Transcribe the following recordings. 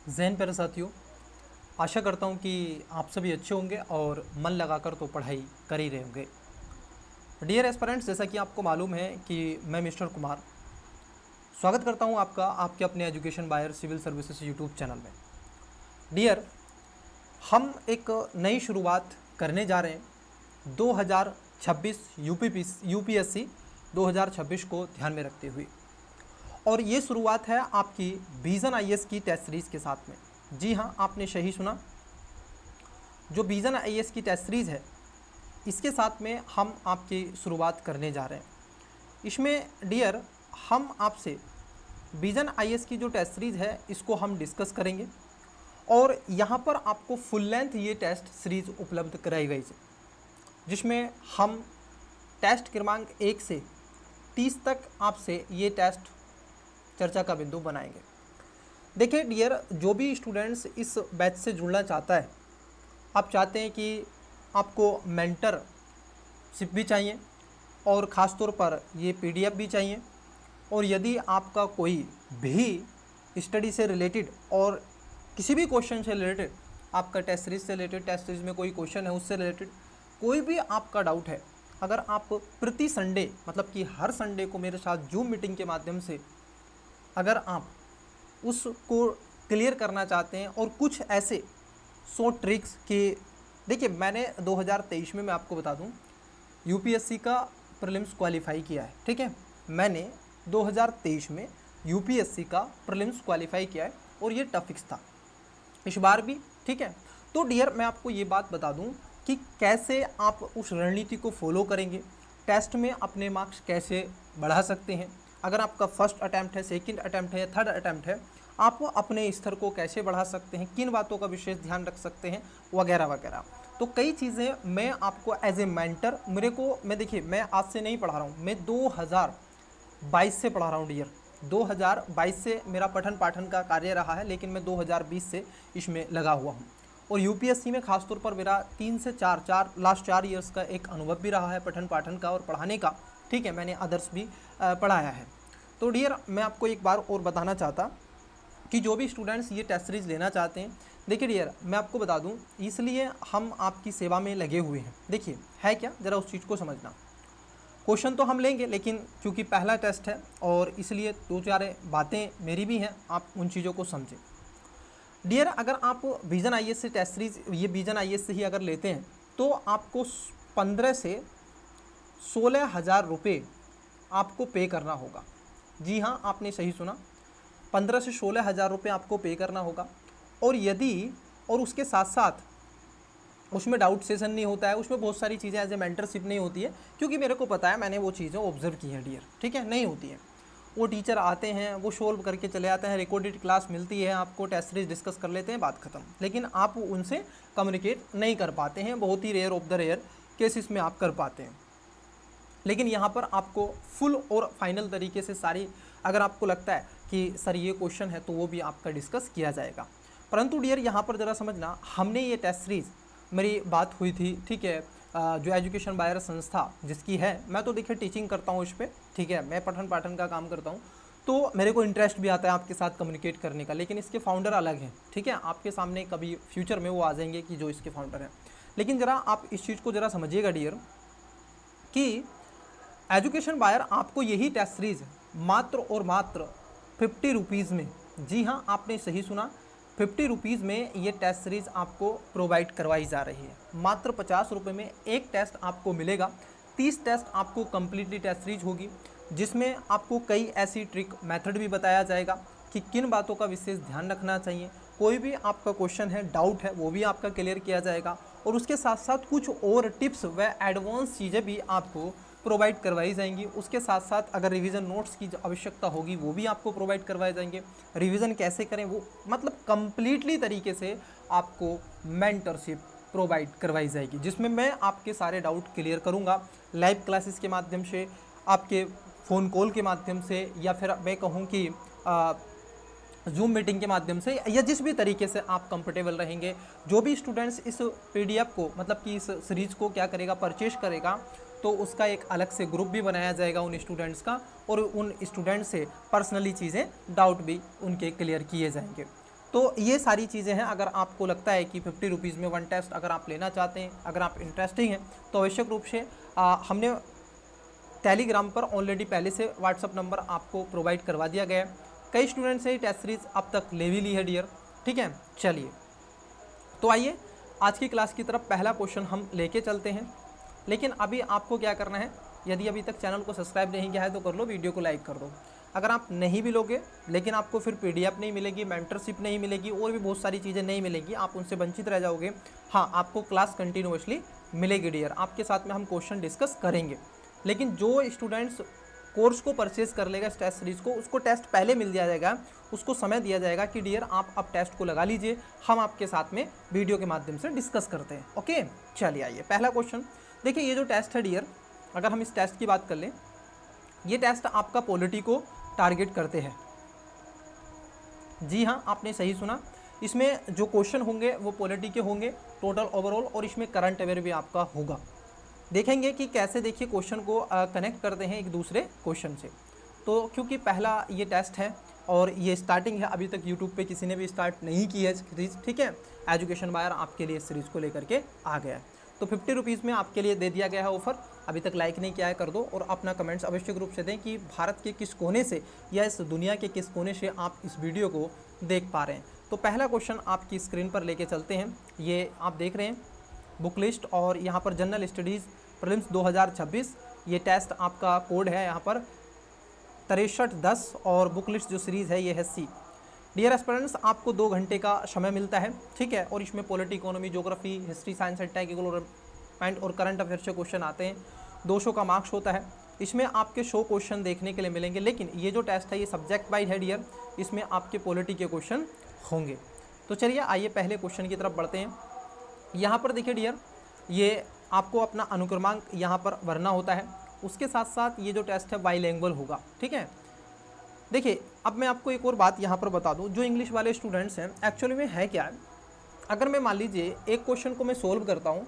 ज़हन प्यारे साथियों, आशा करता हूँ कि आप सभी अच्छे होंगे और मन लगाकर तो पढ़ाई कर ही रहे होंगे। डियर एस्पिरेंट्स, जैसा कि आपको मालूम है कि मैं मिस्टर कुमार स्वागत करता हूँ आपका आपके अपने एजुकेशन बायर सिविल सर्विसेज यूट्यूब चैनल में। डियर, हम एक नई शुरुआत करने जा रहे हैं 2026 यूपीएससी 2026 को ध्यान में रखते हुए, और ये शुरुआत है आपकी विजन आईएएस की टेस्ट सीरीज़ के साथ में। जी हाँ, आपने सही सुना, जो विजन आईएएस की टेस्ट सीरीज़ है इसके साथ में हम आपकी शुरुआत करने जा रहे हैं। इसमें डियर, हम आपसे विजन आईएएस की जो टेस्ट सीरीज़ है इसको हम डिस्कस करेंगे, और यहाँ पर आपको फुल लेंथ ये टेस्ट सीरीज़ उपलब्ध कराई गई है, जिसमें हम टेस्ट क्रमांक 1 से 30 तक आपसे ये टेस्ट चर्चा का बिंदु बनाएंगे। देखिए डियर, जो भी स्टूडेंट्स इस बैच से जुड़ना चाहता है, आप चाहते हैं कि आपको मेंटरशिप भी चाहिए और ख़ास तौर पर ये पीडीएफ भी चाहिए, और यदि आपका कोई भी स्टडी से रिलेटेड और किसी भी क्वेश्चन से रिलेटेड, आपका टेस्ट सीरीज से रिलेटेड, टेस्ट सीरीज में कोई क्वेश्चन है उससे रिलेटेड कोई भी आपका डाउट है, अगर आप प्रति संडे मतलब कि हर संडे को मेरे साथ जूम मीटिंग के माध्यम से अगर आप उसको क्लियर करना चाहते हैं, और कुछ ऐसे 100 ट्रिक्स कि देखिए, मैंने 2023 में मैं आपको बता दूं यूपीएससी का प्रीलिम्स क्वालिफाई किया है। ठीक है, मैंने 2023 में यूपीएससी का प्रीलिम्स क्वालिफाई किया है, और ये टफिक्स था इस बार भी। ठीक है, तो डियर, मैं आपको ये बात बता दूं कि कैसे आप उस रणनीति को फॉलो करेंगे, टेस्ट में अपने मार्क्स कैसे बढ़ा सकते हैं। अगर आपका फर्स्ट अटैम्प्ट है, सेकंड अटैम्प्ट है या थर्ड अटैम्प्ट है, आप अपने स्तर को कैसे बढ़ा सकते हैं, किन बातों का विशेष ध्यान रख सकते हैं, वगैरह वगैरह। तो कई चीज़ें मैं आपको एज ए मेंटर, मैं देखिए, मैं आज से नहीं पढ़ा रहा हूँ, मैं 2022 से पढ़ा रहा हूँ डियर। 2022 से मेरा पठन पाठन का कार्य रहा है, लेकिन मैं 2020 से इसमें लगा हुआ हूँ, और यूपीएससी में खासतौर पर मेरा 3 से 4 लास्ट 4 ईयर्स का एक अनुभव भी रहा है पठन पाठन का और पढ़ाने का। ठीक है, मैंने अदर्स भी पढ़ाया है। तो डियर, मैं आपको एक बार और बताना चाहता कि जो भी स्टूडेंट्स ये टेस्ट सीरीज़ लेना चाहते हैं, देखिए डियर, मैं आपको बता दूं, इसलिए हम आपकी सेवा में लगे हुए हैं। देखिए है क्या, ज़रा उस चीज़ को समझना। क्वेश्चन तो हम लेंगे, लेकिन चूँकि पहला टेस्ट है और इसलिए 2-4 बातें मेरी भी हैं, आप उन चीज़ों को समझें। डियर, अगर आप विजन आईएएस से टेस्ट सीरीज़, ये विजन आईएएस से ही अगर लेते हैं, तो आपको 15 से 16,000 रुपये आपको पे करना होगा। जी हाँ, आपने सही सुना, 15 से 16,000 रुपये आपको पे करना होगा। और उसके साथ साथ उसमें डाउट सेशन नहीं होता है, उसमें बहुत सारी चीज़ें एज ए मेंटरशिप नहीं होती है, क्योंकि मेरे को पता है, मैंने वो चीज़ें ऑब्जर्व की हैं डियर। ठीक है, नहीं होती है। वो टीचर आते हैं, वो सोल्व करके चले आते हैं, रिकॉर्डेड क्लास मिलती है आपको, टेस्ट सीरीज डिस्कस कर लेते हैं, बात खत्म। लेकिन आप उनसे कम्युनिकेट नहीं कर पाते हैं, बहुत ही rare of the rare cases में आप कर पाते हैं। लेकिन यहाँ पर आपको फुल और फाइनल तरीके से सारी, अगर आपको लगता है कि सर ये क्वेश्चन है, तो वो भी आपका डिस्कस किया जाएगा। परंतु डियर, यहाँ पर ज़रा समझना, हमने ये टेस्ट सीरीज़, मेरी बात हुई थी, ठीक है, जो एजुकेशन बायर संस्था जिसकी है, मैं तो देखिए टीचिंग करता हूँ इस पर। ठीक है, मैं पठन पाठन का काम करता हूँ, तो मेरे को इंटरेस्ट भी आता है आपके साथ कम्युनिकेट करने का, लेकिन इसके फाउंडर अलग हैं। ठीक है, आपके सामने कभी फ्यूचर में वो आ जाएंगे कि जो इसके फाउंडर हैं। लेकिन ज़रा आप इस चीज़ को ज़रा समझिएगा डियर, कि एजुकेशन बायर आपको यही टेस्ट सीरीज़ मात्र और मात्र 50 रुपीज़ में, जी हाँ, आपने सही सुना, 50 रुपीज़ में ये टेस्ट सीरीज़ आपको प्रोवाइड करवाई जा रही है। मात्र 50 रुपये में एक टेस्ट आपको मिलेगा। 30 टेस्ट आपको कम्प्लीटली टेस्ट सीरीज होगी, जिसमें आपको कई ऐसी ट्रिक मेथड भी बताया जाएगा कि किन बातों का विशेष ध्यान रखना चाहिए। कोई भी आपका क्वेश्चन है, डाउट है, वो भी आपका क्लियर किया जाएगा, और उसके साथ साथ कुछ और टिप्स व एडवांस चीज़ें भी आपको प्रोवाइड करवाई जाएंगी। उसके साथ साथ अगर रिवीजन नोट्स की आवश्यकता होगी, वो भी आपको प्रोवाइड करवाए जाएंगे। रिवीजन कैसे करें, वो मतलब कंप्लीटली तरीके से आपको मेंटरशिप प्रोवाइड करवाई जाएगी, जिसमें मैं आपके सारे डाउट क्लियर करूंगा लाइव क्लासेस के माध्यम से, आपके फ़ोन कॉल के माध्यम से, या फिर मैं कहूँ कि जूम मीटिंग के माध्यम से, या जिस भी तरीके से आप कंफर्टेबल रहेंगे। जो भी स्टूडेंट्स इस पीडीएफ को, मतलब कि इस सीरीज़ को क्या करेगा, परचेज करेगा, तो उसका एक अलग से ग्रुप भी बनाया जाएगा उन स्टूडेंट्स का, और उन स्टूडेंट्स से पर्सनली चीज़ें, डाउट भी उनके क्लियर किए जाएंगे। तो ये सारी चीज़ें हैं। अगर आपको लगता है कि 50 रुपीज़ में 1 टेस्ट अगर आप लेना चाहते हैं, अगर आप इंटरेस्टिंग हैं, तो आवश्यक रूप से हमने टेलीग्राम पर ऑलरेडी पहले से व्हाट्सअप नंबर आपको प्रोवाइड करवा दिया गया है। कई स्टूडेंट्स ने टेस्ट सीरीज अब तक ले भी ली है डियर, ठीक है। चलिए तो आइए आज की क्लास की तरफ पहला क्वेश्चन हम लेके चलते हैं। लेकिन अभी आपको क्या करना है, यदि अभी तक चैनल को सब्सक्राइब नहीं किया है तो कर लो, वीडियो को लाइक कर दो। अगर आप नहीं भी लोगे लेकिन आपको फिर PDF नहीं मिलेगी, मेंटरशिप नहीं मिलेगी और भी बहुत सारी चीज़ें नहीं मिलेगी, आप उनसे वंचित रह जाओगे। हाँ, आपको क्लास कंटिन्यूअसली मिलेगी डियर, आपके साथ में हम क्वेश्चन डिस्कस करेंगे। लेकिन जो स्टूडेंट्स कोर्स को परचेज कर लेगा इस टेस्ट सीरीज़ को, उसको टेस्ट पहले मिल दिया जाएगा, उसको समय दिया जाएगा कि डियर आप अब टेस्ट को लगा लीजिए, हम आपके साथ में वीडियो के माध्यम से डिस्कस करते हैं। ओके, चलिए आइए पहला क्वेश्चन देखिए। ये जो टेस्ट है डियर, अगर हम इस टेस्ट की बात कर लें, ये टेस्ट आपका पॉलिटी को टारगेट करते हैं। जी हाँ, आपने सही सुना, इसमें जो क्वेश्चन होंगे वो पॉलिटी के होंगे टोटल ओवरऑल, और इसमें करंट अफेयर भी आपका होगा। देखेंगे कि कैसे देखिए क्वेश्चन को कनेक्ट करते हैं एक दूसरे क्वेश्चन से। तो क्योंकि पहला ये टेस्ट है और ये स्टार्टिंग है, अभी तक यूट्यूब पे किसी ने भी स्टार्ट नहीं की है सीरीज़, ठीक है। एजुकेशन वायर आपके लिए सीरीज़ को लेकर के आ गया है। तो 50 रुपीज़ में आपके लिए दे दिया गया है ऑफर। अभी तक लाइक नहीं किया है कर दो, और अपना कमेंट्स आवश्यक रूप से दें कि भारत के किस कोने से या इस दुनिया के किस कोने से आप इस वीडियो को देख पा रहे हैं। तो पहला क्वेश्चन आपकी स्क्रीन पर लेके चलते हैं। ये आप देख रहे हैं बुक लिस्ट, और यहाँ पर जनरल स्टडीज़ प्रीलिम्स 2026, ये टेस्ट आपका कोड है यहाँ पर 6310, और बुक लिस्ट जो सीरीज़ है ये है C। डियर एस्पिरेंट्स, आपको 2 घंटे का समय मिलता है, ठीक है। और इसमें polity, economy, geography, history, science and tech, development और करंट अफेयर से क्वेश्चन आते हैं। 200 का मार्क्स होता है। इसमें आपके 100 क्वेश्चन देखने के लिए मिलेंगे, लेकिन ये जो टेस्ट है ये सब्जेक्ट वाइज है डियर, इसमें आपके पॉलिटी के क्वेश्चन होंगे। तो चलिए आइए पहले क्वेश्चन की तरफ बढ़ते हैं। यहाँ पर देखिए डियर, ये आपको अपना अनुक्रमांक यहाँ पर भरना होता है, उसके साथ साथ ये जो टेस्ट है बाइलिंगुअल होगा, ठीक है। देखिए अब मैं आपको एक और बात यहाँ पर बता दूँ, जो इंग्लिश वाले स्टूडेंट्स हैं एक्चुअली में है क्या है, अगर मैं मान लीजिए एक क्वेश्चन को मैं सोल्व करता हूँ,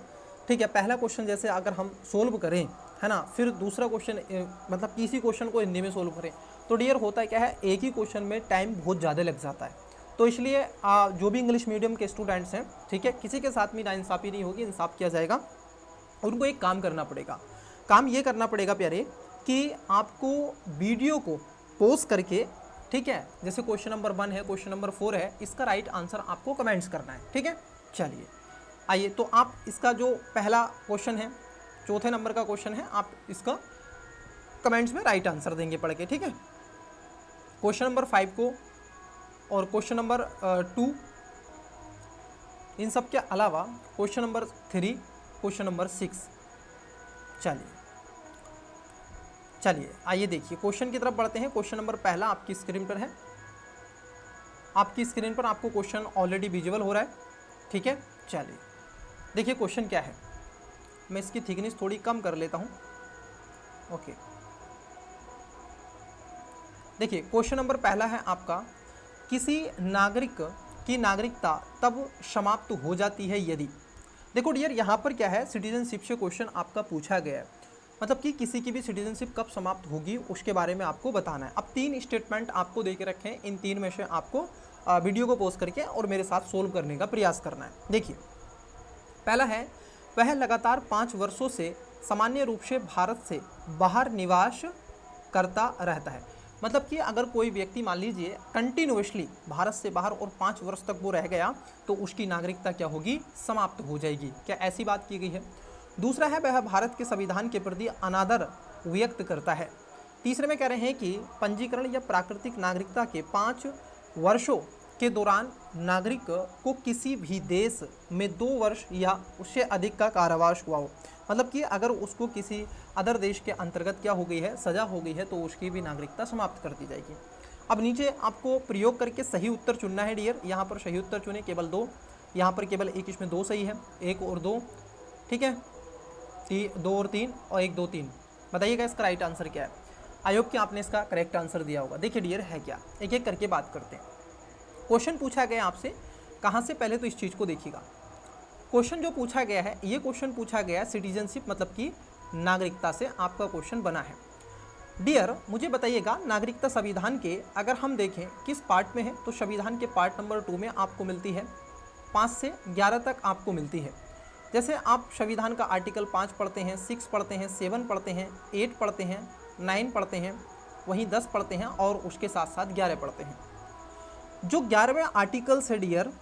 ठीक है। पहला क्वेश्चन जैसे अगर हम सोल्व करें, है ना, फिर दूसरा क्वेश्चन मतलब किसी क्वेश्चन को हिंदी में सोल्व करें, तो डियर होता है क्या है, एक ही क्वेश्चन में टाइम बहुत ज़्यादा लग जाता है। तो इसलिए जो भी इंग्लिश मीडियम के स्टूडेंट्स हैं, ठीक है, किसी के साथ में नाइंसाफ़ी नहीं होगी, इंसाफ किया जाएगा। उनको एक काम करना पड़ेगा, काम ये करना पड़ेगा प्यारे कि आपको वीडियो को पॉज करके, ठीक है, जैसे क्वेश्चन नंबर 1 है, क्वेश्चन नंबर 4 है, इसका राइट आंसर आपको कमेंट्स करना है, ठीक है। चलिए आइए, तो आप इसका जो पहला क्वेश्चन है, चौथे नंबर का क्वेश्चन है, आप इसका कमेंट्स में राइट आंसर देंगे पढ़ के, ठीक है। क्वेश्चन नंबर 5 को और क्वेश्चन नंबर 2, इन सब के अलावा क्वेश्चन नंबर 3, क्वेश्चन नंबर 6। चलिए आइए देखिए क्वेश्चन की तरफ बढ़ते हैं। क्वेश्चन नंबर पहला आपकी स्क्रीन पर है, आपकी स्क्रीन पर आपको क्वेश्चन ऑलरेडी विजिबल हो रहा है, ठीक है। चलिए देखिए क्वेश्चन क्या है, मैं इसकी थिकनेस थोड़ी कम कर लेता हूँ। ओके, देखिए क्वेश्चन नंबर पहला है आपका, किसी नागरिक की नागरिकता तब समाप्त हो जाती है यदि। देखो डियर, यहाँ पर क्या है, सिटीजनशिप से क्वेश्चन आपका पूछा गया है, मतलब कि किसी की भी सिटीजनशिप कब समाप्त होगी उसके बारे में आपको बताना है। अब 3 स्टेटमेंट आपको दे के रखे हैं, इन 3 में से आपको वीडियो को पॉज करके और मेरे साथ सोल्व करने का प्रयास करना है। देखिए पहला है, वह लगातार 5 वर्षों से सामान्य रूप से भारत से बाहर निवास करता रहता है। मतलब कि अगर कोई व्यक्ति मान लीजिए कंटिन्यूसली भारत से बाहर और 5 वर्ष तक वो रह गया, तो उसकी नागरिकता क्या होगी, समाप्त हो जाएगी। क्या ऐसी बात की गई है। दूसरा है, वह भारत के संविधान के प्रति अनादर व्यक्त करता है। तीसरे में कह रहे हैं कि पंजीकरण या प्राकृतिक नागरिकता के 5 वर्षों के दौरान नागरिक को किसी भी देश में 2 वर्ष या उससे अधिक का कारावास हुआ हो। मतलब कि अगर उसको किसी अदर देश के अंतर्गत क्या हो गई है, सज़ा हो गई है, तो उसकी भी नागरिकता समाप्त कर दी जाएगी। अब नीचे आपको प्रयोग करके सही उत्तर चुनना है डियर। यहाँ पर सही उत्तर चुने केवल 2, यहाँ पर केवल एक, इसमें 2 सही है, 1 और 2, ठीक है, 2 और 3 और 1 2 3। बताइएगा इसका राइट आंसर क्या है। आयोग कि आपने इसका करेक्ट आंसर दिया होगा। देखिए डियर है क्या, एक एक करके बात करते हैं। क्वेश्चन पूछा गया आपसे कहाँ से, पहले तो इस चीज़ को देखिएगा। क्वेश्चन जो पूछा गया है, ये क्वेश्चन पूछा गया है सिटीजनशिप मतलब कि नागरिकता से आपका क्वेश्चन बना है। डियर, मुझे बताइएगा नागरिकता संविधान के अगर हम देखें किस पार्ट में है, तो संविधान के पार्ट नंबर 2 में आपको मिलती है, 5 से 11 तक आपको मिलती है। जैसे आप संविधान का आर्टिकल 5 पढ़ते हैं, 6 पढ़ते हैं, 7 पढ़ते हैं, 8 पढ़ते हैं, 9 पढ़ते हैं, वहीं 10 पढ़ते हैं और उसके साथ साथ 11 पढ़ते हैं। जो 11वें आर्टिकल से डियर,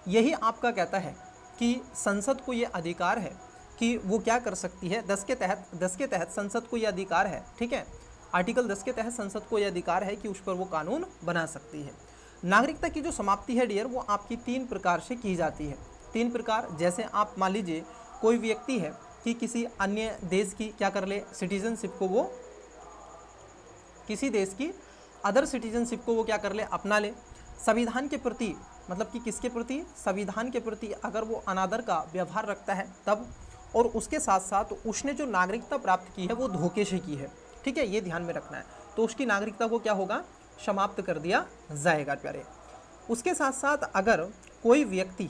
यही आपका कहता है कि संसद को ये अधिकार है कि वो क्या कर सकती है, 10 के तहत संसद को ये अधिकार है, ठीक है, आर्टिकल 10 के तहत संसद को ये अधिकार है कि उस पर वो कानून बना सकती है। नागरिकता की जो समाप्ति है डियर, वो आपकी 3 प्रकार से की जाती है। 3 प्रकार, जैसे आप मान लीजिए कोई व्यक्ति है कि किसी अन्य देश की क्या कर ले, सिटीजनशिप को वो, किसी देश की अदर सिटीजनशिप को वो क्या कर ले, अपना ले। संविधान के प्रति, मतलब कि किसके प्रति, संविधान के प्रति अगर वो अनादर का व्यवहार रखता है तब, और उसके साथ साथ उसने जो नागरिकता प्राप्त की है वो धोखे से की है, ठीक है, ये ध्यान में रखना है, तो उसकी नागरिकता को क्या होगा, समाप्त कर दिया जाएगा प्यारे। उसके साथ साथ अगर कोई व्यक्ति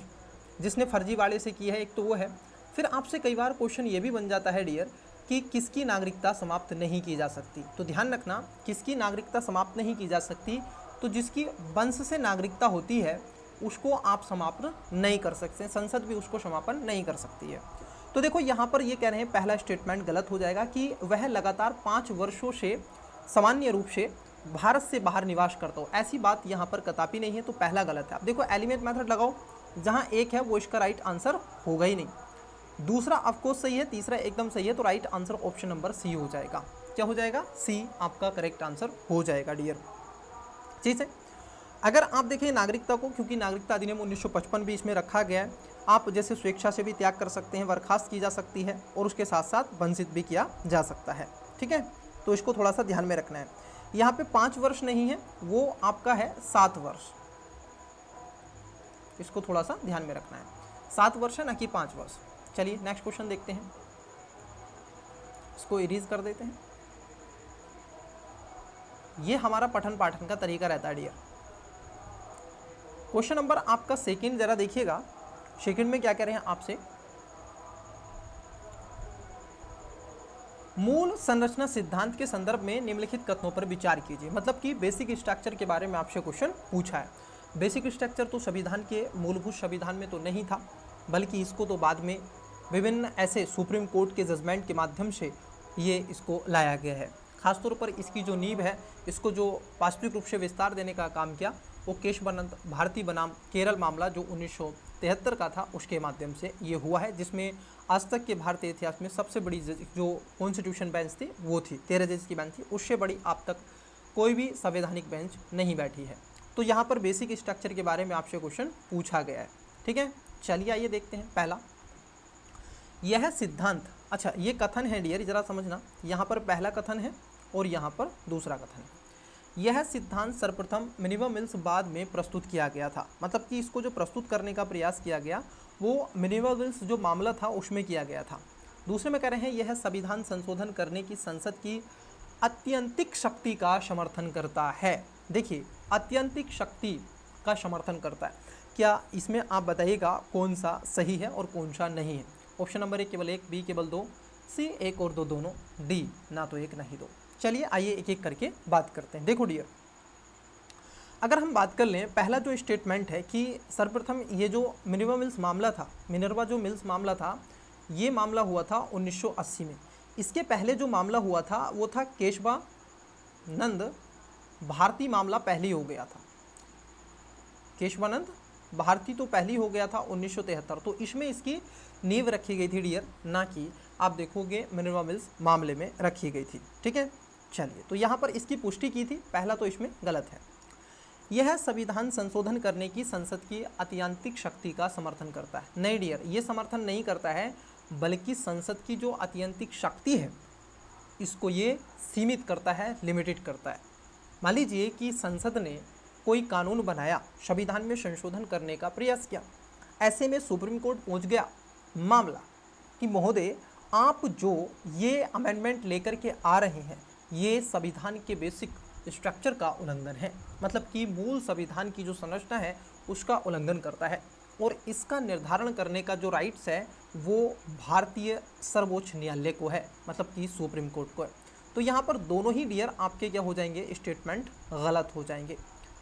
जिसने फर्जीवाड़े से की है, एक तो वो है, फिर आपसे कई बार क्वेश्चन ये भी बन जाता है डियर कि किसकी नागरिकता समाप्त नहीं की जा सकती, तो ध्यान रखना किसकी नागरिकता समाप्त नहीं की जा सकती, तो जिसकी वंश से नागरिकता होती है उसको आप समाप्त नहीं कर सकते, संसद भी उसको समापन नहीं कर सकती है। तो देखो यहाँ पर ये कह रहे हैं, पहला स्टेटमेंट गलत हो जाएगा कि वह लगातार 5 वर्षों से सामान्य रूप से भारत से बाहर निवास करता हो, ऐसी बात यहाँ पर कदापि नहीं है, तो पहला गलत है। अब देखो एलिमेंट मेथड लगाओ, जहाँ एक है वो इसका राइट आंसर होगा ही नहीं, दूसरा ऑफकोर्स सही है, तीसरा एकदम सही है, तो right answer option number C हो जाएगा। क्या हो जाएगा, सी आपका करेक्ट आंसर हो जाएगा डियर। ठीक है, अगर आप देखें नागरिकता को, क्योंकि नागरिकता अधिनियम 1955 भी इसमें रखा गया है, आप जैसे स्वेच्छा से भी त्याग कर सकते हैं, बर्खास्त की जा सकती है और उसके साथ साथ वंचित भी किया जा सकता है, ठीक है, तो इसको थोड़ा सा ध्यान में रखना है। यहाँ पे 5 वर्ष नहीं है, वो आपका है 7 वर्ष, इसको थोड़ा सा ध्यान में रखना है, 7 वर्ष है ना कि 5 वर्ष। चलिए नेक्स्ट क्वेश्चन देखते हैं, इसको इरेज कर देते हैं। ये हमारा पठन पाठन का तरीका रहता है डियर। क्वेश्चन नंबर आपका सेकंड जरा देखिएगा, सेकंड में क्या कह रहे हैं आपसे, मूल संरचना सिद्धांत के संदर्भ में निम्नलिखित कथनों पर विचार कीजिए। मतलब कि बेसिक स्ट्रक्चर के बारे में आपसे क्वेश्चन पूछा है। बेसिक स्ट्रक्चर तो संविधान के मूलभूत संविधान में तो नहीं था, बल्कि इसको तो बाद में विभिन्न ऐसे सुप्रीम कोर्ट के जजमेंट के माध्यम से ये इसको लाया गया है। खासतौर पर इसकी जो नींव है, इसको जो वास्तविक रूप से विस्तार देने का काम किया वो केशवानंद भारती बनाम केरल मामला जो 1973 का था, उसके माध्यम से ये हुआ है, जिसमें आज तक के भारतीय इतिहास में सबसे बड़ी जो कॉन्स्टिट्यूशन बेंच थी वो थी, 13 जज की बेंच थी, उससे बड़ी अब तक कोई भी संवैधानिक बेंच नहीं बैठी है। तो यहाँ पर बेसिक स्ट्रक्चर के बारे में आपसे क्वेश्चन पूछा गया है, ठीक है। चलिए आइए देखते हैं। पहला, यह सिद्धांत, अच्छा ये कथन है डियर, जरा समझना, यहाँ पर पहला कथन है और यहाँ पर दूसरा कथन है। यह सिद्धांत सर्वप्रथम मिनिमम विल्स बाद में प्रस्तुत किया गया था। मतलब कि इसको जो प्रस्तुत करने का प्रयास किया गया वो मिनिमम विल्स जो मामला था उसमें किया गया था। दूसरे में कह रहे हैं यह संविधान संशोधन करने की संसद की अत्यंतिक शक्ति का समर्थन करता है। देखिए अत्यंतिक शक्ति का समर्थन करता है, क्या इसमें आप बताइएगा कौन सा सही है और कौन सा नहीं है। ऑप्शन नंबर 1 केवल 1, बी केवल 2, सी 1 और 2 दोनों, डी ना तो 1 ना ही 2। चलिए आइए एक एक करके बात करते हैं। देखो डियर, अगर हम बात कर लें, पहला जो स्टेटमेंट है कि सर्वप्रथम ये जो मिनिमम मिल्स मामला था, मिनर्वा जो मिल्स मामला था, ये मामला हुआ था 1980 में। इसके पहले जो मामला हुआ था वो था केशवानंद भारती मामला पहले हो गया था। केशवानंद भारती तो पहली हो गया था 1973, तो इसमें इसकी नींव रखी गई थी डियर, ना कि आप देखोगे मिनर्वा मिल्स मामले में रखी गई थी, ठीक है। चलिए, तो यहाँ पर इसकी पुष्टि की थी, पहला तो इसमें गलत है। यह संविधान संशोधन करने की संसद की अत्यंतिक शक्ति का समर्थन करता है। नहीं डियर, ये समर्थन नहीं करता है, बल्कि संसद की जो अत्यंतिक शक्ति है इसको ये सीमित करता है, लिमिटेड करता है। मान लीजिए कि संसद ने कोई कानून बनाया, संविधान में संशोधन करने का प्रयास किया, ऐसे में सुप्रीम कोर्ट पहुंच गया मामला कि महोदय आप जो ये अमेंडमेंट लेकर के आ रहे हैं ये संविधान के बेसिक स्ट्रक्चर का उल्लंघन है, मतलब कि मूल संविधान की जो संरचना है उसका उल्लंघन करता है, और इसका निर्धारण करने का जो राइट्स है वो भारतीय सर्वोच्च न्यायालय को है, मतलब कि सुप्रीम कोर्ट को है। तो यहाँ पर दोनों ही डियर आपके क्या हो जाएंगे, स्टेटमेंट गलत हो जाएंगे।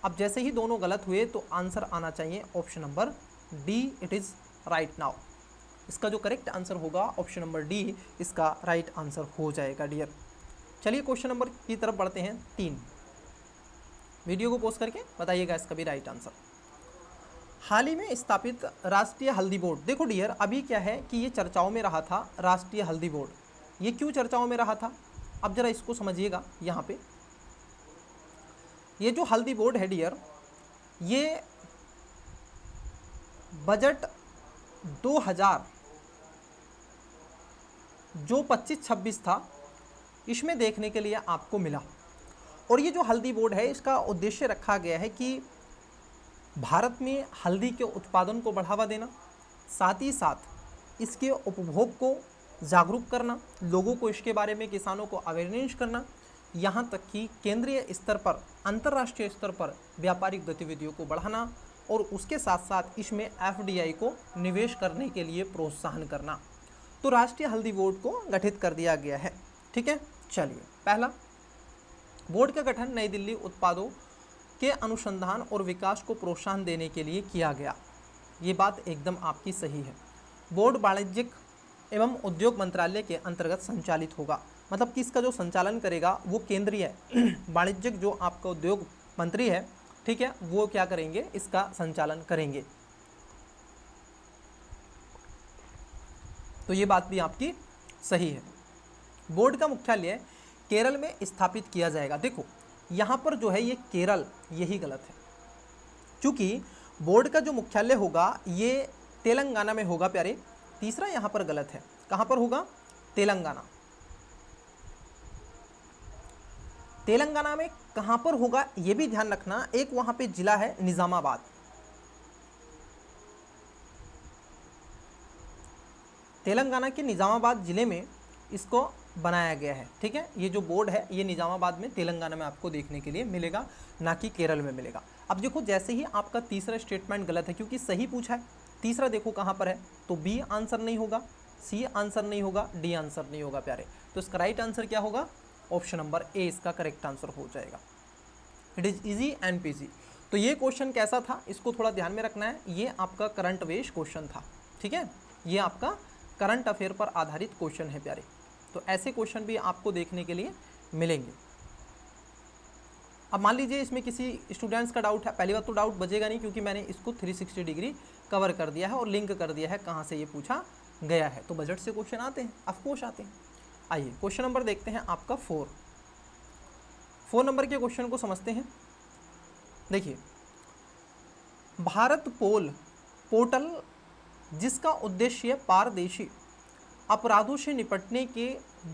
अब जैसे ही दोनों गलत हुए तो आंसर आना चाहिए option number D, it is right now. इसका जो करेक्ट आंसर होगा ऑप्शन नंबर डी इसका राइट आंसर हो जाएगा डियर। चलिए क्वेश्चन नंबर की तरफ बढ़ते हैं 3। वीडियो को पोस्ट करके बताइएगा इसका भी राइट आंसर। हाल ही में स्थापित राष्ट्रीय हल्दी बोर्ड, देखो डियर अभी क्या है कि ये चर्चाओं में रहा था राष्ट्रीय हल्दी बोर्ड। ये क्यों चर्चाओं में रहा था, अब जरा इसको समझिएगा। यहाँ पे ये जो हल्दी बोर्ड है डियर, ये बजट 2000 जो 25-26 था इसमें देखने के लिए आपको मिला। और ये जो हल्दी बोर्ड है इसका उद्देश्य रखा गया है कि भारत में हल्दी के उत्पादन को बढ़ावा देना, साथ ही साथ इसके उपभोग को जागरूक करना, लोगों को इसके बारे में, किसानों को अवेयरनेस करना, यहाँ तक कि केंद्रीय स्तर पर, अंतर्राष्ट्रीय स्तर पर व्यापारिक गतिविधियों को बढ़ाना और उसके साथ साथ इसमें FDI को निवेश करने के लिए प्रोत्साहन करना। तो राष्ट्रीय हल्दी बोर्ड को गठित कर दिया गया है। ठीक है, चलिए पहला, बोर्ड का गठन नई दिल्ली उत्पादों के अनुसंधान और विकास को प्रोत्साहन देने के लिए किया गया। ये बात एकदम आपकी सही है। बोर्ड वाणिज्यिक एवं उद्योग मंत्रालय के अंतर्गत संचालित होगा, मतलब कि इसका जो संचालन करेगा वो केंद्रीय वाणिज्यिक जो आपका उद्योग मंत्री है, ठीक है, वो क्या करेंगे, इसका संचालन करेंगे। तो ये बात भी आपकी सही है। बोर्ड का मुख्यालय केरल में स्थापित किया जाएगा। देखो यहाँ पर जो है ये केरल, यही गलत है, क्योंकि बोर्ड का जो मुख्यालय होगा ये तेलंगाना में होगा प्यारे। तीसरा यहाँ पर गलत है, कहाँ पर होगा, तेलंगाना। तेलंगाना में कहाँ पर होगा ये भी ध्यान रखना। एक वहाँ पे जिला है निजामाबाद, तेलंगाना के निजामाबाद जिले में इसको बनाया गया है। ठीक है, ये जो बोर्ड है ये निजामाबाद में, तेलंगाना में आपको देखने के लिए मिलेगा, ना कि केरल में मिलेगा। अब देखो जैसे ही आपका तीसरा स्टेटमेंट गलत है, क्योंकि सही पूछा है, तीसरा देखो कहाँ पर है, तो बी आंसर नहीं होगा, सी आंसर नहीं होगा, डी आंसर नहीं होगा प्यारे। तो इसका राइट आंसर क्या होगा, ऑप्शन नंबर ए इसका करेक्ट आंसर हो जाएगा। It is easy and PG. तो ये क्वेश्चन कैसा था, इसको थोड़ा ध्यान में रखना है। ये आपका करंट अफेयर्स क्वेश्चन था। ठीक है, ये आपका करंट अफेयर पर आधारित क्वेश्चन है प्यारे। तो ऐसे क्वेश्चन भी आपको देखने के लिए मिलेंगे। अब मान लीजिए इसमें किसी स्टूडेंट्स का डाउट है, पहली बात तो डाउट बचेगा नहीं, क्योंकि मैंने इसको 360 डिग्री कवर कर दिया है और लिंक कर दिया है कहाँ से ये पूछा गया है। तो बजट से क्वेश्चन आते हैं, ऑफकोर्स आते हैं। आइए क्वेश्चन नंबर देखते हैं आपका 4 नंबर के क्वेश्चन को समझते हैं। देखिए, भारत पोल पोर्टल जिसका उद्देश्य पारदर्शी अपराधों से निपटने के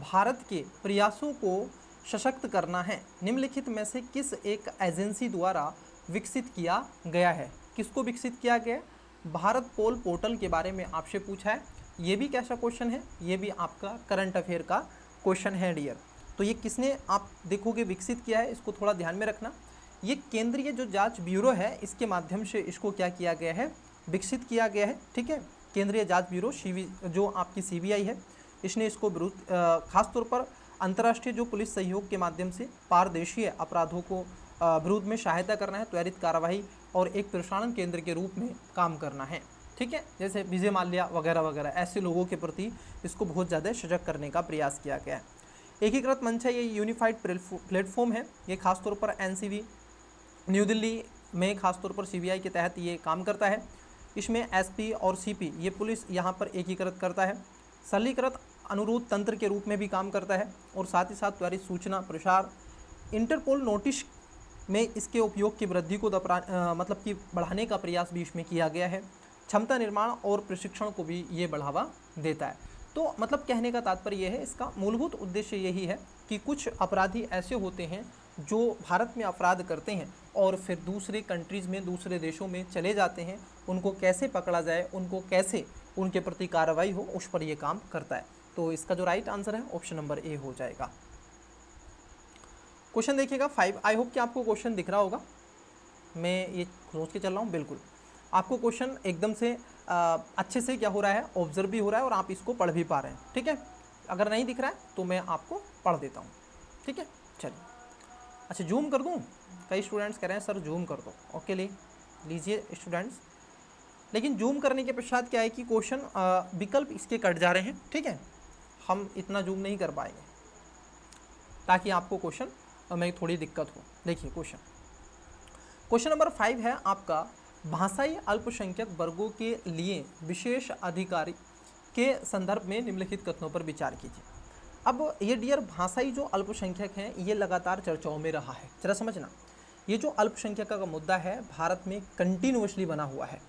भारत के प्रयासों को सशक्त करना है, निम्नलिखित में से किस एक एजेंसी द्वारा विकसित किया गया है। किसको विकसित किया गया है, भारत पोल पोर्टल के बारे में आपसे पूछा है। ये भी कैसा क्वेश्चन है, ये भी आपका करंट अफेयर का क्वेश्चन है डियर। तो ये किसने आप देखोगे विकसित किया है, इसको थोड़ा ध्यान में रखना। ये केंद्रीय जो जांच ब्यूरो है इसके माध्यम से इसको क्या किया गया है, विकसित किया गया है। ठीक है, केंद्रीय जांच ब्यूरो जो आपकी CBI है, इसने इसको खासतौर पर अंतर्राष्ट्रीय जो पुलिस सहयोग के माध्यम से पारदर्शी अपराधों को विरोध में सहायता करना है, त्वरित कार्रवाई और एक प्रसारण केंद्र के रूप में काम करना है। ठीक है, जैसे विजय माल्या वगैरह वगैरह, ऐसे लोगों के प्रति इसको बहुत ज़्यादा सजग करने का प्रयास किया गया है। एकीकृत मंच है, ये यूनिफाइड प्लेटफॉर्म है। ये खासतौर पर NCV न्यू दिल्ली में खासतौर पर CBI के तहत ये काम करता है। इसमें SP और CP ये पुलिस यहाँ पर एकीकृत करता है। सरलीकृत अनुरोध तंत्र के रूप में भी काम करता है और साथ ही साथ त्वरित सूचना प्रसार, इंटरपोल नोटिस में इसके उपयोग की वृद्धि को मतलब कि बढ़ाने का प्रयास भी इसमें किया गया है। क्षमता निर्माण और प्रशिक्षण को भी ये बढ़ावा देता है। तो मतलब कहने का तात्पर्य यह है, इसका मूलभूत उद्देश्य यही है कि कुछ अपराधी ऐसे होते हैं जो भारत में अपराध करते हैं और फिर दूसरे कंट्रीज़ में, दूसरे देशों में चले जाते हैं, उनको कैसे पकड़ा जाए, उनको कैसे उनके प्रति कार्रवाई हो, उस पर यह काम करता है। तो इसका जो राइट आंसर है ऑप्शन नंबर ए हो जाएगा। क्वेश्चन देखिएगा 5। आई होप कि आपको क्वेश्चन दिख रहा होगा, मैं ये सोच के चल रहा हूँ। बिल्कुल आपको क्वेश्चन एकदम से अच्छे से क्या हो रहा है, ऑब्जर्व भी हो रहा है और आप इसको पढ़ भी पा रहे हैं। ठीक है, अगर नहीं दिख रहा है तो मैं आपको पढ़ देता हूँ। ठीक है, चलिए। अच्छा, जूम कर दूं? कई स्टूडेंट्स कह रहे हैं सर जूम कर दो। ओके, लीजिए स्टूडेंट्स। लेकिन जूम करने के पश्चात क्या है कि क्वेश्चन विकल्प इसके कट जा रहे हैं, ठीक है, हम इतना जूम नहीं कर पाएंगे ताकि आपको क्वेश्चन में थोड़ी दिक्कत हो। देखिए क्वेश्चन नंबर 5 है आपका, भाषाई अल्पसंख्यक वर्गों के लिए विशेष अधिकारी के संदर्भ में निम्नलिखित कथनों पर विचार कीजिए। अब ये डियर भाषाई जो अल्पसंख्यक हैं ये लगातार चर्चाओं में रहा है। जरा समझना, ये जो अल्पसंख्यक का मुद्दा है भारत में कंटिन्यूअसली बना हुआ है।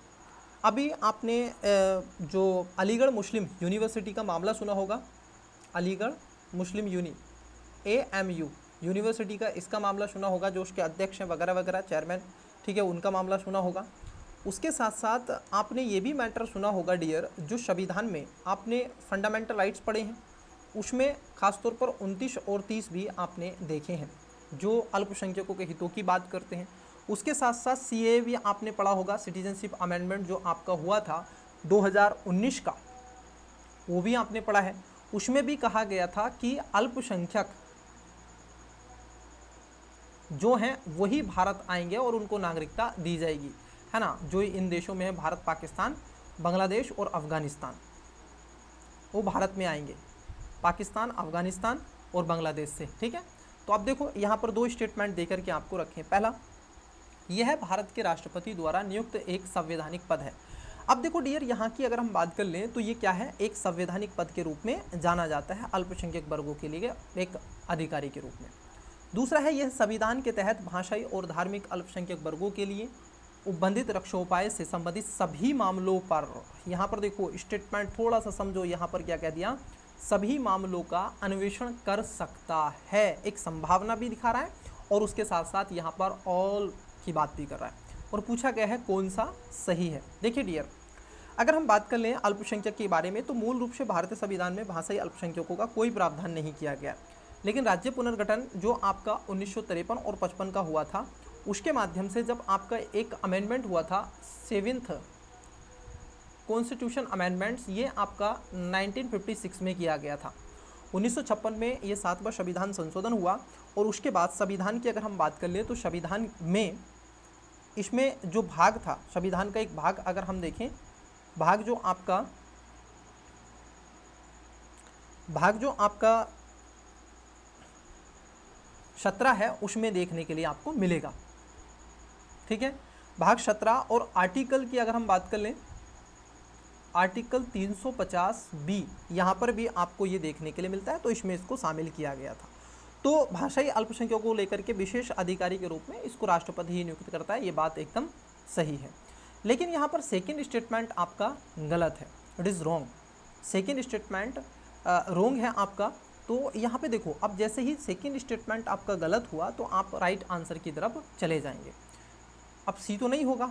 अभी आपने जो अलीगढ़ मुस्लिम यूनिवर्सिटी का मामला सुना होगा, अलीगढ़ मुस्लिम AMU यूनिवर्सिटी का इसका मामला सुना होगा, जो उसके अध्यक्ष हैं वगैरह वगैरह, चेयरमैन, ठीक है, उनका मामला सुना होगा। उसके साथ साथ आपने ये भी मैटर सुना होगा डियर, जो संविधान में आपने फंडामेंटल राइट्स पढ़े हैं उसमें खासतौर पर 29 और 30 भी आपने देखे हैं जो अल्पसंख्यकों के हितों की बात करते हैं। उसके साथ साथ CAA भी आपने पढ़ा होगा, सिटीजनशिप अमेंडमेंट जो आपका हुआ था 2019 का, वो भी आपने पढ़ा है। उसमें भी कहा गया था कि अल्पसंख्यक जो हैं वही भारत आएंगे और उनको नागरिकता दी जाएगी, है ना, जो इन देशों में है भारत, पाकिस्तान, बांग्लादेश और अफगानिस्तान, वो भारत में आएंगे, पाकिस्तान, अफगानिस्तान और बांग्लादेश से, ठीक है। तो अब देखो यहाँ पर 2 स्टेटमेंट देकर के आपको रखें। पहला, यह है भारत के राष्ट्रपति द्वारा नियुक्त एक संवैधानिक पद है। अब देखो डियर, यहाँ की अगर हम बात कर लें तो ये क्या है, एक संवैधानिक पद के रूप में जाना जाता है अल्पसंख्यक वर्गों के लिए एक अधिकारी के रूप में। दूसरा है, यह संविधान के तहत भाषाई और धार्मिक अल्पसंख्यक वर्गों के लिए उपबंधित रक्षोपाय से संबंधित सभी मामलों पर, यहाँ पर देखो स्टेटमेंट थोड़ा सा समझो, यहाँ पर क्या कह दिया, सभी मामलों का अन्वेषण कर सकता है, एक संभावना भी दिखा रहा है और उसके साथ साथ यहाँ पर ऑल की बात भी कर रहा है। और पूछा गया है कौन सा सही है। देखिए डियर, अगर हम बात कर लें अल्पसंख्यक के बारे में तो मूल रूप से भारतीय संविधान में भाषाई अल्पसंख्यकों का कोई प्रावधान नहीं किया गया, लेकिन राज्य पुनर्गठन जो आपका 1953 और 55 का हुआ था, उसके माध्यम से जब आपका एक अमेंडमेंट हुआ था 7th कॉन्स्टिट्यूशन अमेंडमेंट्स, ये आपका 1956 में किया गया था। 1956 में ये 7वां संविधान संशोधन हुआ और उसके बाद संविधान की अगर हम बात कर ले तो संविधान में इसमें जो भाग था, संविधान का एक भाग अगर हम देखें, भाग जो आपका 17 है उसमें देखने के लिए आपको मिलेगा, ठीक है, भाग 17। और आर्टिकल की अगर हम बात कर लें, आर्टिकल 350B, यहाँ पर भी आपको ये देखने के लिए मिलता है, तो इसमें इसको शामिल किया गया था। तो भाषाई अल्पसंख्यकों को लेकर के विशेष अधिकारी के रूप में इसको राष्ट्रपति ही नियुक्त करता है, ये बात एकदम सही है। लेकिन यहाँ पर सेकेंड स्टेटमेंट आपका गलत है, it is wrong, second statement wrong है आपका। तो यहाँ पे देखो, अब जैसे ही सेकेंड स्टेटमेंट आपका गलत हुआ तो आप राइट आंसर की तरफ चले जाएंगे। अब सी तो नहीं होगा,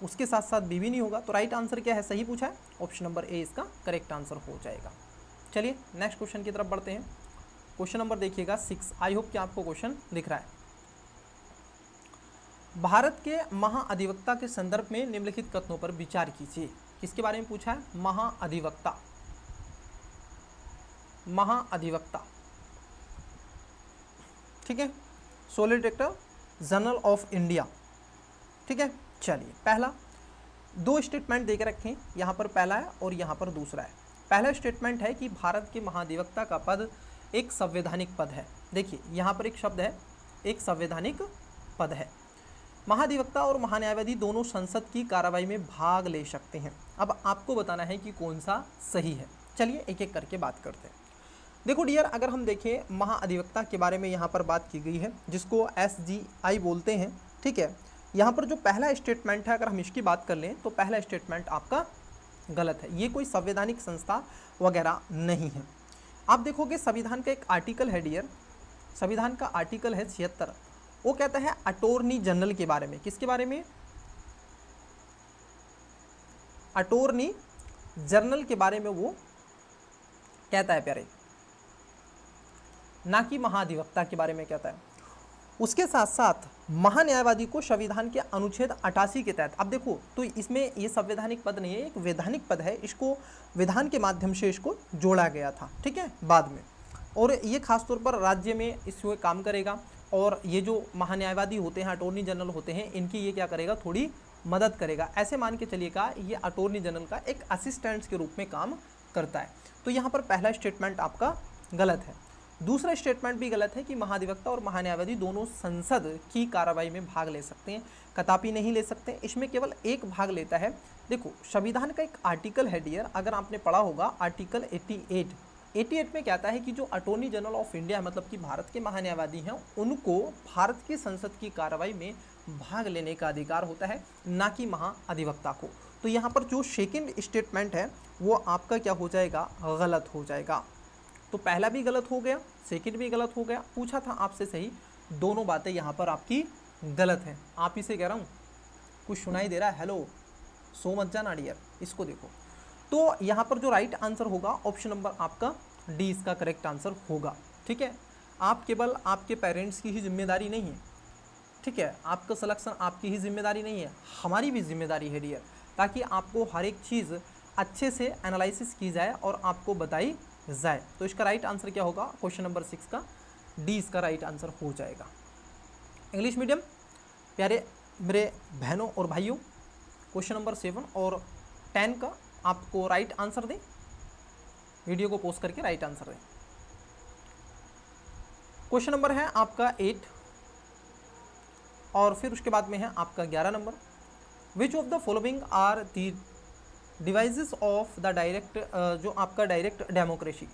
उसके साथ साथ बी भी नहीं होगा, तो राइट आंसर क्या है, सही पूछा है, ऑप्शन नंबर ए इसका करेक्ट आंसर हो जाएगा। चलिए नेक्स्ट क्वेश्चन की तरफ बढ़ते हैं। क्वेश्चन नंबर देखिएगा 6, आई होप कि आपको क्वेश्चन दिख रहा है। भारत के महाअधिवक्ता के संदर्भ में निम्नलिखित कथनों पर विचार कीजिए। किसके बारे में पूछा है, महाअधिवक्ता, महाअधिवक्ता, ठीक है, सॉलिसिटर जनरल ऑफ इंडिया, ठीक है। चलिए, पहला 2 स्टेटमेंट देकर रखें, यहाँ पर पहला है और यहाँ पर दूसरा है। पहला स्टेटमेंट है कि भारत के महाधिवक्ता का पद एक संवैधानिक पद है। देखिए यहाँ पर एक शब्द है, एक संवैधानिक पद है। महाधिवक्ता और महान्यायवादी दोनों संसद की कार्रवाई में भाग ले सकते हैं। अब आपको बताना है कि कौन सा सही है। चलिए एक एक करके बात करते हैं। देखो डियर, अगर हम देखें महाअधिवक्ता के बारे में यहाँ पर बात की गई है, जिसको SGI बोलते हैं, ठीक है। यहाँ पर जो पहला स्टेटमेंट है, अगर हम इसकी बात कर लें तो पहला स्टेटमेंट आपका गलत है, ये कोई संवैधानिक संस्था वगैरह नहीं है। आप देखोगे संविधान का एक आर्टिकल है डियर, संविधान का आर्टिकल है 76, वो कहता है अटॉर्नी जनरल के बारे में। किसके बारे में, अटॉर्नी जनरल के बारे में वो कहता है प्यारे, ना कि महाधिवक्ता के बारे में कहता है। उसके साथ साथ महान्यायवादी को संविधान के अनुच्छेद 88 के तहत, अब देखो तो इसमें ये संवैधानिक पद नहीं है, एक वैधानिक पद है, इसको विधान के माध्यम से इसको जोड़ा गया था, ठीक है, बाद में। और ये खासतौर पर राज्य में इसमें काम करेगा, और ये जो महान्यायवादी होते हैं, अटॉर्नी जनरल होते हैं, इनकी ये क्या करेगा, थोड़ी मदद करेगा। ऐसे मान के चलिएगा ये अटॉर्नी जनरल का एक असिस्टेंट्स के रूप में काम करता है। तो यहाँ पर पहला स्टेटमेंट आपका गलत है। दूसरा स्टेटमेंट भी गलत है कि महाधिवक्ता और महान्यायवादी दोनों संसद की कार्रवाई में भाग ले सकते हैं, कदापि नहीं ले सकते। इसमें केवल एक भाग लेता है। देखो संविधान का एक आर्टिकल है डियर, अगर आपने पढ़ा होगा आर्टिकल 88 में कहता है कि जो अटॉर्नी जनरल ऑफ इंडिया है, मतलब कि भारत के महान्यायवादी हैं, उनको भारत की संसद की कार्रवाई में भाग लेने का अधिकार होता है, ना कि महाअधिवक्ता को। तो यहाँ पर जो सेकंड स्टेटमेंट है वो आपका क्या हो जाएगा, गलत हो जाएगा। तो पहला भी गलत हो गया, सेकंड भी गलत हो गया। पूछा था आपसे सही, दोनों बातें यहाँ पर आपकी गलत हैं। आप इसे कह रहा हूँ, कुछ सुनाई दे रहा है, हेलो, सो मत जाना डियर, इसको देखो। तो यहाँ पर जो राइट आंसर होगा ऑप्शन नंबर आपका डी इसका करेक्ट आंसर होगा। ठीक है, आप केवल आपके पेरेंट्स की ही जिम्मेदारी नहीं है, ठीक है, आपका सिलेक्शन आपकी ही जिम्मेदारी नहीं है, हमारी भी जिम्मेदारी है डियर, ताकि आपको हर एक चीज़ अच्छे से एनालिसिस की जाए और आपको बताई जाए। तो इसका राइट आंसर क्या होगा, क्वेश्चन नंबर 6 का डी इसका राइट आंसर हो जाएगा। इंग्लिश मीडियम प्यारे मेरे बहनों और भाइयों, क्वेश्चन नंबर 7 और 10 का आपको राइट आंसर दें, वीडियो को पोस्ट करके राइट आंसर दें। क्वेश्चन नंबर है आपका 8 और फिर उसके बाद में है आपका 11 नंबर। Which of the following are the devices of the direct, जो आपका डायरेक्ट डेमोक्रेसी।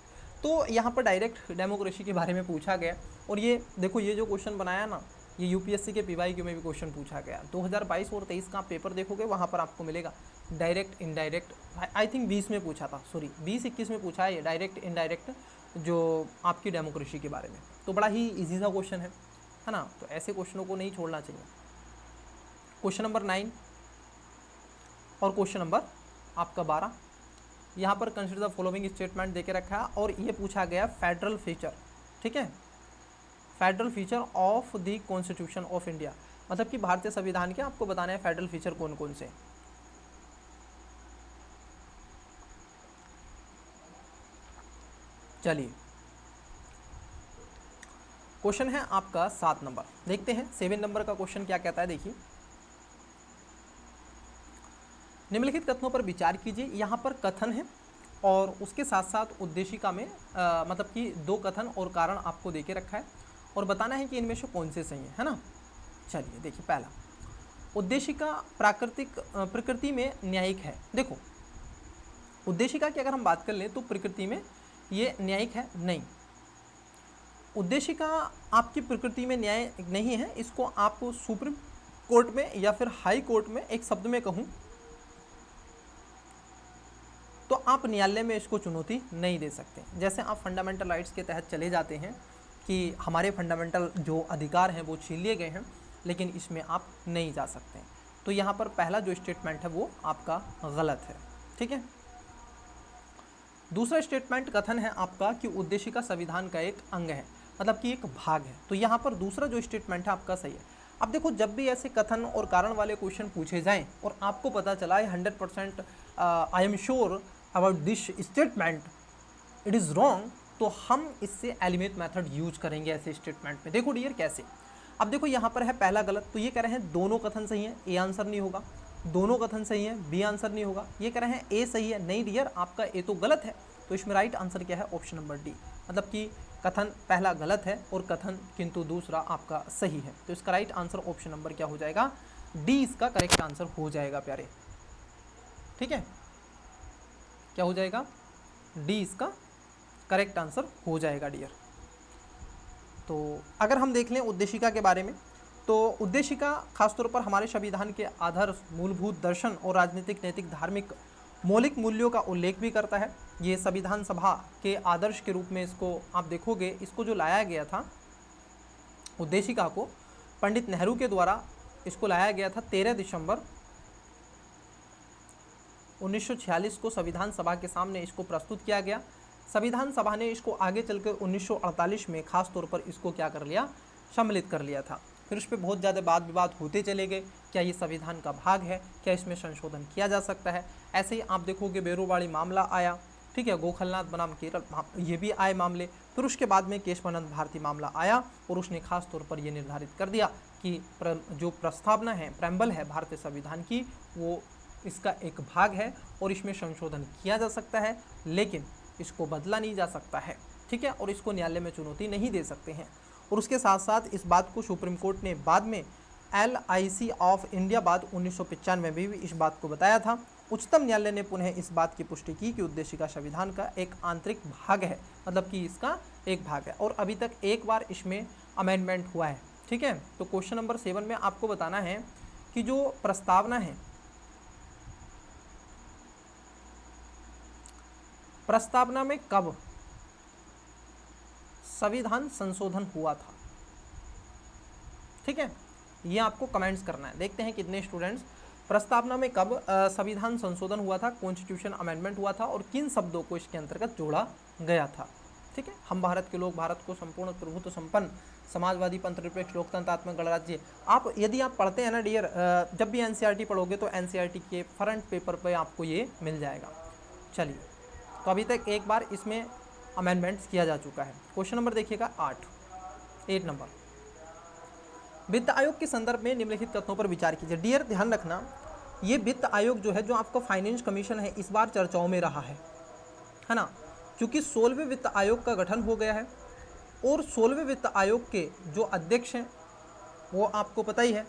तो यहाँ पर डायरेक्ट डेमोक्रेसी के बारे में पूछा गया, और ये देखो ये जो क्वेश्चन बनाया ना, ये यूपीएससी के पीवाईक्यू में भी क्वेश्चन पूछा गया। 2022 और 23 का आप पेपर देखोगे, वहाँ पर आपको मिलेगा डायरेक्ट इनडायरेक्ट, आई थिंक 20 में पूछा था, सॉरी 20-21 में पूछा है ये डायरेक्ट इनडायरेक्ट जो आपकी डेमोक्रेसी के बारे में। तो बड़ा ही ईजी सा क्वेश्चन है ना, तो ऐसे क्वेश्चनों को नहीं छोड़ना चाहिए। क्वेश्चन नंबर 9 और क्वेश्चन नंबर आपका 12, यहाँ पर कंसिडर द फॉलोइंग स्टेटमेंट देके रखा है, और ये पूछा गया फेडरल फीचर। ठीक है, federal feature of the constitution of India, मतलब कि भारतीय संविधान के आपको बताना है फेडरल फीचर कौन कौन से। चलिए क्वेश्चन है आपका 7 नंबर, देखते हैं 7 नंबर का क्वेश्चन क्या कहता है। देखिए, निम्नलिखित कथनों पर विचार कीजिए। यहाँ पर कथन है और उसके साथ साथ उद्देशिका में मतलब कि 2 कथन और कारण आपको देके रखा है, और बताना है कि इनमें से कौन से सही है ना। चलिए देखिए, पहला, उद्देशिका प्रकृति में न्यायिक है। देखो उद्देशिका की अगर हम बात कर लें तो प्रकृति में ये न्यायिक है नहीं, उद्देशिका आपकी प्रकृति में न्याय नहीं है। इसको आप सुप्रीम कोर्ट में या फिर हाई कोर्ट में एक शब्द में कहूँ तो आप न्यायालय में इसको चुनौती नहीं दे सकते। जैसे आप फंडामेंटल राइट्स के तहत चले जाते हैं कि हमारे फंडामेंटल जो अधिकार हैं वो छीन लिए गए हैं, लेकिन इसमें आप नहीं जा सकते। तो यहाँ पर पहला जो स्टेटमेंट है वो आपका गलत है। ठीक है, दूसरा स्टेटमेंट कथन है आपका कि उद्देशिका संविधान का एक अंग है, मतलब कि एक भाग है। तो यहाँ पर दूसरा जो स्टेटमेंट है आपका सही है। अब देखो, जब भी ऐसे कथन और कारण वाले क्वेश्चन पूछे जाएं और आपको पता चला है 100% I am sure about this statement it is wrong, तो हम इससे एलिमेट मेथड यूज करेंगे ऐसे स्टेटमेंट में। देखो डियर कैसे, अब देखो यहाँ पर है पहला गलत, तो ये कह रहे हैं दोनों कथन सही हैं, ए आंसर नहीं होगा। दोनों कथन सही हैं, बी आंसर नहीं होगा। ये कह रहे हैं ए सही है, नहीं डियर आपका ए तो गलत है। तो इसमें राइट आंसर क्या है, ऑप्शन नंबर डी, मतलब कि कथन पहला गलत है और कथन किंतु दूसरा आपका सही है। तो इसका राइट आंसर ऑप्शन नंबर क्या हो जाएगा, डी इसका करेक्ट आंसर हो जाएगा प्यारे। ठीक है, क्या हो जाएगा, डी इसका करेक्ट आंसर हो जाएगा डियर। तो अगर हम देख लें उद्देशिका के बारे में, तो उद्देशिका खासतौर पर हमारे संविधान के आदर्श, मूलभूत दर्शन और राजनीतिक, नैतिक, धार्मिक मौलिक मूल्यों का उल्लेख भी करता है। ये संविधान सभा के आदर्श के रूप में इसको आप देखोगे, इसको जो लाया गया था उद्देशिका को, पंडित नेहरू के द्वारा इसको लाया गया था 13 दिसंबर 1946 को संविधान सभा के सामने इसको प्रस्तुत किया गया। संविधान सभा ने इसको आगे चलकर 1948 में खास तौर पर इसको क्या कर लिया, सम्मिलित कर लिया था। फिर उस पर बहुत ज़्यादा वाद विवाद होते चले गए, क्या ये संविधान का भाग है, क्या इसमें संशोधन किया जा सकता है। ऐसे ही आप देखोगे बेरोवाड़ी मामला आया, ठीक है, गोखलनाथ बनाम केरल, ये भी आए मामले। फिर उसके बाद में केशवानंद भारती मामला आया और उसने खास तौर पर यह निर्धारित कर दिया कि जो प्रस्तावना है, प्रेम्बल है भारतीय संविधान की, वो इसका एक भाग है और इसमें संशोधन किया जा सकता है, लेकिन इसको बदला नहीं जा सकता है, ठीक है, और इसको न्यायालय में चुनौती नहीं दे सकते हैं। और उसके साथ साथ इस बात को सुप्रीम कोर्ट ने बाद में LIC ऑफ इंडिया बाद 1995 में भी इस बात को बताया था। उच्चतम न्यायालय ने पुनः इस बात की पुष्टि की कि उद्देशिका संविधान का एक आंतरिक भाग है, मतलब कि इसका एक भाग है, और अभी तक एक बार इसमें अमेंडमेंट हुआ है, ठीक है। तो क्वेश्चन नंबर 7 में आपको बताना है कि जो प्रस्तावना है, प्रस्तावना में कब संविधान संशोधन हुआ था, ठीक है, ये आपको कमेंट्स करना है। देखते हैं कितने स्टूडेंट्स, प्रस्तावना में कब संविधान संशोधन हुआ था, कॉन्स्टिट्यूशन अमेंडमेंट हुआ था, और किन शब्दों को इसके अंतर्गत जोड़ा गया था, ठीक है। हम भारत के लोग, भारत को संपूर्ण प्रभुत्व संपन्न समाजवादी पंथनिरपेक्ष लोकतंत्रात्मक गणराज्य, आप यदि आप पढ़ते हैं ना डियर, जब भी NCERT पढ़ोगे तो NCERT के फ्रंट पेपर पे आपको ये मिल जाएगा। चलिए, तो अभी तक एक बार इसमें अमेंडमेंट्स किया जा चुका है। क्वेश्चन नंबर देखिएगा 8 नंबर, वित्त आयोग के संदर्भ में निम्नलिखित कथनों पर विचार कीजिए। डियर ध्यान रखना, ये वित्त आयोग जो है, जो आपका फाइनेंस कमीशन है, इस बार चर्चाओं में रहा है ना, क्योंकि 16वें वित्त आयोग का गठन हो गया है और 16वें वित्त आयोग के जो अध्यक्ष हैं वो आपको पता ही है,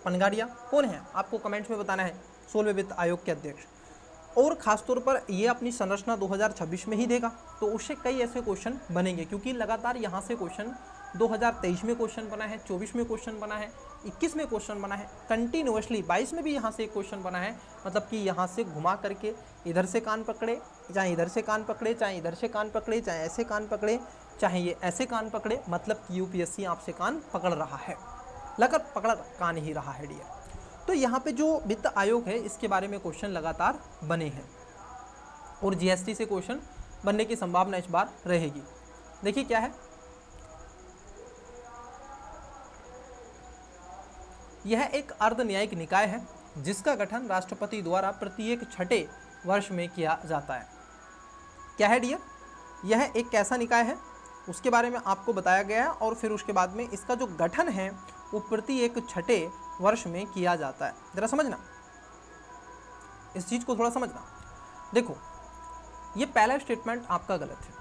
पनगाड़िया कौन है, आपको कमेंट्स में बताना है 16वें वित्त आयोग के अध्यक्ष। और खासतौर पर ये अपनी संरचना 2026 में ही देगा, तो उससे कई ऐसे क्वेश्चन बनेंगे, क्योंकि लगातार यहाँ से क्वेश्चन 2023 में क्वेश्चन बना है, 24 में क्वेश्चन बना है, 21 में क्वेश्चन बना है, कंटिन्यूअसली 22 में भी यहाँ से एक क्वेश्चन बना है, मतलब कि यहाँ से घुमा करके इधर से कान पकड़े, चाहे इधर से कान पकड़े, चाहे इधर से कान पकड़े, चाहे ऐसे कान पकड़े, चाहे ये ऐसे कान पकड़े, मतलब कि UPSC आपसे कान पकड़ रहा है, लगा पकड़ कान ही रहा है डियर। तो यहाँ पे जो वित्त आयोग है, इसके बारे में क्वेश्चन लगातार बने हैं और GST से क्वेश्चन बनने की संभावना इस बार रहेगी। देखिए क्या है, यह एक अर्ध न्यायिक निकाय है जिसका गठन राष्ट्रपति द्वारा प्रत्येक 6ठे वर्ष में किया जाता है। क्या है डियर, यह एक कैसा निकाय है उसके बारे में आपको बताया गया है, और फिर उसके बाद में इसका जो गठन है वो प्रत्येक 6ठे वर्ष में किया जाता है। जरा समझना, इस चीज को थोड़ा समझना। देखो, ये पहला स्टेटमेंट आपका गलत है,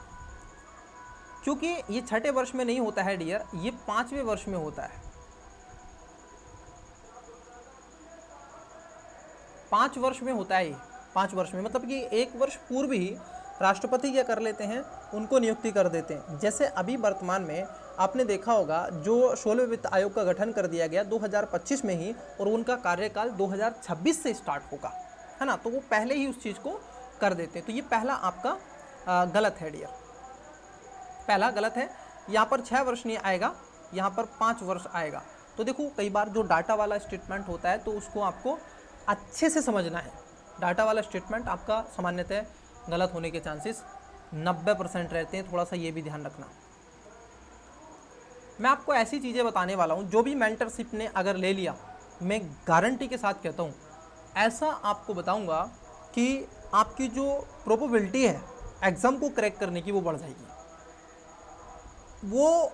क्योंकि ये 6ठे वर्ष में नहीं होता है डियर, ये 5वें वर्ष में होता है। 5 वर्ष में होता है ये, 5 वर्ष में, मतलब कि 1 वर्ष पूर्व ही राष्ट्रपति क्या कर लेते हैं, उनको नियुक्ति कर देते हैं। जैसे अभी वर्तमान में आपने देखा होगा, जो 16वें वित्त आयोग का गठन कर दिया गया 2025 में ही, और उनका कार्यकाल 2026 से स्टार्ट होगा, है ना, तो वो पहले ही उस चीज़ को कर देते हैं। तो ये पहला आपका गलत है डियर, पहला गलत है। यहाँ पर 6 वर्ष नहीं आएगा, यहाँ पर 5 वर्ष आएगा। तो देखो, कई बार जो डाटा वाला स्टेटमेंट होता है तो उसको आपको अच्छे से समझना है। डाटा वाला स्टेटमेंट आपका सामान्यतः गलत होने के चांसेस 90% रहते हैं, थोड़ा सा ये भी ध्यान रखना। मैं आपको ऐसी चीज़ें बताने वाला हूँ, जो भी मेंटरशिप ने अगर ले लिया, मैं गारंटी के साथ कहता हूँ, ऐसा आपको बताऊँगा कि आपकी जो प्रोबेबिलिटी है एग्ज़ाम को क्रैक करने की, वो बढ़ जाएगी। वो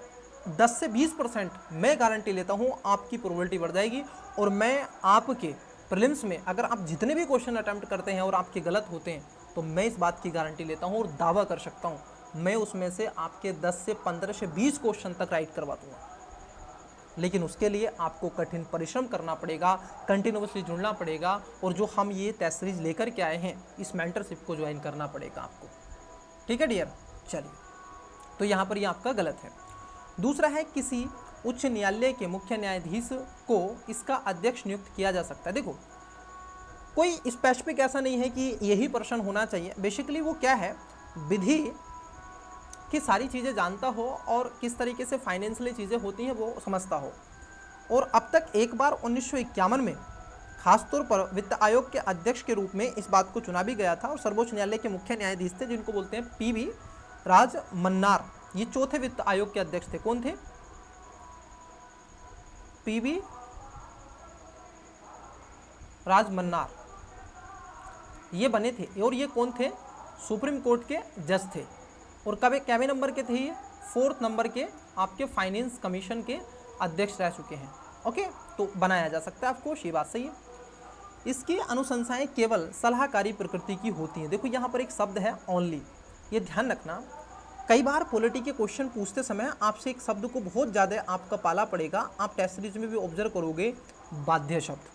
10 से 20% मैं गारंटी लेता हूँ आपकी प्रोबेबिलिटी बढ़ जाएगी। और मैं आपके प्रीलिम्स में अगर आप जितने भी क्वेश्चन अटेम्प्ट करते हैं और आपके गलत होते हैं, तो मैं इस बात की गारंटी लेता हूँ और दावा कर सकता हूँ, मैं उसमें से आपके 10 से 15 से 20 क्वेश्चन तक राइट करवा दूँगा। लेकिन उसके लिए आपको कठिन परिश्रम करना पड़ेगा, कंटिन्यूअसली जुड़ना पड़ेगा, और जो हम ये टेस्ट सीरीज लेकर के आए हैं, इस मेंटरशिप को ज्वाइन करना पड़ेगा आपको। ठीक है डियर, चलिए, तो यहाँ पर ये आपका गलत है। दूसरा है, किसी उच्च न्यायालय के मुख्य न्यायाधीश को इसका अध्यक्ष नियुक्त किया जा सकता है। देखो, कोई स्पेसिफिक ऐसा नहीं है कि यही पर्सन होना चाहिए। बेसिकली वो क्या है, विधि की सारी चीज़ें जानता हो और किस तरीके से फाइनेंशियली चीज़ें होती हैं वो समझता हो। और अब तक एक बार 1951 में खासतौर पर वित्त आयोग के अध्यक्ष के रूप में इस बात को चुना भी गया था, और सर्वोच्च न्यायालय के मुख्य न्यायाधीश थे जिनको बोलते हैं PV राजमन्नार। ये चौथे वित्त आयोग के अध्यक्ष थे। कौन थे? PV राजमन्नार, ये बने थे। और ये कौन थे? सुप्रीम कोर्ट के जज थे और कभी कैवे नंबर के थे ये 4th नंबर के आपके फाइनेंस कमीशन के अध्यक्ष रह चुके हैं। ओके, तो बनाया जा सकता है ऑफकोर्स, ये बात सही है। इसकी अनुशंसाएं केवल सलाहकारी प्रकृति की होती हैं। देखो यहाँ पर एक शब्द है ओनली, ये ध्यान रखना। कई बार पॉलिटी के क्वेश्चन पूछते समय आपसे एक शब्द को बहुत ज़्यादा आपका पाला पड़ेगा, आप टेस्ट सीरीज में भी ऑब्जर्व करोगे, बाध्य शब्द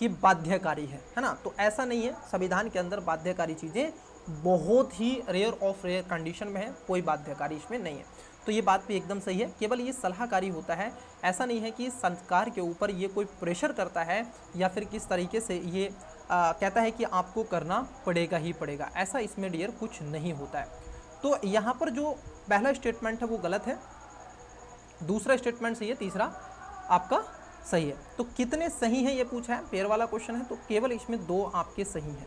कि बाध्यकारी है ना। तो ऐसा नहीं है, संविधान के अंदर बाध्यकारी चीज़ें बहुत ही रेयर ऑफ रेयर कंडीशन में है, कोई बाध्यकारी इसमें नहीं है। तो ये बात भी एकदम सही है, केवल ये सलाहकारी होता है। ऐसा नहीं है कि सरकार के ऊपर ये कोई प्रेशर करता है या फिर किस तरीके से ये कहता है कि आपको करना पड़ेगा ही पड़ेगा, ऐसा इसमें डियर कुछ नहीं होता है। तो यहाँ पर जो पहला स्टेटमेंट है वो गलत है, दूसरा स्टेटमेंट सही है, तीसरा आपका सही है। तो कितने सही हैं ये पूछा है, पेयर वाला क्वेश्चन है, तो केवल इसमें 2 आपके सही हैं।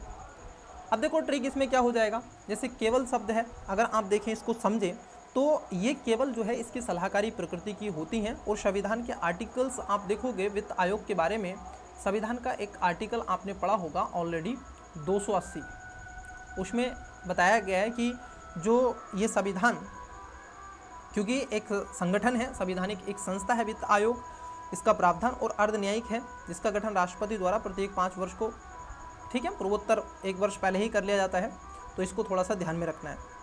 अब देखो ट्रिक इसमें क्या हो जाएगा, जैसे केवल शब्द है, अगर आप देखें इसको समझें तो ये केवल जो है इसकी सलाहकारी प्रकृति की होती हैं। और संविधान के आर्टिकल्स आप देखोगे वित्त आयोग के बारे में, संविधान का एक आर्टिकल आपने पढ़ा होगा ऑलरेडी 280, उसमें बताया गया है कि जो ये संविधान, क्योंकि एक संगठन है, संवैधानिक एक संस्था है वित्त आयोग, इसका प्रावधान और अर्धन्यायिक है, जिसका गठन राष्ट्रपति द्वारा प्रत्येक 5 वर्ष को, ठीक है, पूर्वोत्तर 1 वर्ष पहले ही कर लिया जाता है, तो इसको थोड़ा सा ध्यान में रखना है।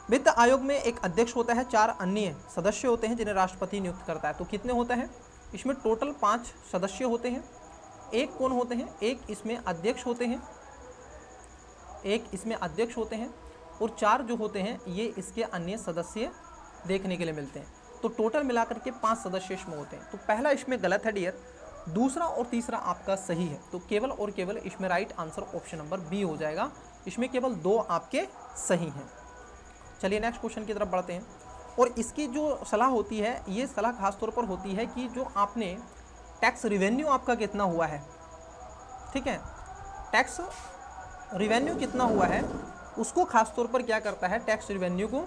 वित्त आयोग में एक अध्यक्ष होता है, 4 अन्य सदस्य होते हैं जिन्हें राष्ट्रपति नियुक्त करता है। तो कितने होते हैं इसमें, टोटल 5 सदस्य होते हैं। एक कौन होते हैं, एक इसमें अध्यक्ष होते हैं, एक इसमें अध्यक्ष होते हैं, और 4 जो होते हैं ये इसके अन्य सदस्य देखने के लिए मिलते हैं। तो टोटल मिलाकर के 5 सदस्य इसमें होते हैं। तो पहला इसमें गलत है डियर, दूसरा और तीसरा आपका सही है। तो केवल और केवल इसमें right answer option number B हो जाएगा, इसमें केवल 2 आपके सही हैं। चलिए नेक्स्ट क्वेश्चन की तरफ बढ़ते हैं। और इसकी जो सलाह होती है, ये सलाह खास तौर पर होती है कि जो आपने टैक्स रिवेन्यू आपका कितना हुआ है, ठीक है, टैक्स रिवेन्यू कितना हुआ है उसको खास तौर पर क्या करता है, टैक्स रिवेन्यू को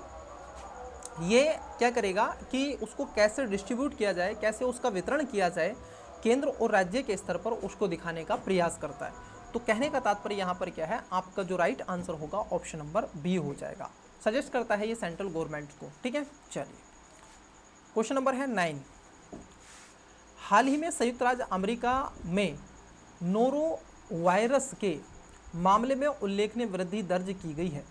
ये क्या करेगा कि उसको कैसे डिस्ट्रीब्यूट किया जाए, कैसे उसका वितरण किया जाए, केंद्र और राज्य के स्तर पर उसको दिखाने का प्रयास करता है। तो कहने का तात्पर्य यहाँ पर क्या है, आपका जो राइट आंसर होगा ऑप्शन नंबर बी हो जाएगा। सजेस्ट करता है ये सेंट्रल गवर्नमेंट को, ठीक है। चलिए क्वेश्चन नंबर है 9। हाल ही में संयुक्त राज्य अमेरिका में नोरो वायरस के मामले में उल्लेखनीय वृद्धि दर्ज की गई है।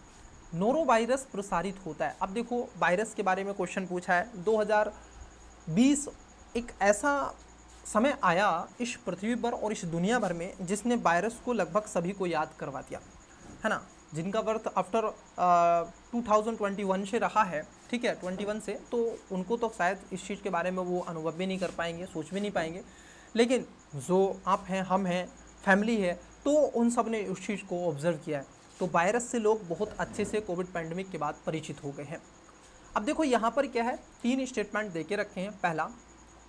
नोरो वायरस प्रसारित होता है। अब देखो वायरस के बारे में क्वेश्चन पूछा है। 2020 एक ऐसा समय आया इस पृथ्वी पर और इस दुनिया भर में जिसने वायरस को लगभग सभी को याद करवा दिया, है ना। जिनका बर्थ आफ्टर 2021 से रहा है, ठीक है, 21 से, तो उनको तो शायद इस चीज़ के बारे में वो अनुभव भी नहीं कर पाएंगे, सोच भी नहीं पाएंगे। लेकिन जो आप हैं, हम हैं, फैमिली है, तो उन सब ने उस चीज़ को ऑब्जर्व किया है। तो वायरस से लोग बहुत अच्छे से कोविड पैंडेमिक के बाद परिचित हो गए हैं। अब देखो यहाँ पर क्या है, 3 स्टेटमेंट दे के रखे हैं। पहला,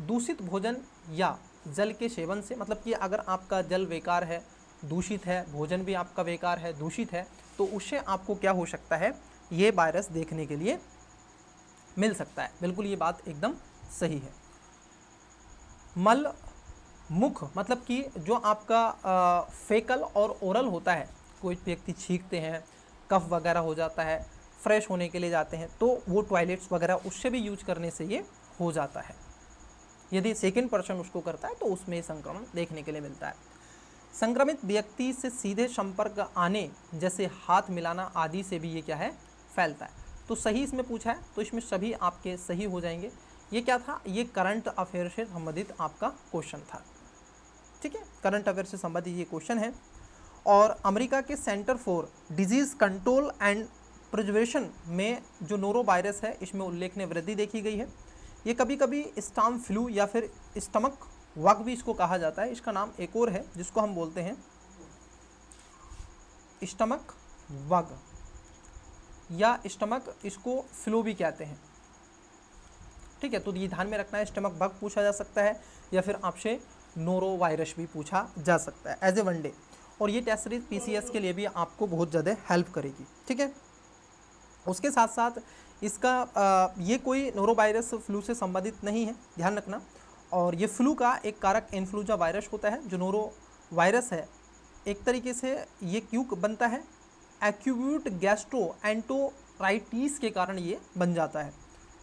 दूषित भोजन या जल के सेवन से, मतलब कि अगर आपका जल बेकार है, दूषित है, भोजन भी आपका बेकार है, दूषित है, तो उससे आपको क्या हो सकता है, ये वायरस देखने के लिए मिल सकता है। बिल्कुल ये बात एकदम सही है। मल मुख, मतलब कि जो आपका फेकल और ओरल होता है, कोई व्यक्ति छींकते हैं, कफ वगैरह हो जाता है, फ्रेश होने के लिए जाते हैं, तो वो टॉयलेट्स वगैरह उससे भी यूज करने से ये हो जाता है। यदि सेकेंड पर्सन उसको करता है तो उसमें संक्रमण देखने के लिए मिलता है। संक्रमित व्यक्ति से सीधे संपर्क आने जैसे हाथ मिलाना आदि से भी ये क्या है, फैलता है। तो सही इसमें पूछा है, तो इसमें सभी आपके सही हो जाएंगे। ये क्या था, ये करंट अफेयर से संबंधित आपका क्वेश्चन था, ठीक है, करंट अफेयर से संबंधित ये क्वेश्चन है। और अमेरिका के centre for disease control and preservation में जो नोरो वायरस है, इसमें उल्लेखनीय वृद्धि देखी गई है। ये कभी कभी स्टाम फ्लू या फिर स्टमक वग भी इसको कहा जाता है। इसका नाम एक और है जिसको हम बोलते हैं स्टमक वग या स्टमक, इसको फ्लू भी कहते हैं, ठीक है। तो ये ध्यान में रखना है, स्टमक बग पूछा जा सकता है या फिर आपसे नोरो वायरस भी पूछा जा सकता है एज ए वनडे। और ये टेस्ट सीरीज पीसीएस के लिए भी आपको बहुत ज़्यादा हेल्प करेगी, ठीक है। उसके साथ साथ इसका ये कोई नोरो वायरस फ्लू से संबंधित नहीं है, ध्यान रखना। और ये फ्लू का एक कारक इन्फ्लुएंजा वायरस होता है। जो नोरो वायरस है, एक तरीके से ये क्यों बनता है, एक्यूट गैस्ट्रोएंटोराइटिस के कारण ये बन जाता है,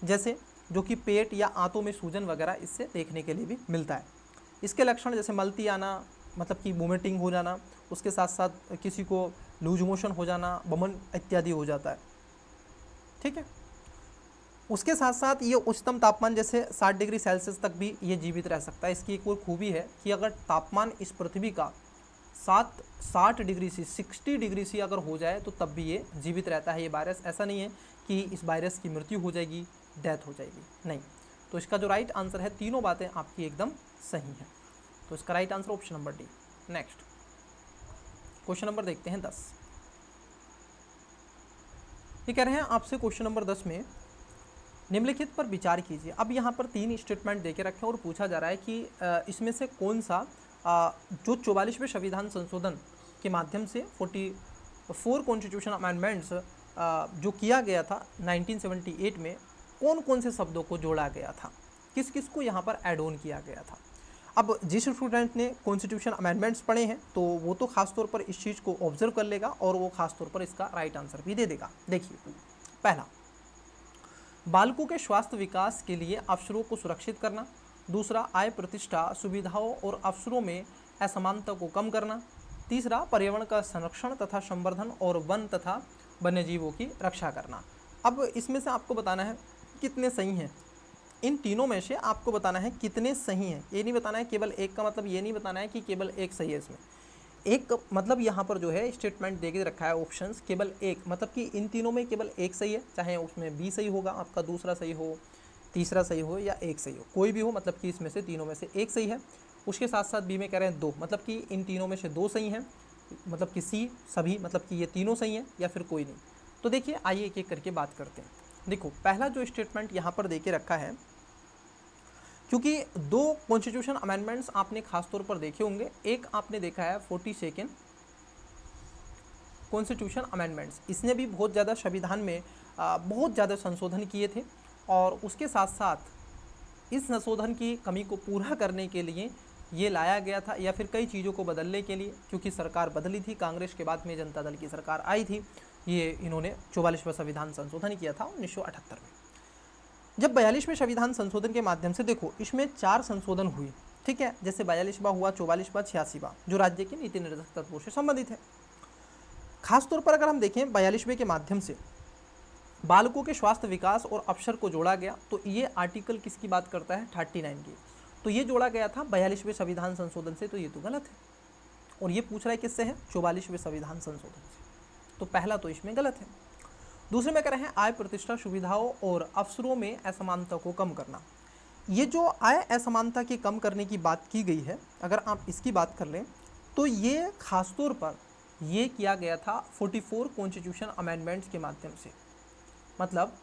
जैसे जो कि पेट या आंतों में सूजन वगैरह इससे देखने के लिए भी मिलता है। इसके लक्षण जैसे मलती आना, मतलब कि वोमिटिंग हो जाना, उसके साथ साथ किसी को लूज मोशन हो जाना, वमन इत्यादि हो जाता है। ठीक है, उसके साथ साथ ये उच्चतम तापमान जैसे 60 डिग्री सेल्सियस तक भी ये जीवित रह सकता है। इसकी एक और खूबी है कि अगर तापमान इस पृथ्वी का 60 डिग्री से 60 डिग्री से अगर हो जाए तो तब भी ये जीवित रहता है ये वायरस। ऐसा नहीं है कि इस वायरस की मृत्यु हो जाएगी, डेथ हो जाएगी, नहीं। तो इसका जो राइट आंसर है, तीनों बातें आपकी एकदम सही हैं। तो इसका right answer option number D. Next question number देखते हैं 10। ये कह रहे हैं आपसे क्वेश्चन नंबर 10 में निम्नलिखित पर विचार कीजिए। अब यहाँ पर 3 स्टेटमेंट देके रखे और पूछा जा रहा है कि इसमें से कौन सा जो 44वें संविधान संशोधन के माध्यम से 44 कॉन्स्टिट्यूशन अमेंडमेंट्स जो किया गया था 1978 में, कौन कौन से शब्दों को जोड़ा गया था, किस किस को यहाँ पर ऐड ऑन किया गया था। अब जिस स्टूडेंट ने कॉन्स्टिट्यूशन अमेंडमेंट्स पढ़े हैं तो वो तो खासतौर पर इस चीज़ को ऑब्जर्व कर लेगा और वो खासतौर पर इसका राइट आंसर भी दे देगा। देखिए, पहला, बालकों के स्वास्थ्य विकास के लिए अवसरों को सुरक्षित करना। दूसरा, आय, प्रतिष्ठा, सुविधाओं और अवसरों में असमानता को कम करना। तीसरा, पर्यावरण का संरक्षण तथा संवर्धन और वन तथा वन्यजीवों की रक्षा करना। अब इसमें से आपको बताना है कितने सही हैं। इन तीनों में से आपको बताना है कितने सही हैं। ये नहीं बताना है केवल एक का, मतलब ये नहीं बताना है कि केवल एक सही है इसमें। एक मतलब यहाँ पर जो है स्टेटमेंट दे के रखा है ऑप्शंस, केवल एक, मतलब कि इन तीनों में केवल एक सही है, चाहे उसमें बी सही होगा आपका, दूसरा सही हो, तीसरा सही हो या एक सही हो, कोई भी हो, मतलब कि इसमें से तीनों में से एक सही है। उसके साथ साथ बी में कह रहे हैं 2, मतलब कि इन तीनों में से 2 सही हैं, मतलब कि सी सभी, मतलब कि ये तीनों सही हैं या फिर कोई नहीं। तो देखिए, आइए एक एक करके बात करते हैं। देखो, पहला जो स्टेटमेंट यहाँ पर दे के रखा है, क्योंकि 2 कॉन्स्टिट्यूशन अमेंडमेंट्स आपने खासतौर पर देखे होंगे। एक आपने देखा है 42 कॉन्स्टिट्यूशन अमेंडमेंट्स, इसने भी बहुत ज़्यादा संविधान में बहुत ज़्यादा संशोधन किए थे और उसके साथ साथ इस संशोधन की कमी को पूरा करने के लिए ये लाया गया था, या फिर कई चीज़ों को बदलने के लिए, क्योंकि सरकार बदली थी, कांग्रेस के बाद में जनता दल की सरकार आई थी। ये इन्होंने 44वां संविधान संशोधन किया था 1978 में। जब 42वें संविधान संशोधन के माध्यम से, देखो इसमें 4 संशोधन हुए, ठीक है, जैसे 42वां हुआ, 44वां, 86वां, जो राज्य के नीति निर्देशक तत्वों से संबंधित है। खासतौर पर अगर हम देखें 42वें के माध्यम से बालकों के स्वास्थ्य विकास और अवसर को जोड़ा गया, तो ये आर्टिकल किसकी बात करता है, 39 की। तो ये जोड़ा गया था 42वें संविधान संशोधन से, तो ये तो गलत है। और ये पूछ रहा है किससे है, 44वें संविधान संशोधन से, तो पहला तो इसमें गलत है। दूसरे में कह रहे हैं आय, प्रतिष्ठा, सुविधाओं और अवसरों में असमानता को कम करना। ये जो आय असमानता के कम करने की बात की गई है, अगर आप इसकी बात कर लें तो ये खासतौर पर ये किया गया था 44 कॉन्स्टिट्यूशन अमेंडमेंट्स के माध्यम से। मतलब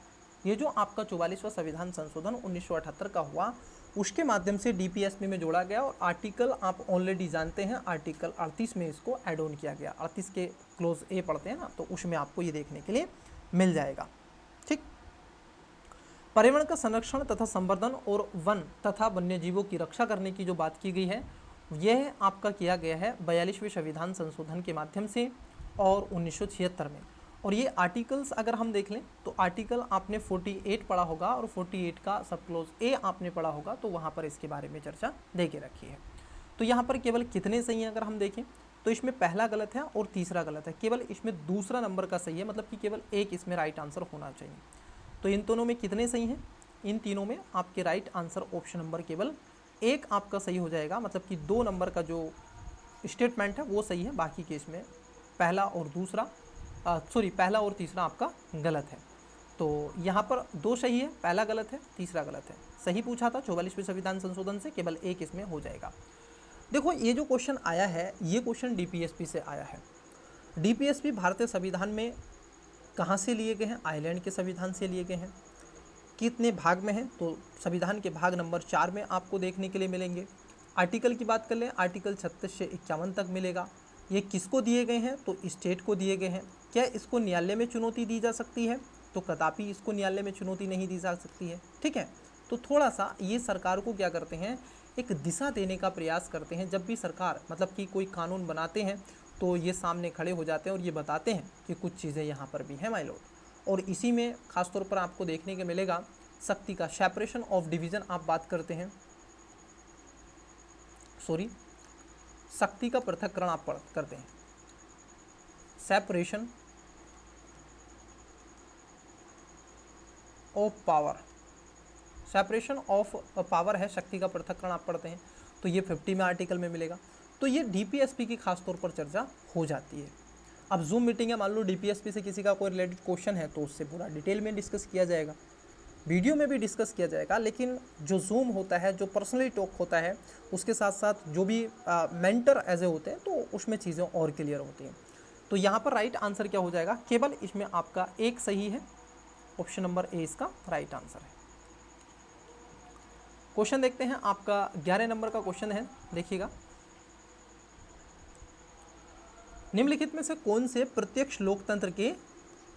ये जो आपका 44वां संविधान संशोधन 1978 का हुआ, उसके माध्यम से डीपीएसपी में जोड़ा गया और आर्टिकल आप ऑलरेडी जानते हैं, आर्टिकल 38 में इसको ऐड ऑन किया गया। 38 के क्लोज ए पढ़ते हैं ना, तो उसमें आपको ये देखने के लिए मिल जाएगा। ठीक, पर्यावरण का संरक्षण तथा संवर्धन और वन तथा वन्यजीवों की रक्षा करने की जो बात की गई है, यह आपका किया गया है 42वें संविधान संशोधन के माध्यम से और 1976 में। और ये आर्टिकल्स अगर हम देख लें तो आर्टिकल आपने 48 पढ़ा होगा और 48 का सब क्लोज ए आपने पढ़ा होगा, तो वहाँ पर इसके बारे में चर्चा दे के रखी है। तो यहाँ पर केवल कितने सही हैं अगर हम देखें तो इसमें पहला गलत है और तीसरा गलत है, केवल इसमें दूसरा नंबर का सही है, मतलब कि केवल एक इसमें राइट आंसर होना चाहिए। तो इन दोनों में कितने सही हैं, इन तीनों में आपके राइट आंसर ऑप्शन नंबर केवल एक आपका सही हो जाएगा, मतलब कि 2 नंबर का जो स्टेटमेंट है वो सही है, बाकी के इसमें पहला और तीसरा आपका गलत है। तो यहाँ पर 2 सही है, पहला गलत है, तीसरा गलत है। सही पूछा था 44वें संविधान संशोधन से, केवल एक इसमें हो जाएगा। देखो, ये जो क्वेश्चन आया है, ये क्वेश्चन डीपीएसपी से आया है। डीपीएसपी भारतीय संविधान में कहाँ से लिए गए हैं, आयरलैंड के संविधान से लिए गए हैं। कितने भाग में हैं, तो संविधान के भाग नंबर 4 में आपको देखने के लिए मिलेंगे। आर्टिकल की बात कर लें, आर्टिकल 36 से 51 तक मिलेगा। ये किसको दिए गए हैं, तो स्टेट को दिए गए हैं। क्या इसको न्यायालय में चुनौती दी जा सकती है, तो कदापि इसको न्यायालय में चुनौती नहीं दी जा सकती है। ठीक है, तो थोड़ा सा ये सरकार को क्या करते हैं, एक दिशा देने का प्रयास करते हैं। जब भी सरकार मतलब कि कोई कानून बनाते हैं तो ये सामने खड़े हो जाते हैं और ये बताते हैं कि कुछ चीज़ें यहाँ पर भी हैं माय लॉर्ड। और इसी में खासतौर पर आपको देखने को मिलेगा शक्ति का सेपरेशन ऑफ डिवीज़न आप बात करते हैं, सॉरी शक्ति का पृथक्करण आप करते हैं, separation of power, separation of power है, शक्ति का पृथक्करण आप पढ़ते हैं, तो ये 50 में आर्टिकल में मिलेगा। तो ये डीपीएसपी की खास तौर पर चर्चा हो जाती है। अब जूम मीटिंग है, मान लो डीपीएसपी से किसी का कोई रिलेटेड क्वेश्चन है तो उससे पूरा डिटेल में डिस्कस किया जाएगा, वीडियो में भी डिस्कस किया जाएगा, लेकिन जो जूम होता है, जो पर्सनली टॉक होता है, उसके साथ साथ जो भी मेंटर एज ए होते हैं, तो उसमें चीज़ें और क्लियर होती हैं। तो यहाँ पर राइट आंसर क्या हो जाएगा, केवल इसमें आपका एक सही है, ऑप्शन नंबर ए इसका राइट आंसर है। क्वेश्चन देखते हैं, आपका 11 नंबर का क्वेश्चन है, देखिएगा। निम्नलिखित में से कौन से प्रत्यक्ष लोकतंत्र के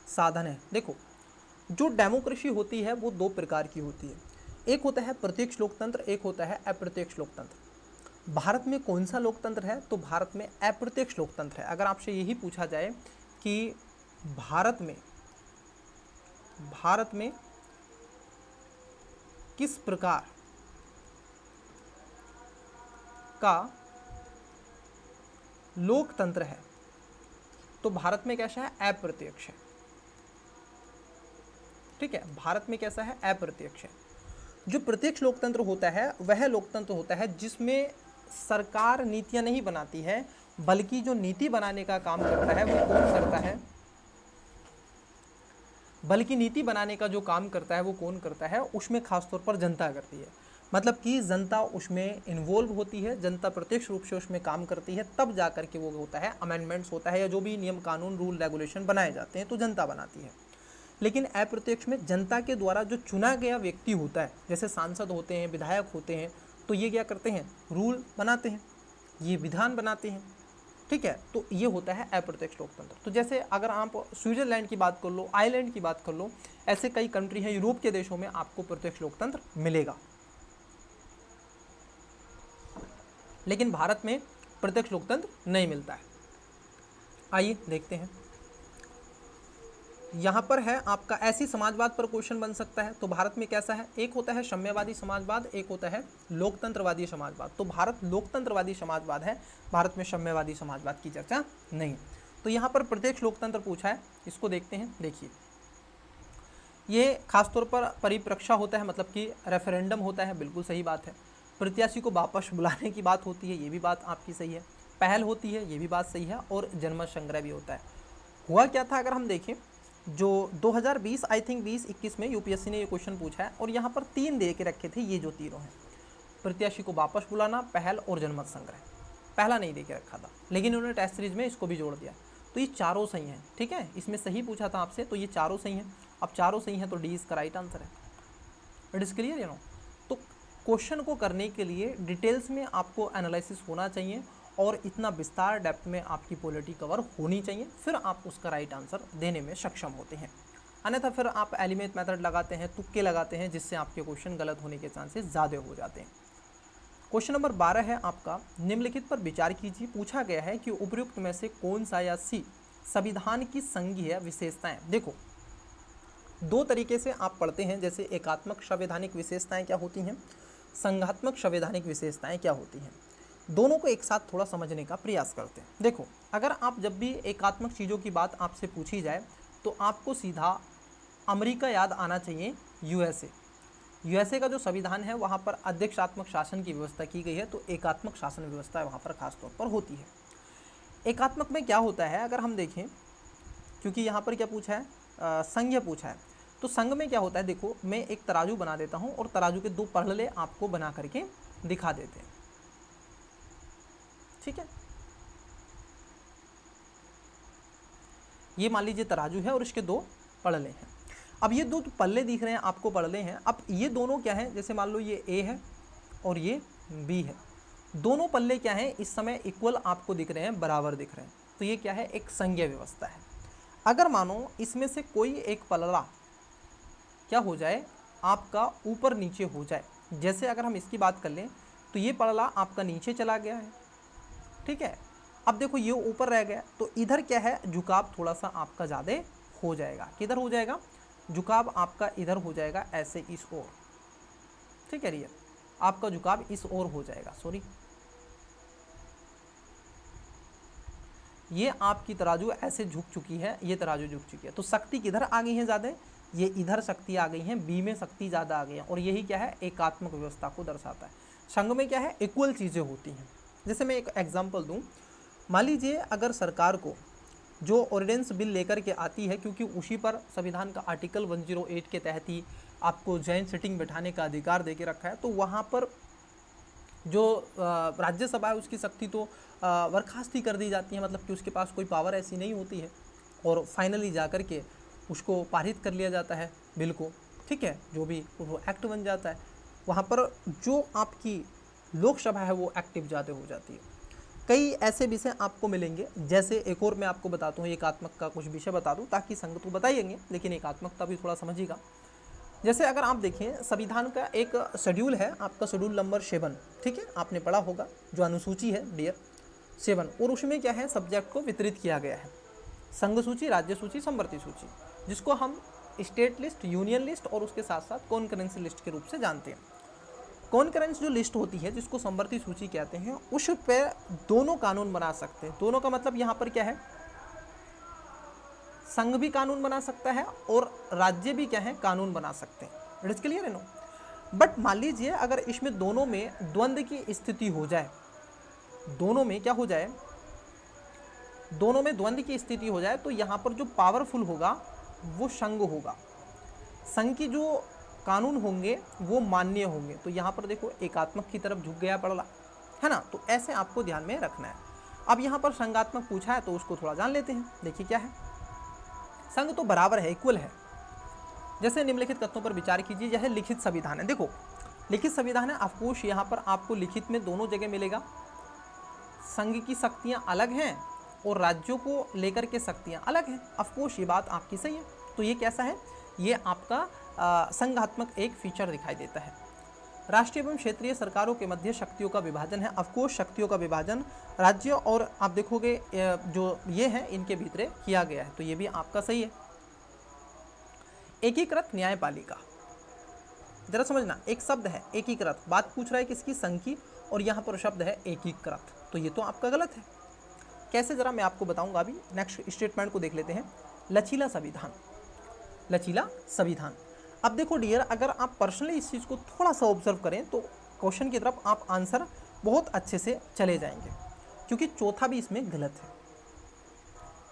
साधन है। देखो, जो डेमोक्रेसी होती है वो दो प्रकार की होती है, एक होता है प्रत्यक्ष लोकतंत्र, एक होता है अप्रत्यक्ष लोकतंत्र। भारत में कौन सा लोकतंत्र है, तो भारत में अप्रत्यक्ष लोकतंत्र है। अगर आपसे यही पूछा जाए कि भारत में किस प्रकार का लोकतंत्र है, तो भारत में कैसा है, अप्रत्यक्ष है। ठीक है, भारत में कैसा है, अप्रत्यक्ष है। जो प्रत्यक्ष लोकतंत्र होता है वह लोकतंत्र होता है जिसमें सरकार नीतियां नहीं बनाती है, बल्कि जो नीति बनाने का काम करता है वो कौन करता है, बल्कि नीति बनाने का जो काम करता है वो कौन करता है, उसमें खासतौर पर जनता करती है। मतलब कि जनता उसमें इन्वॉल्व होती है, जनता प्रत्यक्ष रूप से उसमें काम करती है, तब जा कर के वो होता है अमेंडमेंट्स होता है, या जो भी नियम कानून रूल रेगुलेशन बनाए जाते हैं तो जनता बनाती है। लेकिन अप्रत्यक्ष में जनता के द्वारा जो चुना गया व्यक्ति होता है, जैसे सांसद होते हैं, विधायक होते हैं, तो ये क्या करते हैं, रूल बनाते हैं, ये विधान बनाते हैं। ठीक है, तो ये होता है अप्रत्यक्ष लोकतंत्र। तो जैसे अगर आप स्विट्जरलैंड की बात कर लो, आयरलैंड की बात कर लो, ऐसे कई कंट्री हैं यूरोप के देशों में आपको प्रत्यक्ष लोकतंत्र मिलेगा, लेकिन भारत में प्रत्यक्ष लोकतंत्र नहीं मिलता है। आइए देखते हैं, यहाँ पर है आपका ऐसी समाजवाद पर क्वेश्चन बन सकता है। तो भारत में कैसा है, एक होता है साम्यवादी समाजवाद, एक होता है लोकतंत्रवादी समाजवाद। तो भारत लोकतंत्रवादी समाजवाद है, भारत में साम्यवादी समाजवाद की चर्चा नहीं। तो यहाँ पर प्रत्यक्ष लोकतंत्र पूछा है, इसको देखते हैं। देखिए, ये खासतौर पर परिप्रेक्षा होता है, मतलब कि रेफरेंडम होता है, बिल्कुल सही बात है। प्रत्याशी को वापस बुलाने की बात होती है, ये भी बात आपकी सही है। पहल होती है, ये भी बात सही है, और जनमत संग्रह भी होता है। हुआ क्या था, अगर हम देखें, जो 2020 आई थिंक 20-21 में यूपीएससी ने ये क्वेश्चन पूछा है, और यहाँ पर 3 दे के रखे थे, ये जो तीनों हैं, प्रत्याशी को वापस बुलाना, पहल और जनमत संग्रह। पहला नहीं दे के रखा था, लेकिन उन्होंने टेस्ट सीरीज में इसको भी जोड़ दिया। तो ये चारों सही हैं। ठीक है, इसमें सही पूछा था आपसे, तो ये चारों सही हैं। अब चारों सही हैं तो डी इसका राइट आंसर है। It is clear, you know. तो क्वेश्चन को करने के लिए डिटेल्स में आपको एनालिसिस होना चाहिए, और इतना विस्तार डेप्थ में आपकी पॉलिटी कवर होनी चाहिए, फिर आप उसका राइट आंसर देने में सक्षम होते हैं। अन्यथा फिर आप एलिमेंट मेथड लगाते हैं, तुक्के लगाते हैं, जिससे आपके क्वेश्चन गलत होने के चांसेस ज़्यादा हो जाते हैं। क्वेश्चन नंबर 12 है आपका, निम्नलिखित पर विचार कीजिए। पूछा गया है कि उपयुक्त में से कौन सा या सी संविधान की संघीय विशेषताएं। देखो, दो तरीके से आप पढ़ते हैं, जैसे एकात्मक संवैधानिक विशेषताएं क्या होती हैं, संघात्मक संवैधानिक विशेषताएं क्या होती हैं। दोनों को एक साथ थोड़ा समझने का प्रयास करते हैं। देखो, अगर आप जब भी एकात्मक चीज़ों की बात आपसे पूछी जाए तो आपको सीधा अमेरिका याद आना चाहिए, यूएसए का जो संविधान है वहाँ पर अध्यक्षात्मक शासन की व्यवस्था की गई है, तो एकात्मक शासन व्यवस्था वहाँ पर खास तौर पर होती है। एकात्मक में क्या होता है, अगर हम देखें, क्योंकि यहाँ पर क्या पूछा है, संघ पूछा है, तो संघ में क्या होता है, देखो मैं एक तराजू बना देता हूँ और तराजू के दो पड़ले आपको बना करके दिखा देते हैं। ठीक है, ये मान लीजिए तराजू है और इसके दो पड़ले हैं। अब ये दो पल्ले दिख रहे हैं आपको, पड़ले हैं। अब ये दोनों क्या हैं, जैसे मान लो ये ए है और ये बी है, दोनों पल्ले क्या हैं, इस समय इक्वल आपको दिख रहे हैं, बराबर दिख रहे हैं, तो ये क्या है, एक संघीय व्यवस्था है। अगर मानो इसमें से कोई एक पल्ला क्या हो जाए, आपका ऊपर नीचे हो जाए, जैसे अगर हम इसकी बात कर लें तो ये पल्ला आपका नीचे चला गया है। ठीक है, अब देखो ये ऊपर रह गया, तो इधर क्या है, झुकाव थोड़ा सा आपका ज़्यादा हो जाएगा। किधर हो जाएगा, झुकाव आपका इधर हो जाएगा, ऐसे इस ओर, ठीक है, रियर आपका झुकाव इस ओर हो जाएगा। सॉरी, ये आपकी तराजू ऐसे झुक चुकी है, ये तराजू झुक चुकी है, तो शक्ति किधर आ गई है ज़्यादा, ये इधर शक्ति आ गई है, बी में शक्ति ज़्यादा आ गई है, और यही क्या है, एकात्मक व्यवस्था को दर्शाता है। संघ में क्या है, इक्वल चीज़ें होती हैं। जैसे मैं एक एग्जांपल दूं, मान लीजिए अगर सरकार को जो ऑर्डिनेंस बिल लेकर के आती है, क्योंकि उसी पर संविधान का आर्टिकल 108 के तहत ही आपको जॉइंट सिटिंग बैठाने का अधिकार दे के रखा है, तो वहाँ पर जो राज्यसभा है उसकी शक्ति तो बर्खास्त ही कर दी जाती है, मतलब कि उसके पास कोई पावर ऐसी नहीं होती है, और फाइनली जा कर के उसको पारित कर लिया जाता है बिल को, ठीक है, जो भी वो एक्ट बन जाता है। वहाँ पर जो आपकी लोकसभा है वो एक्टिव ज़्यादा हो जाती है। कई ऐसे विषय आपको मिलेंगे, जैसे एक और मैं आपको बताता हूँ, एकात्मक का कुछ विषय बता दूँ, ताकि संघ तो बताइएंगे लेकिन एकात्मकता भी थोड़ा समझिएगा। जैसे अगर आप देखें, संविधान का एक शेड्यूल है आपका, शेड्यूल नंबर 7, ठीक है, आपने पढ़ा होगा, जो अनुसूची है डियर 7, और उसमें क्या है, सब्जेक्ट को वितरित किया गया है, संघ सूची, राज्य सूची, संवर्ती सूची, जिसको हम स्टेट लिस्ट, यूनियन लिस्ट और उसके साथ साथ कॉन्करेंसी लिस्ट के रूप से जानते हैं। कॉन्करेंस जो लिस्ट होती है, जिसको संवर्ती सूची कहते हैं, उस पे दोनों कानून बना सकते हैं। दोनों का मतलब यहाँ पर क्या है, संघ भी कानून बना सकता है और राज्य भी क्या है, कानून बना सकते हैं। इट इज क्लियर है नो। बट मान लीजिए अगर इसमें दोनों में द्वंद्व की स्थिति हो जाए, दोनों में क्या हो जाए, दोनों में द्वंद्व की स्थिति हो जाए, तो यहाँ पर जो पावरफुल होगा वो संघ होगा, संघ की जो कानून होंगे वो मान्य होंगे। तो यहाँ पर देखो एकात्मक की तरफ झुक गया पड़ला, है ना, तो ऐसे आपको ध्यान में रखना है। अब यहाँ पर संघात्मक पूछा है तो उसको थोड़ा जान लेते हैं। देखिए क्या है, संघ तो बराबर है, इक्वल है। जैसे निम्नलिखित तथ्यों पर विचार कीजिए, यह लिखित संविधान है। देखो लिखित संविधान है, ऑफकोर्स यहाँ पर आपको लिखित में दोनों जगह मिलेगा, संघ की शक्तियाँ अलग हैं और राज्यों को लेकर के शक्तियाँ अलग हैं। ऑफकोर्स ये बात आपकी सही है। तो ये कैसा है, ये आपका संघात्मक एक फीचर दिखाई देता है। राष्ट्रीय एवं क्षेत्रीय सरकारों के मध्य शक्तियों का विभाजन है, ऑफकोर्स शक्तियों का विभाजन राज्य और आप देखोगे जो ये है इनके भीतर किया गया है, तो ये भी आपका सही है। एकीकृत न्यायपालिका, जरा समझना, एक शब्द है एकीकृत, बात पूछ रहा है किसकी, संघ की, और यहाँ पर शब्द है एकीकृत, तो ये तो आपका गलत है। कैसे, जरा मैं आपको बताऊंगा। अभी नेक्स्ट स्टेटमेंट को देख लेते हैं, लचीला संविधान। लचीला संविधान, अब देखो डियर, अगर आप पर्सनली इस चीज़ को थोड़ा सा ऑब्जर्व करें तो क्वेश्चन की तरफ आप आंसर बहुत अच्छे से चले जाएंगे, क्योंकि चौथा भी इसमें गलत है।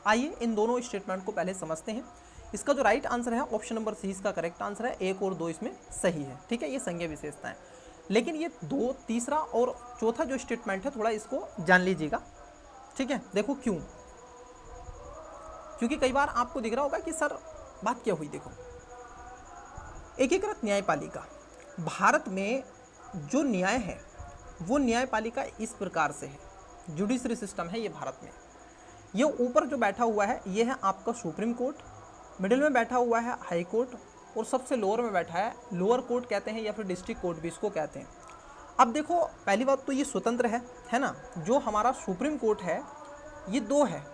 आइए इन दोनों स्टेटमेंट को पहले समझते हैं। इसका जो राइट आंसर है ऑप्शन नंबर सी इसका करेक्ट आंसर है, 1 और 2 इसमें सही है, ठीक है, ये संज्ञा विशेषताएं। लेकिन ये 2, तीसरा और चौथा जो स्टेटमेंट है थोड़ा इसको जान लीजिएगा, ठीक है। देखो क्यों, क्योंकि कई बार आपको दिख रहा होगा कि सर बात क्या हुई। देखो एकीकृत न्यायपालिका, भारत में जो न्याय है वो न्यायपालिका इस प्रकार से है, जुडिशरी सिस्टम है ये भारत में। ये ऊपर जो बैठा हुआ है ये है आपका सुप्रीम कोर्ट, मिडिल में बैठा हुआ है हाई कोर्ट, और सबसे लोअर में बैठा है लोअर कोर्ट कहते हैं, या फिर डिस्ट्रिक्ट कोर्ट भी इसको कहते हैं। अब देखो पहली बात तो ये स्वतंत्र है ना। जो हमारा सुप्रीम कोर्ट है ये 2 है,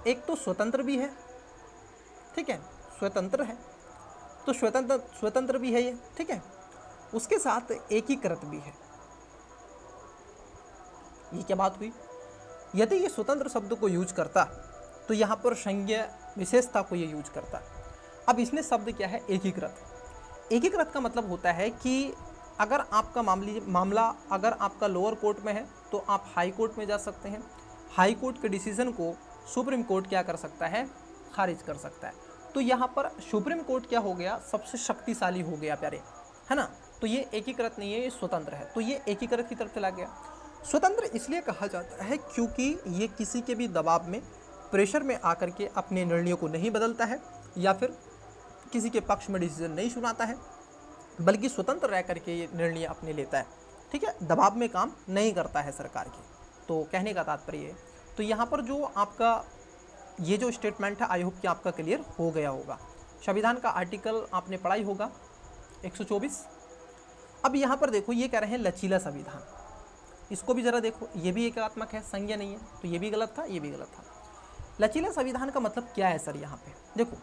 एक तो स्वतंत्र भी है, ठीक है, स्वतंत्र है, तो स्वतंत्र भी है ये, ठीक है, उसके साथ एकीकृत भी है। ये क्या बात हुई, यदि ये स्वतंत्र शब्द को यूज करता तो यहाँ पर संज्ञा विशेषता को ये यूज करता। अब इसने शब्द क्या है, एकीकृत। एकीकृत का मतलब होता है कि अगर आपका मामला अगर आपका लोअर कोर्ट में है तो आप हाई कोर्ट में जा सकते हैं, हाई कोर्ट के डिसीजन को सुप्रीम कोर्ट क्या कर सकता है, खारिज कर सकता है। तो यहाँ पर सुप्रीम कोर्ट क्या हो गया, सबसे शक्तिशाली हो गया प्यारे, है ना। तो ये एकीकृत नहीं है, ये स्वतंत्र है, तो ये एकीकृत की तरफ चला गया। स्वतंत्र इसलिए कहा जाता है क्योंकि ये किसी के भी दबाव में, प्रेशर में आकर के अपने निर्णयों को नहीं बदलता है, या फिर किसी के पक्ष में डिसीजन नहीं सुनाता है, बल्कि स्वतंत्र रह करके ये निर्णय अपने लेता है, ठीक है, दबाव में काम नहीं करता है सरकार के। तो कहने का तात्पर्य है, तो यहाँ पर जो आपका ये जो स्टेटमेंट है, आई होप कि आपका क्लियर हो गया होगा। संविधान का आर्टिकल आपने पढ़ाई होगा 124। अब यहाँ पर देखो ये कह रहे हैं लचीला संविधान। इसको भी ज़रा देखो, ये भी एकात्मक है, संज्ञा नहीं है, तो ये भी गलत था, ये भी गलत था। लचीला संविधान का मतलब क्या है सर? यहाँ पे देखो,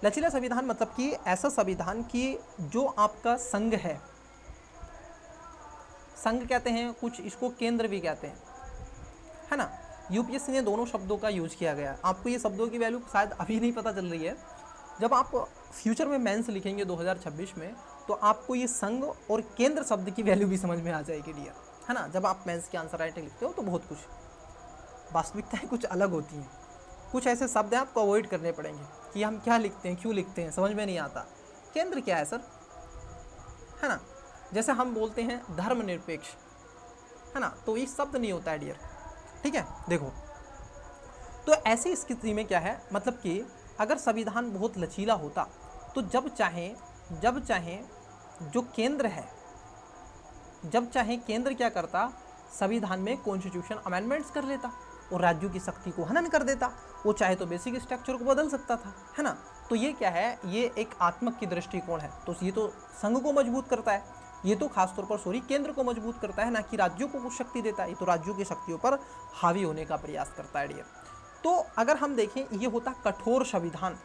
लचीला संविधान मतलब कि ऐसा संविधान कि जो आपका संघ है, संघ कहते हैं कुछ, इसको केंद्र भी कहते हैं, है ना। यूपीएससी ने दोनों शब्दों का यूज किया गया है। आपको ये शब्दों की वैल्यू शायद अभी नहीं पता चल रही है, जब आप फ्यूचर में मेंस लिखेंगे 2026 में, तो आपको ये संघ और केंद्र शब्द की वैल्यू भी समझ में आ जाएगी डियर, है ना। जब आप मेंस के आंसर राइटिंग लिखते हो तो बहुत कुछ वास्तविकताएं कुछ अलग होती हैं, कुछ ऐसे शब्द हैं आपको अवॉइड करने पड़ेंगे कि हम क्या लिखते हैं, क्यों लिखते हैं, समझ में नहीं आता। केंद्र क्या है सर, है ना। जैसे हम बोलते हैं धर्मनिरपेक्ष, है ना, तो ये शब्द नहीं होता है डियर, ठीक है। देखो, तो ऐसी स्थिति में क्या है, मतलब कि अगर संविधान बहुत लचीला होता तो जब चाहे जो केंद्र है, जब चाहे केंद्र क्या करता, संविधान में कॉन्स्टिट्यूशन अमेंडमेंट्स कर लेता और राज्यों की शक्ति को हनन कर देता। वो चाहे तो बेसिक स्ट्रक्चर को बदल सकता था, है ना। तो ये क्या है, ये एक आत्मक की दृष्टिकोण है, तो ये तो संघ को मजबूत करता है, ये तो खासतौर पर केंद्र को मजबूत करता है, ना कि राज्यों को कुछ शक्ति देता है। ये तो राज्यों की शक्तियों पर हावी होने का प्रयास करता है डियर। तो अगर हम देखें, ये होता कठोर संविधान,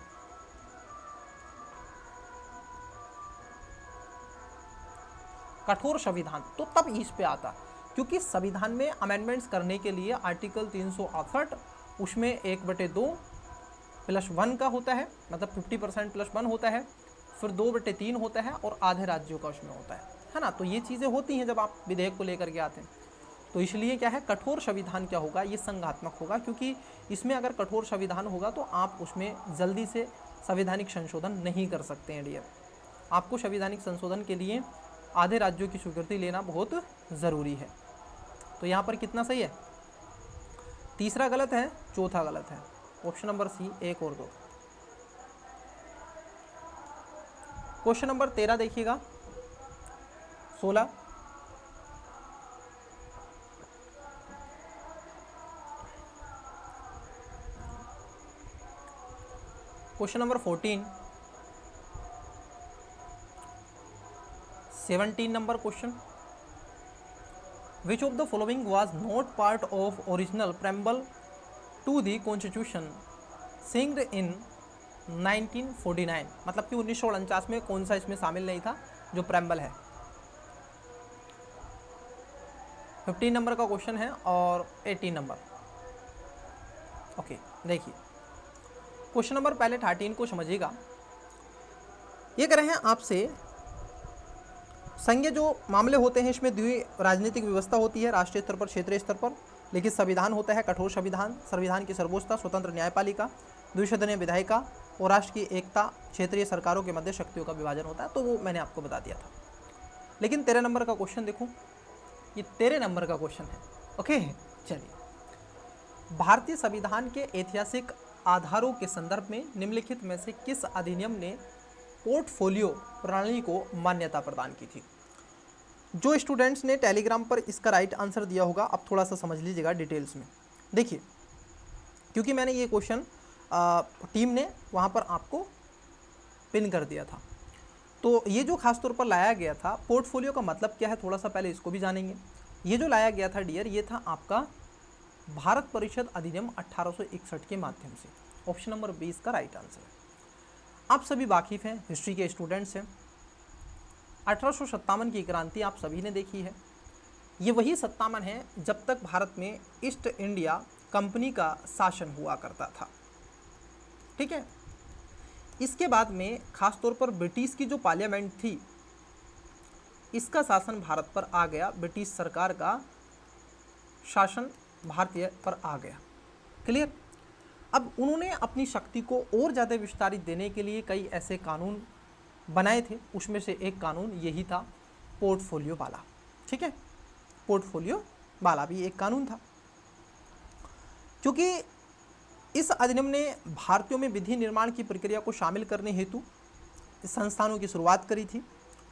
कठोर संविधान, तो तब इस पे आता, क्योंकि संविधान में अमेंडमेंट्स करने के लिए आर्टिकल 368 उसमें 1/2 + 1 का होता है, मतलब 50% + 1 होता है, फिर 2/3 होता है और आधे राज्यों का उसमें होता है ना। तो ये चीज़ें होती हैं जब आप विधेयक को लेकर के आते हैं। तो इसलिए क्या है, कठोर संविधान क्या होगा, ये संघात्मक होगा, क्योंकि इसमें अगर कठोर संविधान होगा तो आप उसमें जल्दी से संवैधानिक संशोधन नहीं कर सकते हैं डियर। आपको संवैधानिक संशोधन के लिए आधे राज्यों की स्वीकृति लेना बहुत ज़रूरी है। तो यहाँ पर कितना सही है, तीसरा गलत है, चौथा गलत है, ऑप्शन नंबर सी 1 और 2। क्वेश्चन नंबर 13 देखिएगा, 16, question number 14, 17 number question, which of the following was not part of original preamble to the constitution signed in 1949, मतलब कि 1949 में कौन सा इसमें शामिल नहीं था जो प्रेम्बल है। 15 नंबर का क्वेश्चन है और 18 नंबर। ओके, देखिए क्वेश्चन नंबर पहले 13 को समझिएगा। ये कह रहे हैं आपसे, संघीय जो मामले होते हैं इसमें द्वि राजनीतिक व्यवस्था होती है, राष्ट्रीय स्तर पर, क्षेत्रीय स्तर पर, लेकिन संविधान होता है कठोर संविधान। संविधान की सर्वोच्चता स्वतंत्र न्यायपालिका, द्विसदनीय विधायिका और राष्ट्र की एकता, क्षेत्रीय सरकारों के मध्य शक्तियों का विभाजन होता है। तो वो मैंने आपको बता दिया था। लेकिन 13 नंबर का क्वेश्चन देखो, ये 13 नंबर का क्वेश्चन है। ओके, चलिए, भारतीय संविधान के ऐतिहासिक आधारों के संदर्भ में निम्नलिखित में से किस अधिनियम ने पोर्टफोलियो प्रणाली को मान्यता प्रदान की थी? जो स्टूडेंट्स ने टेलीग्राम पर इसका राइट आंसर दिया होगा, अब थोड़ा सा समझ लीजिएगा डिटेल्स में। देखिए, क्योंकि मैंने ये क्वेश्चन टीम ने वहाँ पर आपको पिन कर दिया था, तो ये जो खास तौर पर लाया गया था, पोर्टफोलियो का मतलब क्या है थोड़ा सा पहले इसको भी जानेंगे। ये जो लाया गया था डियर, ये था आपका भारत परिषद अधिनियम 1861 के माध्यम से। ऑप्शन नंबर 20 का राइट आंसर है। आप सभी वाकिफ़ हैं, हिस्ट्री के स्टूडेंट्स हैं। 1857 की क्रांति आप सभी ने देखी है। ये वही 57 है जब तक भारत में ईस्ट इंडिया कंपनी का शासन हुआ करता था, ठीक है। इसके बाद में खास तौर पर ब्रिटिश की जो पार्लियामेंट थी, इसका शासन भारत पर आ गया, ब्रिटिश सरकार का शासन भारतीय पर आ गया। क्लियर। अब उन्होंने अपनी शक्ति को और ज़्यादा विस्तारित देने के लिए कई ऐसे कानून बनाए थे, उसमें से एक कानून यही था पोर्टफोलियो वाला, ठीक है। पोर्टफोलियो वाला भी एक कानून था, क्योंकि इस अधिनियम ने भारतीयों में विधि निर्माण की प्रक्रिया को शामिल करने हेतु संस्थानों की शुरुआत करी थी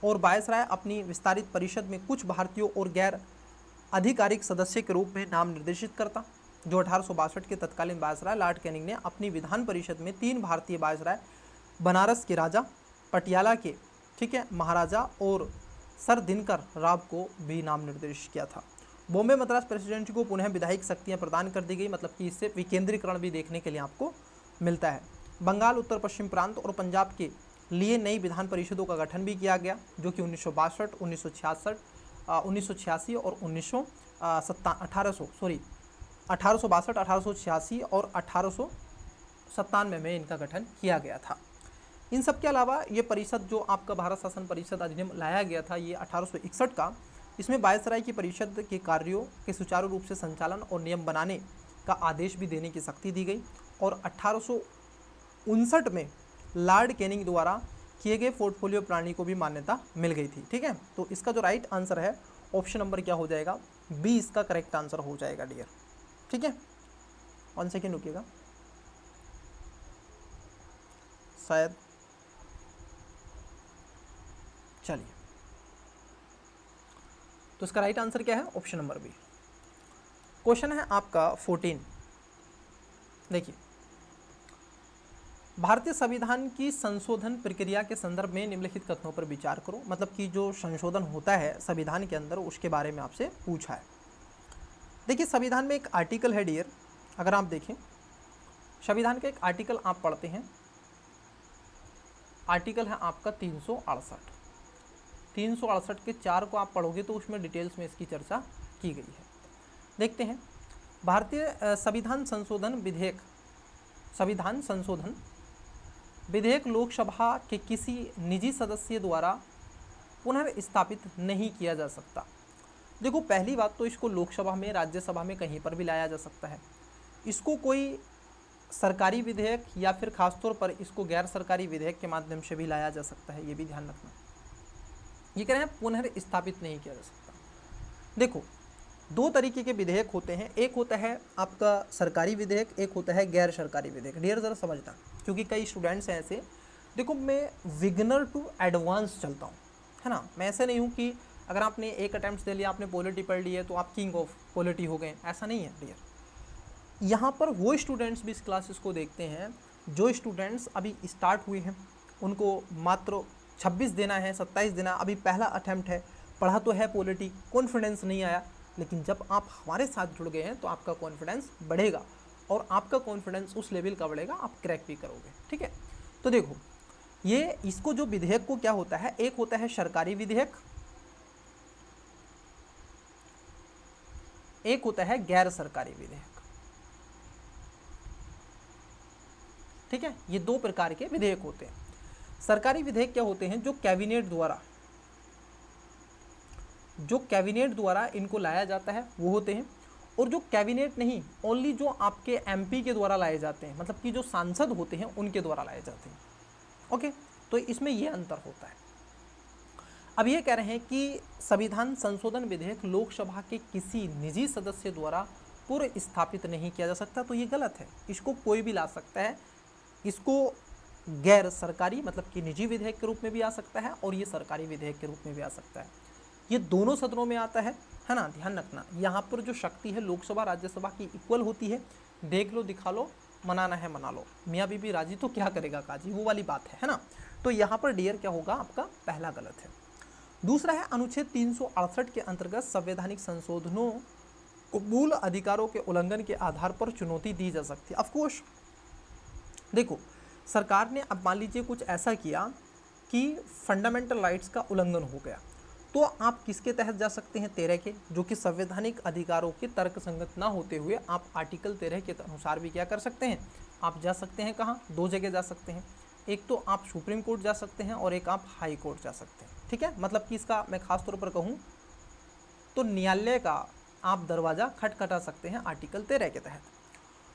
और वायसराय अपनी विस्तारित परिषद में कुछ भारतीयों और गैर आधिकारिक सदस्य के रूप में नाम निर्देशित करता। जो 1862 के तत्कालीन वायसराय लॉर्ड कैनिंग ने अपनी विधान परिषद में 3 भारतीय वायसराय, बनारस के राजा, पटियाला के, ठीक है, महाराजा और सर दिनकर राव को भी नाम निर्देशित किया था। बॉम्बे मद्रास प्रेसिडेंसी को पुनः विधायिक शक्तियाँ प्रदान कर दी गई, मतलब कि इससे विकेंद्रीकरण भी देखने के लिए आपको मिलता है। बंगाल, उत्तर पश्चिम प्रांत और पंजाब के लिए नई विधान परिषदों का गठन भी किया गया, जो कि 1962, 1966, 1986 और 1862, 1886 और 1897 में इनका गठन किया गया था। इन सब के अलावा ये परिषद जो आपका भारत शासन परिषद अधिनियम लाया गया था, ये 1861 का, इसमें वायसराय की परिषद के कार्यों के सुचारू रूप से संचालन और नियम बनाने का आदेश भी देने की शक्ति दी गई। और 1859 में लॉर्ड कैनिंग द्वारा किए गए पोर्टफोलियो प्रणाली को भी मान्यता मिल गई थी। ठीक है, तो इसका जो राइट आंसर है ऑप्शन नंबर क्या हो जाएगा, बी इसका करेक्ट आंसर हो जाएगा डियर। ठीक है, 1 सेकेंड रुकिएगा, शायद, चलिए, तो इसका राइट आंसर क्या है, ऑप्शन नंबर बी। क्वेश्चन है आपका 14। देखिए, भारतीय संविधान की संशोधन प्रक्रिया के संदर्भ में निम्नलिखित कथनों पर विचार करो। मतलब कि जो संशोधन होता है संविधान के अंदर, उसके बारे में आपसे पूछा है। देखिए, संविधान में एक आर्टिकल है डियर, अगर आप देखें संविधान का एक आर्टिकल आप पढ़ते हैं, आर्टिकल है आपका 368। 368 के 4 को आप पढ़ोगे तो उसमें डिटेल्स में इसकी चर्चा की गई है। देखते हैं, भारतीय संविधान संशोधन विधेयक लोकसभा के किसी निजी सदस्य द्वारा पुनर्स्थापित नहीं किया जा सकता। देखो, पहली बात तो इसको लोकसभा में, राज्यसभा में कहीं पर भी लाया जा सकता है। इसको कोई सरकारी विधेयक या फिर खासतौर पर इसको गैर सरकारी विधेयक के माध्यम से भी लाया जा सकता है, ये भी ध्यान रखना। ये कह रहे हैं पुनर्स्थापित नहीं किया जा सकता। देखो, 2 तरीके के विधेयक होते हैं, एक होता है आपका सरकारी विधेयक, एक होता है गैर सरकारी विधेयक। डियर ज़रा समझना, क्योंकि कई स्टूडेंट्स हैं ऐसे। देखो, मैं बिगिनर टू एडवांस चलता हूँ, है ना। मैं ऐसे नहीं हूँ कि अगर आपने एक अटैम्प्ट दे लिया, आपने पॉलिटी पढ़ ली है तो आप किंग ऑफ पॉलिटी हो गए, ऐसा नहीं है डियर। यहाँ पर वो स्टूडेंट्स भी इस क्लासेस को देखते हैं जो स्टूडेंट्स अभी स्टार्ट हुए हैं, उनको मात्र 26 देना है, 27 देना, अभी पहला अटैम्प्ट है, पढ़ा तो है पॉलिटी, कॉन्फिडेंस नहीं आया, लेकिन जब आप हमारे साथ जुड़ गए हैं तो आपका कॉन्फिडेंस बढ़ेगा, और आपका कॉन्फिडेंस उस लेवल का बढ़ेगा, आप क्रैक भी करोगे। ठीक है, तो देखो, ये इसको जो विधेयक को क्या होता है, एक होता है सरकारी विधेयक, एक होता है गैर सरकारी विधेयक। ठीक है, ये 2 प्रकार के विधेयक होते हैं। सरकारी विधेयक क्या होते हैं, जो कैबिनेट द्वारा इनको लाया जाता है, वो होते हैं। और जो कैबिनेट नहीं, ओनली जो आपके एमपी के द्वारा लाए जाते हैं, मतलब कि जो सांसद होते हैं उनके द्वारा लाए जाते हैं। ओके, तो इसमें ये अंतर होता है। अब ये कह रहे हैं कि संविधान संशोधन विधेयक लोकसभा के किसी निजी सदस्य द्वारा पूर्व स्थापित नहीं किया जा सकता, तो ये गलत है। इसको कोई भी ला सकता है, इसको गैर सरकारी मतलब कि निजी विधेयक के रूप में भी आ सकता है, और ये सरकारी विधेयक के रूप में भी आ सकता है। ये दोनों सदनों में आता है ना, ध्यान रखना। यहाँ पर जो शक्ति है लोकसभा राज्यसभा की इक्वल होती है। देख लो, दिखा लो, मनाना है मना लो, मियाँ बीबी राजी तो क्या करेगा काजी, वो वाली बात है ना। तो यहाँ पर डियर क्या होगा, आपका पहला गलत है। दूसरा है, अनुच्छेद 368 के अंतर्गत संवैधानिक संशोधनों को मूल अधिकारों के उल्लंघन के आधार पर चुनौती दी जा सकती है। ऑफकोर्स, देखो, सरकार ने अब मान लीजिए कुछ ऐसा किया कि फंडामेंटल राइट्स का उल्लंघन हो गया, तो आप किसके तहत जा सकते हैं, 13 के, जो कि संवैधानिक अधिकारों के तर्क संगत ना होते हुए आप आर्टिकल 13 के अनुसार भी क्या कर सकते हैं, आप जा सकते हैं। कहाँ, 2 जगह जा सकते हैं, एक तो आप सुप्रीम कोर्ट जा सकते हैं और एक आप हाई कोर्ट जा सकते हैं। ठीक है, मतलब कि इसका मैं खास तौर पर कहूँ तो न्यायालय का आप दरवाज़ा खटखटा सकते हैं आर्टिकल 13 के तहत।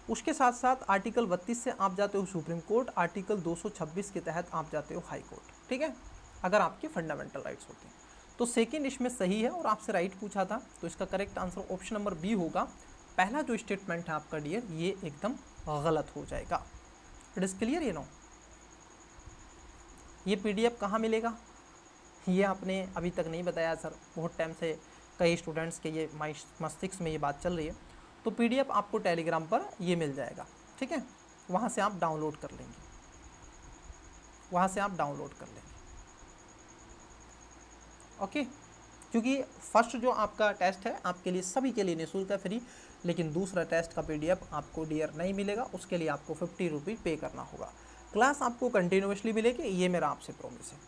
उसके साथ साथ आर्टिकल 32 से आप जाते हो सुप्रीम कोर्ट, आर्टिकल 226 के तहत आप जाते हो हाई कोर्ट। ठीक है, अगर आपके फंडामेंटल राइट्स होते हैं तो सेकंड इसमें सही है, और आपसे राइट पूछा था तो इसका correct answer option number B होगा। पहला जो स्टेटमेंट है आपका डियर, ये एकदम गलत हो जाएगा। इट इज़ क्लियर, ये नो। ये PDF कहाँ मिलेगा, ये आपने अभी तक नहीं बताया सर, बहुत टाइम से कई स्टूडेंट्स के ये मस्तिष्क में ये बात चल रही है। तो PDF आपको टेलीग्राम पर ये मिल जाएगा। ठीक है, वहाँ से आप डाउनलोड कर लेंगे, ओके, क्योंकि फर्स्ट जो आपका टेस्ट है आपके लिए सभी के लिए निःशुल्क है, फ्री, लेकिन दूसरा टेस्ट का PDF आपको डियर नहीं मिलेगा, उसके लिए आपको 50 रुपीज़ पे करना होगा। क्लास आपको कंटिन्यूसली मिलेगी, ये मेरा आपसे प्रॉमिस है।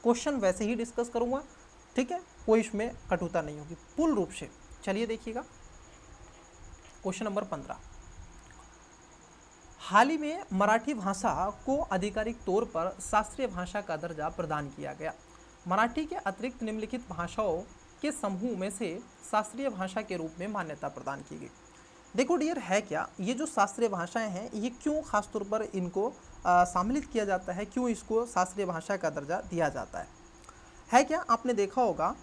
क्वेश्चन वैसे ही डिस्कस करूँगा, ठीक है, कोई इसमें कटुता नहीं होगी पूर्ण रूप से। चलिए देखिएगा क्वेश्चन नंबर 15। हाल ही में मराठी भाषा को आधिकारिक तौर पर शास्त्रीय भाषा का दर्जा प्रदान किया गया। मराठी के अतिरिक्त निम्नलिखित भाषाओं के समूह में से शास्त्रीय भाषा के रूप में मान्यता प्रदान की गई। देखो डियर, है क्या ये जो शास्त्रीय भाषाएं हैं, ये क्यों खासतौर पर इनको सम्मिलित किया जाता है, क्यों इसको शास्त्रीय भाषा का दर्जा दिया जाता है क्या? आपने देखा होगा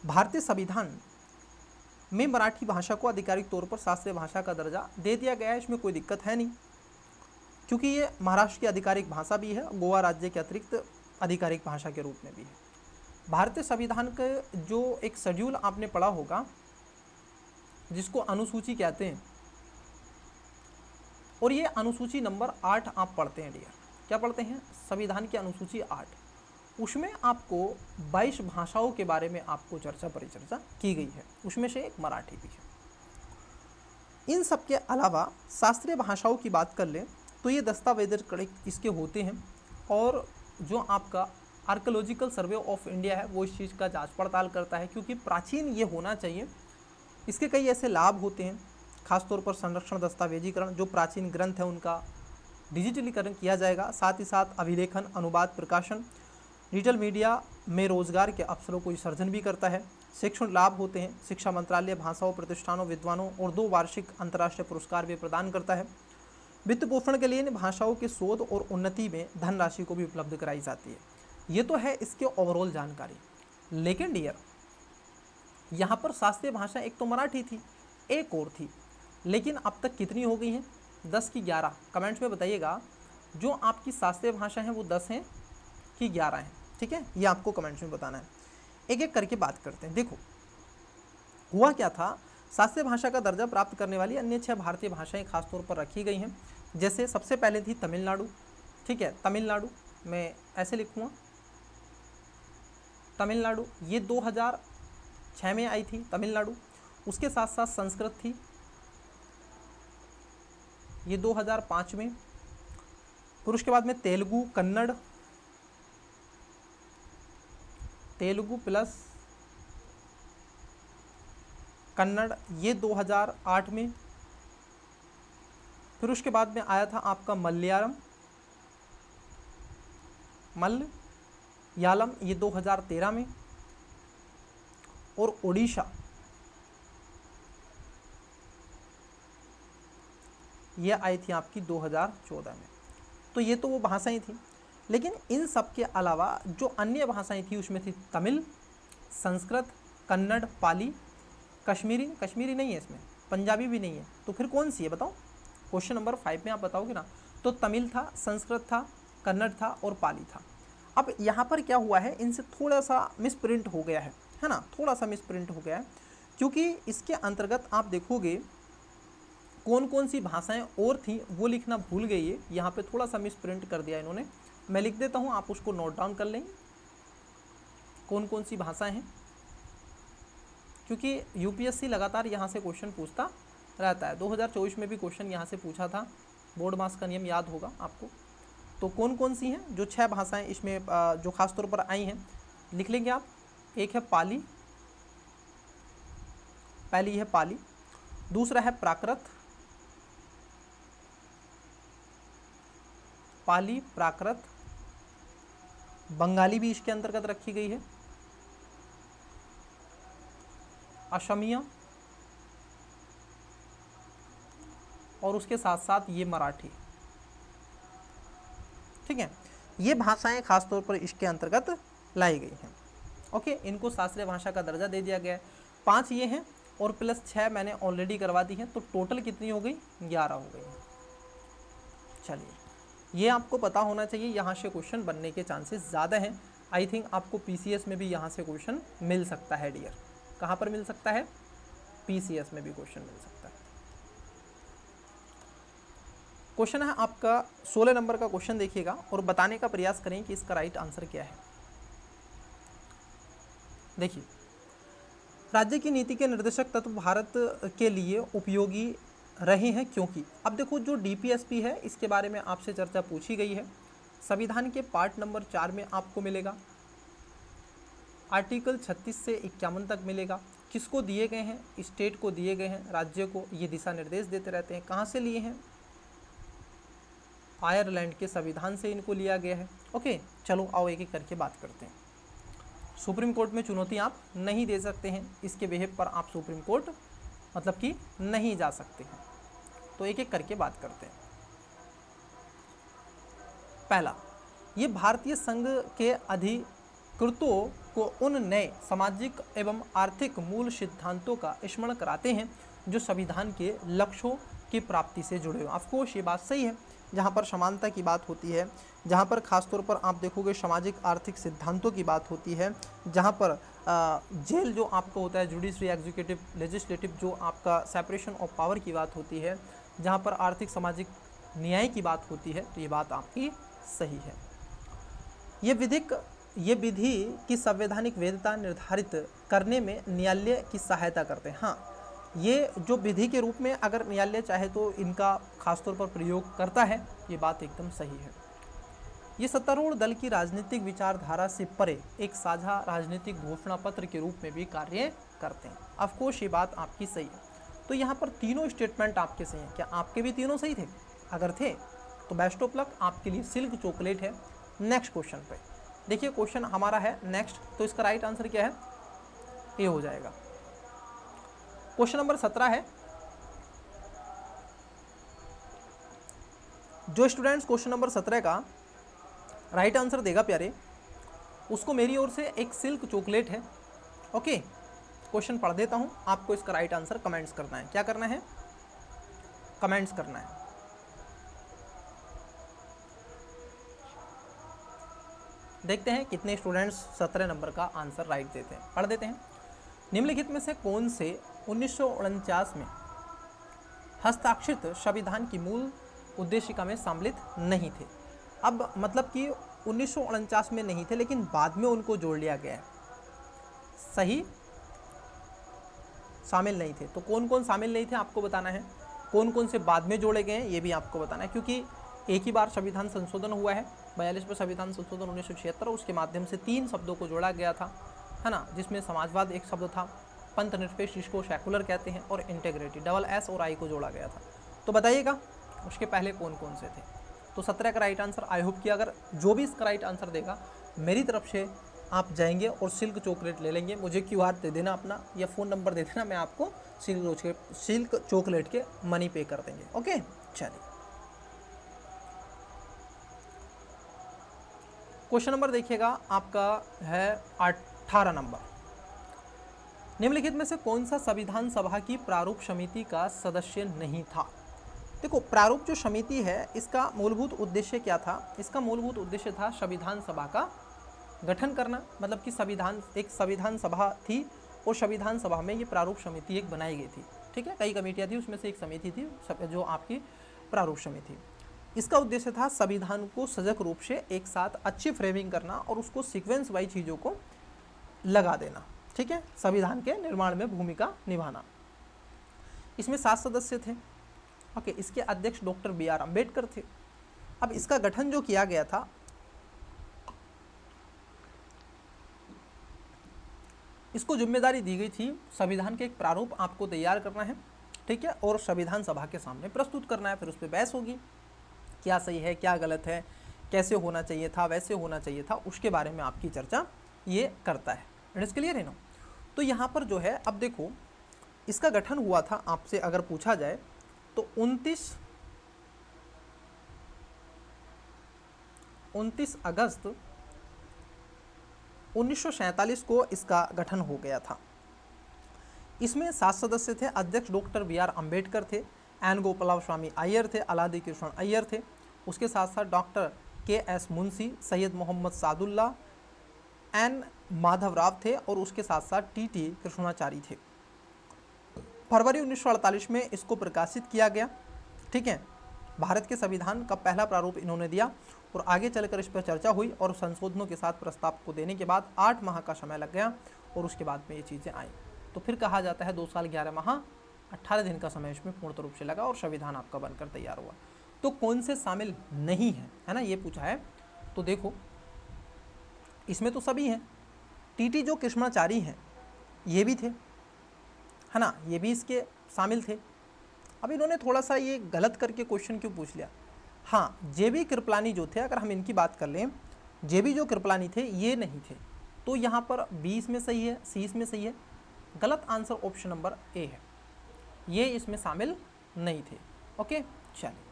भारतीय संविधान में मराठी भाषा को आधिकारिक तौर पर शास्त्रीय भाषा का दर्जा दे दिया गया है, इसमें कोई दिक्कत है नहीं, क्योंकि ये महाराष्ट्र की आधिकारिक भाषा भी है, गोवा राज्य के अतिरिक्त आधिकारिक भाषा के रूप में भी है। भारतीय संविधान का जो एक शेड्यूल आपने पढ़ा होगा जिसको अनुसूची कहते हैं, और ये अनुसूची नंबर 8 आप पढ़ते हैं डियर। क्या पढ़ते हैं? संविधान की अनुसूची 8, उसमें आपको 22 भाषाओं के बारे में आपको परिचर्चा की गई है, उसमें से एक मराठी भी है। इन सब के अलावा शास्त्रीय भाषाओं की बात कर लें तो ये दस्तावेज इसके होते हैं, और जो आपका आर्कियोलॉजिकल सर्वे ऑफ इंडिया है वो इस चीज़ का जांच पड़ताल करता है, क्योंकि प्राचीन ये होना चाहिए। इसके कई ऐसे लाभ होते हैं, खासतौर पर संरक्षण, दस्तावेजीकरण, जो प्राचीन ग्रंथ है उनका डिजिटलीकरण किया जाएगा, साथ ही साथ अभिलेखन, अनुवाद, प्रकाशन, डिजिटल मीडिया में रोजगार के अवसरों को सर्जन भी करता है। शिक्षण लाभ होते हैं, शिक्षा मंत्रालय भाषाओं, प्रतिष्ठानों, विद्वानों और 2 वार्षिक अंतर्राष्ट्रीय पुरस्कार भी प्रदान करता है। वित्त पोषण के लिए इन भाषाओं के शोध और उन्नति में धनराशि को भी उपलब्ध कराई जाती है। ये तो है इसके ओवरऑल जानकारी। लेकिन डियर, यहाँ पर शास्त्रीय भाषा एक तो मराठी थी, एक और थी, लेकिन अब तक कितनी हो गई हैं? 10 की 11। कमेंट्स में बताइएगा जो आपकी शास्त्रीय भाषा है वो 10 हैं कि 11 हैं, ठीक है, ये आपको कमेंट्स में बताना है। एक एक करके बात करते हैं। देखो हुआ क्या था, शास्त्रीय भाषा का दर्जा प्राप्त करने वाली अन्य 6 भारतीय भाषाएं खासतौर पर रखी गई हैं। जैसे सबसे पहले थी तमिलनाडु, ठीक है, तमिलनाडु मैं ऐसे लिखूँगा तमिलनाडु, ये 2006 में आई थी तमिलनाडु। उसके साथ साथ संस्कृत थी, ये 2005 में। फिर उसके बाद में तेलुगु, कन्नड़, तेलुगु प्लस कन्नड़, ये 2008 में। फिर उसके बाद में आया था आपका मलयालम, ये 2013 में। और ओडिशा, ये आई थी आपकी 2014 में। तो ये तो वो भाषाएं थी, लेकिन इन सब के अलावा जो अन्य भाषाएं थी उसमें थी तमिल, संस्कृत, कन्नड़, पाली, कश्मीरी नहीं है इसमें, पंजाबी भी नहीं है, तो फिर कौन सी है बताओ? क्वेश्चन नंबर 5 में आप बताओगे ना। तो तमिल था, संस्कृत था, कन्नड़ था और पाली था। अब यहाँ पर क्या हुआ है, इनसे थोड़ा सा मिसप्रिंट हो गया है ना, थोड़ा सा मिसप्रिंट हो गया है, क्योंकि इसके अंतर्गत आप देखोगे कौन कौन सी भाषाएं और थी वो लिखना भूल गई है, यहाँ पे थोड़ा सा मिसप्रिंट कर दिया इन्होंने। मैं लिख देता हूँ, आप उसको नोट डाउन कर लेंगे कौन कौन सी भाषाएं हैं, क्योंकि यूपीएससी लगातार यहाँ से क्वेश्चन पूछता रहता है। 2024 में भी क्वेश्चन यहाँ से पूछा था, बोर्ड मास का नियम याद होगा आपको। तो कौन कौन सी हैं जो 6 भाषाएं इसमें जो खास तौर पर आई हैं, लिख लेंगे आप। एक है पाली, पहली है पाली, दूसरा है प्राकृत, पाली, प्राकृत, बंगाली भी इसके अंतर्गत रखी गई है, असमिया, और उसके साथ साथ ये मराठी, ठीक है। ये भाषाएं खासतौर पर इसके अंतर्गत लाई गई हैं। ओके, इनको शास्त्रीय भाषा का दर्जा दे दिया गया है। 5 ये हैं और प्लस 6 मैंने ऑलरेडी करवा दी हैं, तो टोटल कितनी हो गई? 11 हो गई। चलिए, ये आपको पता होना चाहिए, यहाँ से क्वेश्चन बनने के चांसेस ज़्यादा हैं। आई थिंक आपको पीसीएस में भी यहाँ से क्वेश्चन मिल सकता है डियर। कहाँ पर मिल सकता है? पीसीएस में भी क्वेश्चन मिल सकता है। क्वेश्चन है आपका 16 नंबर का क्वेश्चन, देखिएगा और बताने का प्रयास करें कि इसका राइट आंसर क्या है। देखिए, राज्य की नीति के निर्देशक तत्व भारत के लिए उपयोगी रहे हैं क्योंकि, अब देखो जो डीपीएसपी है इसके बारे में आपसे चर्चा पूछी गई है, संविधान के पार्ट नंबर 4 में आपको मिलेगा, आर्टिकल 36 से 51 तक मिलेगा। किसको दिए गए हैं? स्टेट को दिए गए हैं, राज्य को ये दिशा निर्देश देते रहते हैं। कहाँ से लिए हैं? आयरलैंड के संविधान से इनको लिया गया है। ओके, चलो आओ एक एक करके बात करते हैं। सुप्रीम कोर्ट में चुनौती आप नहीं दे सकते हैं, इसके बिहेव पर आप सुप्रीम कोर्ट मतलब कि नहीं जा सकते हैं। तो एक एक करके बात करते हैं। पहला, ये भारतीय संघ के अधिकृतों को उन नए सामाजिक एवं आर्थिक मूल सिद्धांतों का स्मरण कराते हैं जो संविधान के लक्ष्यों की प्राप्ति से जुड़े हुए। ऑफकोर्स ये बात सही है, जहाँ पर समानता की बात होती है, जहाँ पर खासतौर पर आप देखोगे सामाजिक आर्थिक सिद्धांतों की बात होती है, जहाँ पर जेल जो आपको होता है, जुडिशरी, एग्जीक्यूटिव, लेजिस्लेटिव, जो आपका सेपरेशन ऑफ पावर की बात होती है, जहाँ पर आर्थिक सामाजिक न्याय की बात होती है, तो ये बात आपकी सही है। ये विधि की संवैधानिक वैधता निर्धारित करने में न्यायालय की सहायता करते हैं। हाँ, ये जो विधि के रूप में अगर न्यायालय चाहे तो इनका खासतौर पर प्रयोग करता है, ये बात एकदम सही है। ये सत्तारूढ़ दल की राजनीतिक विचारधारा से परे एक साझा राजनीतिक घोषणा पत्र के रूप में भी कार्य करते हैं। ऑफकोर्स ये बात आपकी सही है। तो यहाँ पर तीनों स्टेटमेंट आपके सही हैं। क्या आपके भी तीनों सही थे? अगर थे तो बेस्ट ऑफ लक, आपके लिए सिल्क चॉकलेट है। नेक्स्ट क्वेश्चन पे देखिए, क्वेश्चन हमारा है नेक्स्ट, तो इसका राइट आंसर क्या है? ए हो जाएगा। क्वेश्चन नंबर 17 है। जो स्टूडेंट्स क्वेश्चन नंबर 17 का राइट आंसर देगा प्यारे, उसको मेरी ओर से एक सिल्क चॉकलेट है। ओके, क्वेश्चन पढ़ देता हूं, आपको इसका राइट आंसर कमेंट्स करना है। क्या करना है? कमेंट्स करना है। देखते हैं कितने स्टूडेंट्स 17 नंबर का आंसर राइट देते हैं। पढ़ देते हैं। निम्नलिखित में से कौन से 1949 में हस्ताक्षरित संविधान की मूल उद्देशिका में सम्मिलित नहीं थे? अब मतलब कि 1949 में नहीं थे, लेकिन बाद में उनको जोड़ लिया गया है। सही, शामिल नहीं थे। तो कौन कौन शामिल नहीं थे आपको बताना है, कौन कौन से बाद में जोड़े गए हैं ये भी आपको बताना है, क्योंकि एक ही बार संविधान संशोधन हुआ है, 42 में संविधान संशोधन 1976, उसके माध्यम से 3 शब्दों को जोड़ा गया था, है ना, जिसमें समाजवाद एक शब्द था, पंथ निरपेक्ष जिसको सेकुलर कहते हैं, और इंटेग्रिटी, डबल एस और आई को जोड़ा गया था। तो बताइएगा उसके पहले कौन कौन से थे? तो 17 का राइट आंसर, आई होप कि अगर जो भी इसका राइट आंसर देगा मेरी तरफ से आप जाएंगे और सिल्क चॉकलेट ले लेंगे। मुझे QR दे देना अपना, या फ़ोन नंबर दे देना, मैं आपको सिल्क चॉकलेट के मनी पे कर देंगे। ओके, चलिए क्वेश्चन नंबर देखिएगा, आपका है 18 नंबर। निम्नलिखित में से कौन सा संविधान सभा की प्रारूप समिति का सदस्य नहीं था? देखो, प्रारूप जो समिति है इसका मूलभूत उद्देश्य क्या था? इसका मूलभूत उद्देश्य था संविधान सभा का गठन करना, मतलब कि एक संविधान सभा थी और संविधान सभा में ये प्रारूप समिति एक बनाई गई थी। ठीक है, कई कमेटियाँ थी, उसमें से एक समिति थी जो आपकी प्रारूप समिति। इसका उद्देश्य था संविधान को सजग रूप से एक साथ अच्छी फ्रेमिंग करना और उसको सीक्वेंस वाइज चीज़ों को लगा देना। ठीक है, संविधान के निर्माण में भूमिका निभाना। इसमें 7 सदस्य थे। ओके, इसके अध्यक्ष डॉक्टर BR अम्बेडकर थे। अब इसका गठन जो किया गया था, इसको जिम्मेदारी दी गई थी संविधान के एक प्रारूप आपको तैयार करना है, ठीक है, और संविधान सभा के सामने प्रस्तुत करना है। फिर उस पर बहस होगी, क्या सही है क्या गलत है, कैसे होना चाहिए था, वैसे होना चाहिए था, उसके बारे में आपकी चर्चा ये करता है। इट इज़ क्लियर है ना? तो यहाँ पर जो है, अब देखो इसका गठन हुआ था, आपसे अगर पूछा जाए तो 29 अगस्त 1947 को इसका गठन हो गया था। इसमें 7 सदस्य थे। अध्यक्ष डॉक्टर BR अम्बेडकर थे, एन गोपालस्वामी अय्यर थे, अलादी कृष्ण अय्यर थे। उसके साथ साथ doctor KS Munshi, Syed Mohammad Saadulla, N Madhavrao थे, और उसके साथ साथ TT कृष्णाचारी थे। फरवरी 1948 में इसको प्रकाशित किया गया। ठीक है, भारत के संविधान का पहला प्रारूप इन्होंने दिया, और आगे चलकर इस पर चर्चा हुई, और संशोधनों के साथ प्रस्ताव को देने के बाद 8 माह का समय लग गया, और उसके बाद में ये चीज़ें आई। तो फिर कहा जाता है 2 साल 11 माह 18 दिन का समय इसमें पूर्ण रूप से लगा और संविधान आपका बनकर तैयार हुआ। तो कौन से शामिल नहीं है ना, ये पूछा है। तो देखो इसमें तो सभी हैं। टीटी जो कृष्णाचारी हैं ये भी थे, है ना, ये भी इसके शामिल थे। अब इन्होंने थोड़ा सा ये गलत करके क्वेश्चन क्यों पूछ लिया। हाँ, जेबी कृपलानी जो थे, अगर हम इनकी बात कर लें, जेबी जो कृपलानी थे ये नहीं थे, तो यहाँ पर 20 में सही है, सी इसमें सही है। गलत आंसर ऑप्शन नंबर ए है, ये इसमें शामिल नहीं थे। ओके, चलिए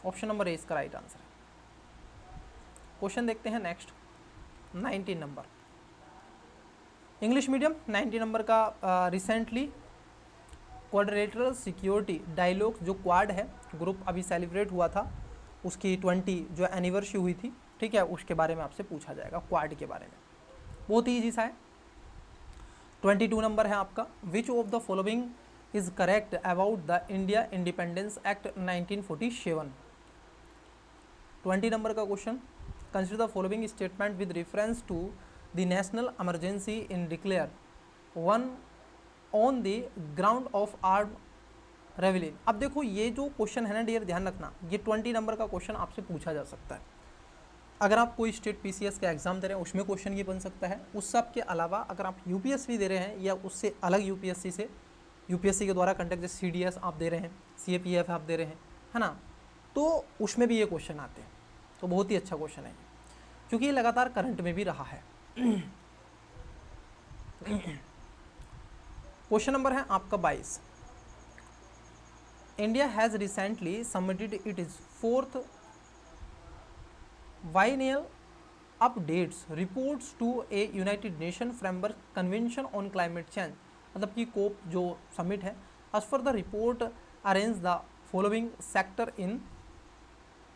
ऑप्शन नंबर ए इसका राइट आंसर है। क्वेश्चन देखते हैं next, 19 number English medium 90 number का रिसेंटली क्वाड्रिलेटरल सिक्योरिटी डायलॉग जो क्वाड है ग्रुप अभी सेलिब्रेट हुआ था, उसकी 20 जो एनिवर्सरी हुई थी, ठीक है, उसके बारे में आपसे पूछा जाएगा, क्वाड के बारे में। बहुत ही ईजी सा है। 22 नंबर है आपका, which of the following is correct about the India independence act 1947। 20 number का question, consider the following statement with reference to the national emergency in declare one on the ground of arm rebellion. अब देखो ये जो question है ना dear, ध्यान रखना, ये 20 नंबर का क्वेश्चन आपसे पूछा जा सकता है। अगर आप कोई स्टेट पीसीएस का एग्जाम दे रहे हैं उसमें क्वेश्चन ये बन सकता है। उस सब के अलावा अगर आप यूपीएससी दे रहे हैं या उससे अलग यूपीएससी से, यूपीएससी के द्वारा कंडक्ट जैसे सीडीएस आप दे रहे हैं, सीएपीएफ आप दे रहे हैं, है ना, तो उसमें भी ये क्वेश्चन आते हैं। तो बहुत ही अच्छा क्वेश्चन है क्योंकि ये लगातार करंट में भी रहा है। क्वेश्चन नंबर है आपका 22, India has recently submitted it is 4th biennial updates reports to a United Nations Framework Convention on Climate Change। मतलब कि कोप जो समिट है, as for the report arrange the following sector in,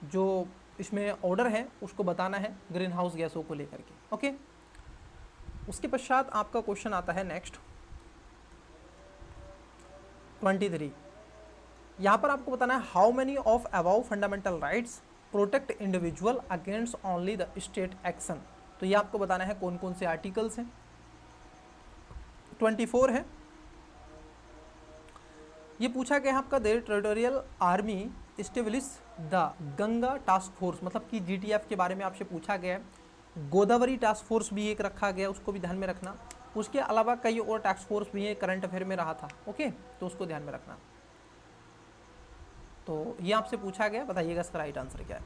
जो इसमें order है उसको बताना है ग्रीन हाउस गैसों को लेकर के। ओके, उसके पश्चात आपका क्वेश्चन आता है नेक्स्ट 23। यहाँ पर आपको बताना है how many of about fundamental rights protect individual against only the state action. तो ये आपको बताना है कौन कौन से आर्टिकल्स हैं। 24 है, ये पूछा गया आपका their territorial army establish the Ganga task force, मतलब कि जीटीएफ के बारे में आपसे पूछा गया है। गोदावरी टास्क फोर्स भी एक रखा गया, उसको भी ध्यान में रखना। उसके अलावा कई और टास्क फोर्स भी है, करंट अफेयर में रहा था। ओके, तो उसको ध्यान में रखना। तो ये आपसे पूछा गया, बताइएगा इसका राइट आंसर क्या है।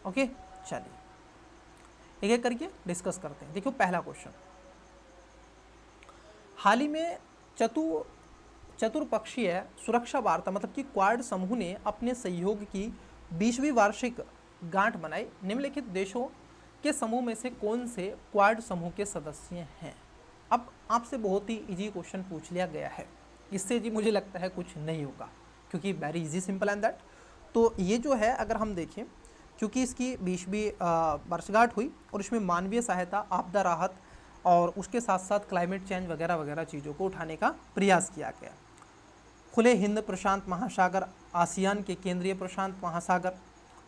ओके, चलिए एक एक करके डिस्कस करते हैं। देखो पहला क्वेश्चन, हाल ही में चतुर्पक्षीय सुरक्षा वार्ता मतलब कि क्वाड समूह ने अपने सहयोग की 20वीं वार्षिक गांठ बनाई। निम्नलिखित देशों के समूह में से कौन से क्वाड समूह के सदस्य हैं। अब आपसे बहुत ही इजी क्वेश्चन पूछ लिया गया है, इससे जी मुझे लगता है कुछ नहीं होगा क्योंकि very easy simple and that. तो ये जो है अगर हम देखें, क्योंकि इसकी 20वीं वर्षगांठ हुई और इसमें मानवीय सहायता, आपदा राहत और उसके साथ साथ क्लाइमेट चेंज वगैरह वगैरह चीज़ों को उठाने का प्रयास किया गया। खुले हिंद प्रशांत महासागर, आसियान के केंद्रीय प्रशांत महासागर,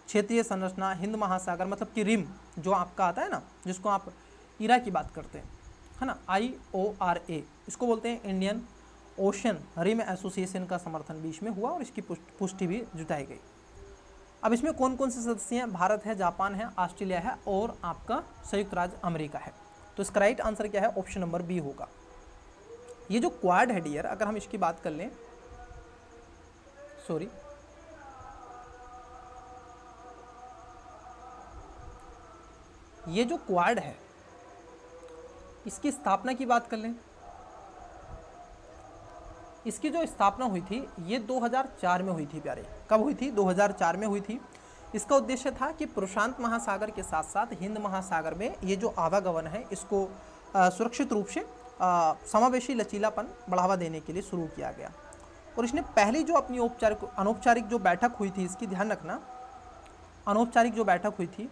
क्षेत्रीय संरचना हिंद महासागर मतलब कि रिम जो आपका आता है ना, जिसको आप इरा की बात करते हैं, है ना, IORA, इसको बोलते हैं इंडियन ओशन रिम एसोसिएशन का समर्थन बीच में हुआ और इसकी पुष्टि भी जुटाई गई। अब इसमें कौन कौन से सदस्य हैं, भारत है, जापान है, ऑस्ट्रेलिया है और आपका संयुक्त राज्य अमेरिका है। तो इसका राइट आंसर क्या है, ऑप्शन नंबर बी होगा। ये जो क्वाड है डियर, अगर हम इसकी बात कर लें, सॉरी ये जो क्वाड है इसकी स्थापना की बात कर लें, इसकी जो स्थापना हुई थी ये 2004 में हुई थी प्यारे। कब हुई थी, 2004 में हुई थी। इसका उद्देश्य था कि प्रशांत महासागर के साथ साथ हिंद महासागर में ये जो आवागमन है इसको सुरक्षित रूप से समावेशी लचीलापन बढ़ावा देने के लिए शुरू किया गया। और इसने पहली जो अपनी अनौपचारिक जो बैठक हुई थी, इसकी ध्यान रखना, अनौपचारिक जो बैठक हुई थी,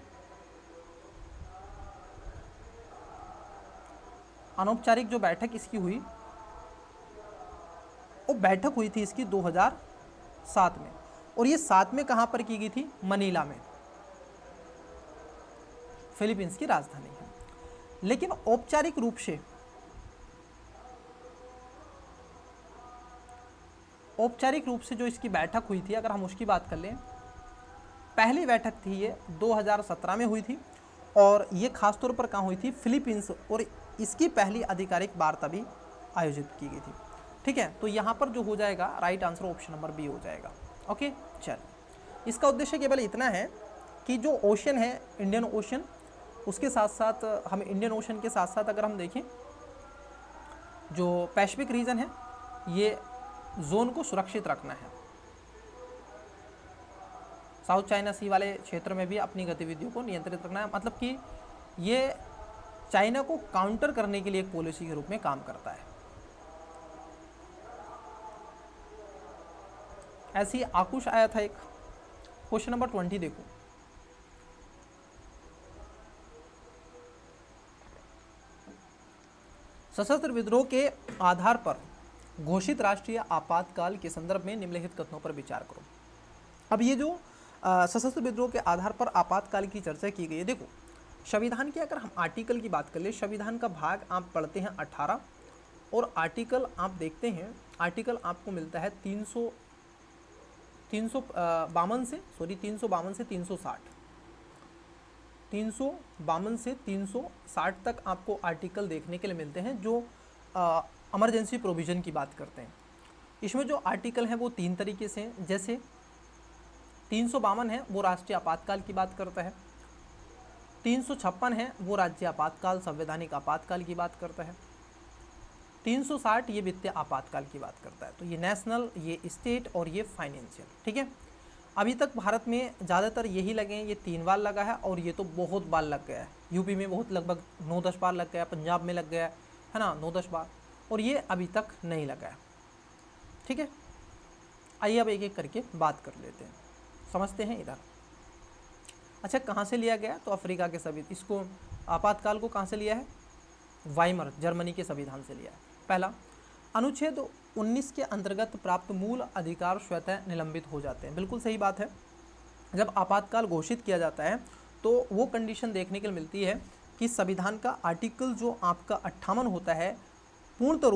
अनौपचारिक जो बैठक इसकी हुई वो बैठक हुई थी इसकी 2007 में। और ये 7 में कहाँ पर की गई थी, मनीला में, फिलीपींस की राजधानी है। लेकिन औपचारिक रूप से औपचारिक रूप से जो इसकी बैठक हुई थी, अगर हम उसकी बात कर लें, पहली बैठक थी ये 2017 में हुई थी, और ये खास तौर पर कहाँ हुई थी, फिलीपींस, और इसकी पहली आधिकारिक वार्ता भी आयोजित की गई थी। ठीक है, तो यहाँ पर जो हो जाएगा right answer option number B हो जाएगा। ओके, चल, इसका उद्देश्य केवल इतना है कि जो ओशन है, इंडियन ओशन, उसके साथ साथ हम इंडियन ओशन के साथ साथ अगर हम देखें जो पैसिफिक रीजन है, ये जोन को सुरक्षित रखना है। साउथ चाइना सी वाले क्षेत्र में भी अपनी गतिविधियों को नियंत्रित रखना है, मतलब कि ये चाइना को काउंटर करने के लिए एक पॉलिसी के रूप में काम करता है। ऐसी आकुश आया था एक। क्वेश्चन नंबर 20 देखो, सशस्त्र विद्रोह के आधार पर घोषित राष्ट्रीय आपातकाल के संदर्भ में निम्नलिखित कथनों पर विचार करो। अब ये जो सशस्त्र विद्रोह के आधार पर आपातकाल की चर्चा की गई है, देखो संविधान के अगर हम आर्टिकल की बात कर ले, संविधान का भाग आप पढ़ते हैं 18, और आर्टिकल आप देखते हैं, आर्टिकल आपको मिलता है 352 से 360, 352 से 360 तक आपको आर्टिकल देखने के लिए मिलते हैं जो इमरजेंसी प्रोविज़न की बात करते हैं। इसमें जो आर्टिकल हैं वो 3 तरीके से हैं, जैसे 352 है वो राष्ट्रीय आपातकाल की बात करता है, 356 है वो राज्य आपातकाल संवैधानिक आपातकाल की बात करता है, 360 ये वित्तीय आपातकाल की बात करता है। तो ये नेशनल, ये स्टेट और ये फाइनेंशियल। ठीक है, अभी तक भारत में ज़्यादातर यही लगे हैं, ये 3 बार लगा है, और ये तो बहुत बार लग गया है। यूपी में बहुत लगभग 9-10 बार लग गया, पंजाब में लग गया है ना 9-10 बार, और ये अभी तक नहीं लगा है। ठीक है, आइए अब एक एक करके बात कर लेते हैं, समझते हैं इधर। अच्छा, कहाँ से लिया गया, तो अफ्रीका के सभी, इसको आपातकाल को कहाँ से लिया है, वाइमर जर्मनी के संविधान से लिया है। पहला, अनुच्छेद 19 के अंतर्गत प्राप्त मूल अधिकार स्वतः निलंबित हो जाते हैं। बिल्कुल सही बात है, जब आपातकाल घोषित किया जाता है तो वो कंडीशन देखने के लिए मिलती है कि संविधान का आर्टिकल जो आपका 58 होता है पूर्णतः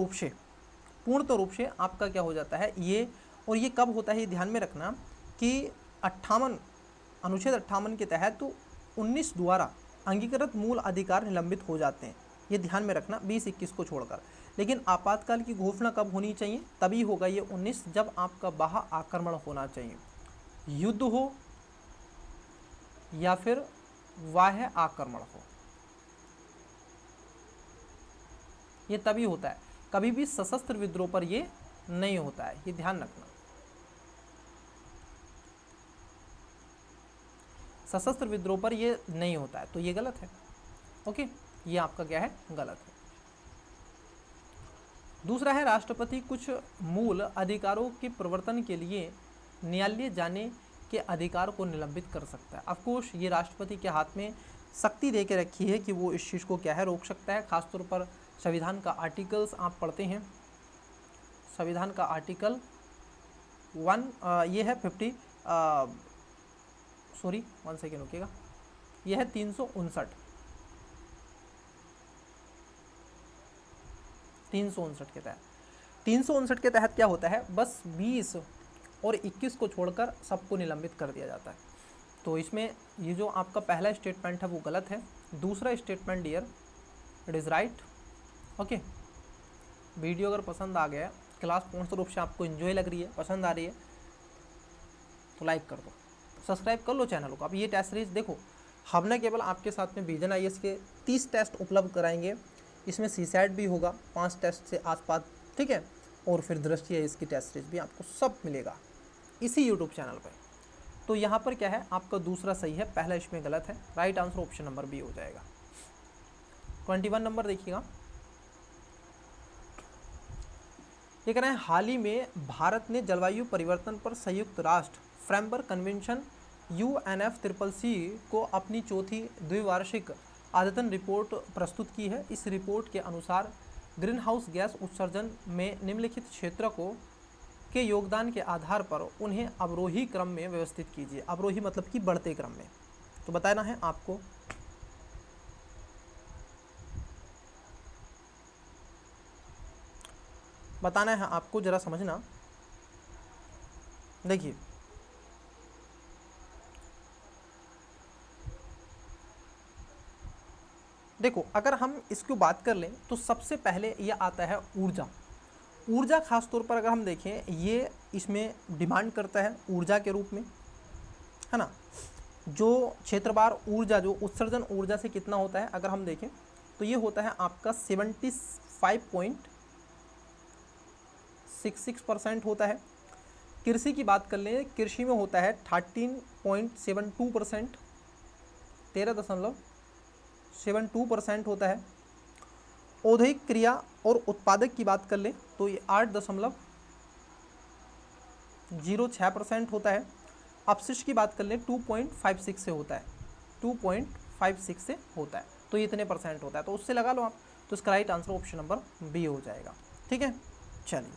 रूप से आपका क्या हो जाता है ये, और ये कब होता है ये ध्यान में रखना कि 58 अनुच्छेद 58 के तहत तो 19 द्वारा अंगीकृत मूल अधिकार निलंबित हो जाते हैं, ये ध्यान में रखना 20-21 को छोड़कर। लेकिन आपातकाल की घोषणा कब होनी चाहिए, तभी होगा ये 19 जब आपका बाह्य आक्रमण होना चाहिए, युद्ध हो या फिर बाह्य आक्रमण हो, ये तभी होता है। कभी भी सशस्त्र विद्रोह पर ये नहीं होता है, ये ध्यान रखना। सशस्त्र विद्रोह पर ये नहीं होता है, तो ये गलत है। ओके, ये आपका क्या है, गलत है। दूसरा है, राष्ट्रपति कुछ मूल अधिकारों के प्रवर्तन के लिए न्यायालय जाने के अधिकार को निलंबित कर सकता है। ऑफकोर्स ये राष्ट्रपति के हाथ में शक्ति दे के रखी है कि वो इस चीज़ को क्या है, रोक सकता है। खासतौर पर संविधान का आर्टिकल्स आप पढ़ते हैं, संविधान का आर्टिकल 1 ये है 50 सॉरी 1 सेकेंड रुकिएगा, यह है 359 के तहत। 359 के तहत क्या होता है, बस 20 और 21 को छोड़कर सबको निलंबित कर दिया जाता है। तो इसमें ये जो आपका पहला स्टेटमेंट है वो गलत है, दूसरा statement dear it is right. Okay, video अगर पसंद आ गया, क्लास पूर्ण रूप से आपको एंजॉय लग रही है, पसंद आ रही है, तो लाइक कर दो, सब्सक्राइब कर लो चैनल को। अब ये टेस्ट सीरीज देखो, हम न केवल आपके साथ में विजन आईएएस के 30 टेस्ट उपलब्ध कराएंगे, इसमें सीसैट भी होगा 5 टेस्ट से आसपास, ठीक है, और फिर दृष्टि आईएएस की टेस्ट सीरीज भी आपको सब मिलेगा इसी यूट्यूब चैनल पर। तो यहाँ पर क्या है, आपका दूसरा सही है, पहला इसमें गलत है। Right answer option number B हो जाएगा। 21 नंबर देखिएगा, ये कह रहे हैं, हाल ही में भारत ने जलवायु परिवर्तन पर संयुक्त राष्ट्र फ्रेमवर्क कन्वेंशन UNFCCC को अपनी चौथी द्विवार्षिक अद्यतन रिपोर्ट प्रस्तुत की है। इस रिपोर्ट के अनुसार ग्रीन हाउस गैस उत्सर्जन में निम्नलिखित क्षेत्र को के योगदान के आधार पर उन्हें अवरोही क्रम में व्यवस्थित कीजिए। अवरोही मतलब कि बढ़ते क्रम में। तो बताना है आपको, बताना है आपको, जरा समझना। देखिए देखो, अगर हम इसको बात कर लें तो सबसे पहले ये आता है ऊर्जा। ऊर्जा खास तौर पर अगर हम देखें, ये इसमें डिमांड करता है ऊर्जा के रूप में, है ना। जो क्षेत्रवार ऊर्जा, जो उत्सर्जन ऊर्जा से कितना होता है अगर हम देखें तो ये होता है आपका 75.66% होता है। कृषि की बात कर लें, कृषि में होता है 13.72%, 13.72% होता है। औद्योगिक क्रिया और उत्पादक की बात कर लें तो ये 8.06% होता है। अपशिष्ट की बात कर लें 2.56 से होता है, 2.56 से होता है, तो ये इतने परसेंट होता है, तो उससे लगा लो आप। तो इसका right answer option number B हो जाएगा। ठीक है, चलिए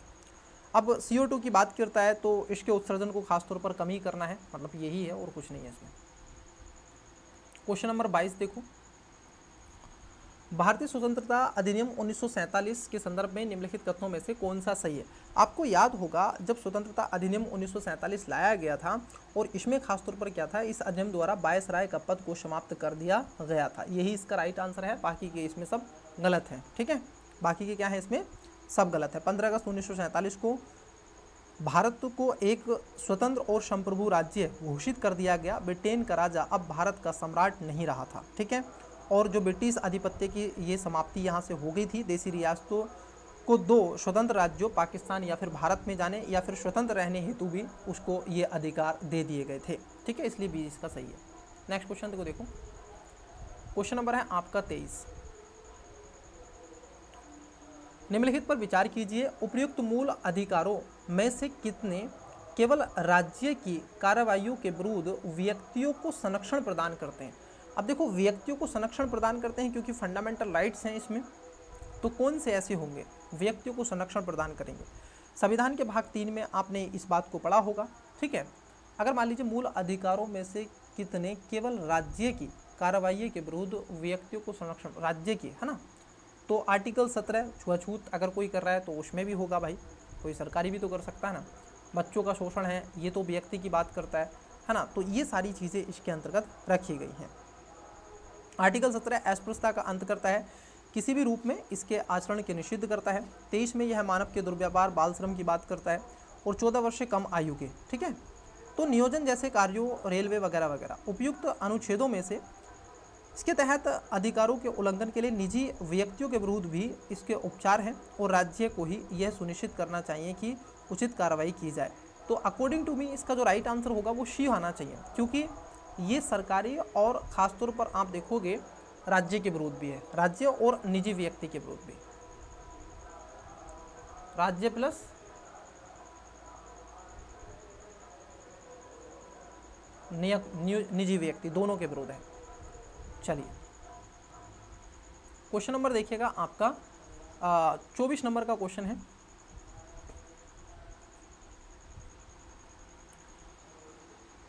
अब CO2 की बात करता है तो इसके उत्सर्जन को खासतौर पर कम ही करना है, मतलब यही है और कुछ नहीं है इसमें। क्वेश्चन नंबर 22 देखो, भारतीय स्वतंत्रता अधिनियम 1947 के संदर्भ में निम्नलिखित कथनों में से कौन सा सही है। आपको याद होगा जब स्वतंत्रता अधिनियम 1947 लाया गया था और इसमें खासतौर पर क्या था, इस अधिनियम द्वारा वायसराय का पद को समाप्त कर दिया गया था। यही इसका राइट आंसर है, बाकी के इसमें सब गलत है। ठीक है, बाकी के क्या है इसमें सब गलत है। 15 अगस्त 1947 को भारत को एक स्वतंत्र और संप्रभु राज्य घोषित कर दिया गया। ब्रिटेन का राजा अब भारत का सम्राट नहीं रहा था। ठीक है, और जो ब्रिटिश आधिपत्य की ये समाप्ति यहाँ से हो गई थी। देशी रियासतों को दो स्वतंत्र राज्यों पाकिस्तान या फिर भारत में जाने या फिर स्वतंत्र रहने हेतु भी उसको ये अधिकार दे दिए गए थे। ठीक है, इसलिए भी इसका सही है। नेक्स्ट क्वेश्चन को देखो, क्वेश्चन नंबर है आपका 23। निम्नलिखित पर विचार कीजिए, उपयुक्त मूल अधिकारों में से कितने केवल राज्य की कार्रवाइयों के विरुद्ध व्यक्तियों को संरक्षण प्रदान करते हैं। अब देखो, व्यक्तियों को संरक्षण प्रदान करते हैं क्योंकि फंडामेंटल राइट्स हैं इसमें, तो कौन से ऐसे होंगे व्यक्तियों को संरक्षण प्रदान करेंगे। संविधान के भाग 3 में आपने इस बात को पढ़ा होगा। ठीक है, अगर मान लीजिए मूल अधिकारों में से कितने केवल राज्य की कार्रवाई के विरुद्ध व्यक्तियों को संरक्षण, राज्य की, है ना, तो आर्टिकल 17 छुआछूत अगर कोई कर रहा है तो उसमें भी होगा भाई, कोई सरकारी भी तो कर सकता है ना। बच्चों का शोषण है, ये तो व्यक्ति की बात करता है ना, तो ये सारी चीज़ें इसके अंतर्गत रखी गई हैं। आर्टिकल 17 अस्पृश्यता का अंत करता है, किसी भी रूप में इसके आचरण के निषिद्ध करता है। 23 में यह मानव के दुर्व्यवहार बाल श्रम की बात करता है और 14 वर्ष से कम आयु के। ठीक है, तो नियोजन जैसे कार्यों, रेलवे वगैरह वगैरह, उपयुक्त अनुच्छेदों में से इसके तहत अधिकारों के उल्लंघन के लिए निजी व्यक्तियों के विरुद्ध भी इसके उपचार हैं और राज्य को ही यह सुनिश्चित करना चाहिए कि उचित कार्रवाई की जाए। तो अकॉर्डिंग टू मी इसका जो राइट आंसर होगा वो सी आना चाहिए, क्योंकि ये सरकारी और ख़ासतौर पर आप देखोगे राज्य के विरुद्ध भी है, राज्य और निजी व्यक्ति के विरुद्ध भी, राज्य प्लस निजी व्यक्ति दोनों के विरुद्ध है। चलिए क्वेश्चन नंबर देखिएगा आपका 24 नंबर का क्वेश्चन है।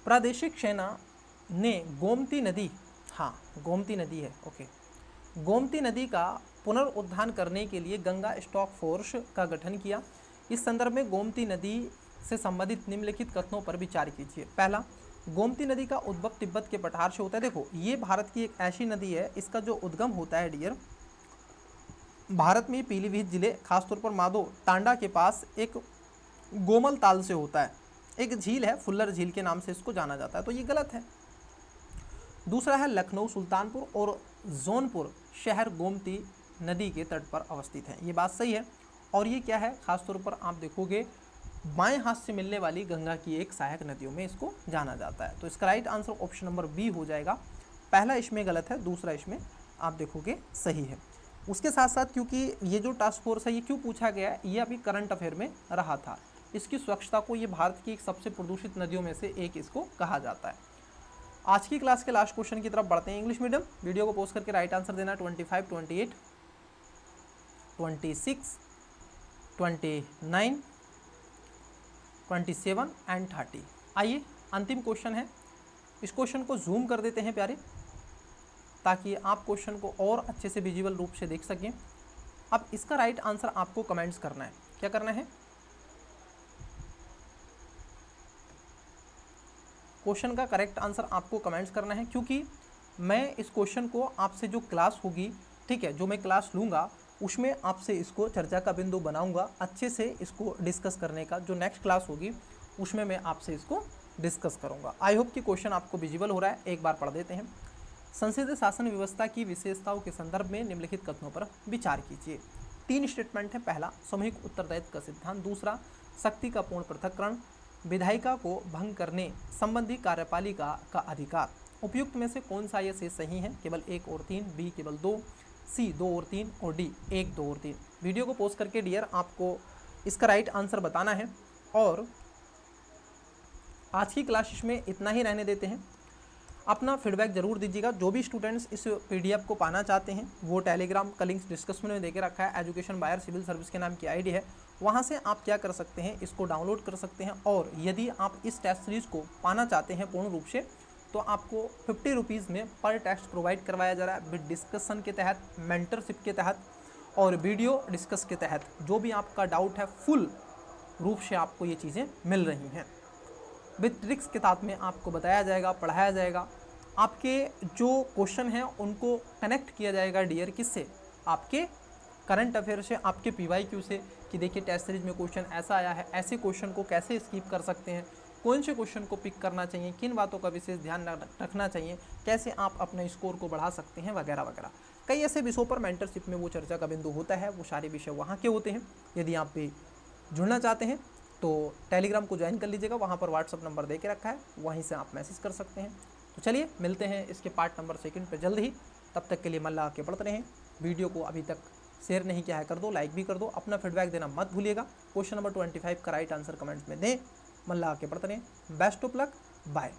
प्रादेशिक सेना ने गोमती नदी, हाँ गोमती नदी है, ओके, गोमती नदी का पुनरुद्धार करने के लिए गंगा स्टॉक फोर्स का गठन किया। इस संदर्भ में गोमती नदी से संबंधित निम्नलिखित कथनों पर विचार कीजिए। पहला, गोमती नदी का उद्भव तिब्बत के पठार से होता है। देखो, ये भारत की एक ऐसी नदी है, इसका जो उद्गम होता है डियर, भारत में पीलीभीत जिले खासतौर पर माधो टांडा के पास एक गोमल ताल से होता है। एक झील है, फुल्लर झील के नाम से इसको जाना जाता है, तो ये गलत है। दूसरा है लखनऊ, सुल्तानपुर और जौनपुर शहर गोमती नदी के तट पर अवस्थित है, ये बात सही है। और ये क्या है, खासतौर पर आप देखोगे बाएं हाथ से मिलने वाली गंगा की एक सहायक नदियों में इसको जाना जाता है। तो इसका right answer option number B हो जाएगा। पहला इसमें गलत है, दूसरा इसमें आप देखोगे सही है। उसके साथ साथ क्योंकि ये जो टास्क फोर्स है ये क्यों पूछा गया है, ये अभी करंट अफेयर में रहा था, इसकी स्वच्छता को ये भारत की एक सबसे प्रदूषित नदियों में से एक इसको कहा जाता है। आज की क्लास के लास्ट क्वेश्चन की तरफ बढ़ते हैं। इंग्लिश मीडियम, वीडियो को पोस्ट करके राइट आंसर देना 25, 28, 26, 29, 27 एंड 30। आइए अंतिम क्वेश्चन है, इस क्वेश्चन को जूम कर देते हैं प्यारे, ताकि आप क्वेश्चन को और अच्छे से विजुअल रूप से देख सकें। अब इसका राइट आंसर आपको कमेंट्स करना है। क्या करना है, क्वेश्चन का करेक्ट आंसर आपको कमेंट्स करना है, क्योंकि मैं इस क्वेश्चन को आपसे जो क्लास होगी, ठीक है, जो मैं क्लास लूँगा उसमें आपसे इसको चर्चा का बिंदु बनाऊंगा, अच्छे से इसको डिस्कस करने का। जो नेक्स्ट क्लास होगी उसमें मैं आपसे इसको डिस्कस करूंगा। आई होप कि क्वेश्चन आपको विजिबल हो रहा है। एक बार पढ़ देते हैं। संसदीय शासन व्यवस्था की विशेषताओं के संदर्भ में निम्नलिखित कथनों पर विचार कीजिए। 3 स्टेटमेंट है। पहला, सामूहिक उत्तरदायित्व का सिद्धांत। दूसरा, शक्ति का पूर्ण पृथक्करण। विधायिका को भंग करने संबंधी कार्यपालिका का अधिकार। उपयुक्त में से कौन सा ये शेष सही है? केवल 1 और 3, बी केवल 2, सी 2 और 3 और डी 1, 2 और 3। वीडियो को पोस्ट करके डियर आपको इसका राइट आंसर बताना है। और आज की क्लास में इतना ही रहने देते हैं। अपना फीडबैक जरूर दीजिएगा। जो भी स्टूडेंट्स इस पीडीएफ को पाना चाहते हैं वो टेलीग्राम का लिंक डिस्क्रिप्शन में देके रखा है। एजुकेशन बायर सिविल सर्विस के नाम की आईडी है, वहाँ से आप क्या कर सकते हैं, इसको डाउनलोड कर सकते हैं। और यदि आप इस टेस्ट सीरीज़ को पाना चाहते हैं पूर्ण रूप से, तो आपको 50 रुपीज़ में पर टेस्ट प्रोवाइड करवाया जा रहा है, विद डिस्कशन के तहत, मेंटरशिप के तहत और वीडियो डिस्कस के तहत। जो भी आपका डाउट है फुल रूप से आपको ये चीज़ें मिल रही हैं। विद ट्रिक्स के साथ में आपको बताया जाएगा, पढ़ाया जाएगा। आपके जो क्वेश्चन हैं उनको कनेक्ट किया जाएगा डियर किससे? आपके करंट अफेयर से, आपके पीवाईक्यू से, कि देखिए टेस्ट सीरीज में क्वेश्चन ऐसा आया है, ऐसे क्वेश्चन को कैसे स्किप कर सकते हैं, कौन से क्वेश्चन को पिक करना चाहिए, किन बातों का विशेष ध्यान रखना चाहिए, कैसे आप अपने स्कोर को बढ़ा सकते हैं, वगैरह वगैरह। कई ऐसे विषयों पर मेंटरशिप में वो चर्चा का बिंदु होता है, वो सारे विषय वहाँ के होते हैं। यदि आप भी जुड़ना चाहते हैं तो टेलीग्राम को ज्वाइन कर लीजिएगा, वहाँ पर व्हाट्सअप नंबर दे के रखा है, वहीं से आप मैसेज कर सकते हैं। तो चलिए मिलते हैं इसके पार्ट नंबर 2 पे जल्द ही। तब तक के लिए मन लगा के पढ़ते रहें। वीडियो को अभी तक शेयर नहीं किया है कर दो, लाइक भी कर दो। अपना फीडबैक देना मत भूलिएगा। क्वेश्चन नंबर 25 का राइट आंसर कमेंट्स में दें। मन लगा के पढ़ते रहें। Best of luck, bye.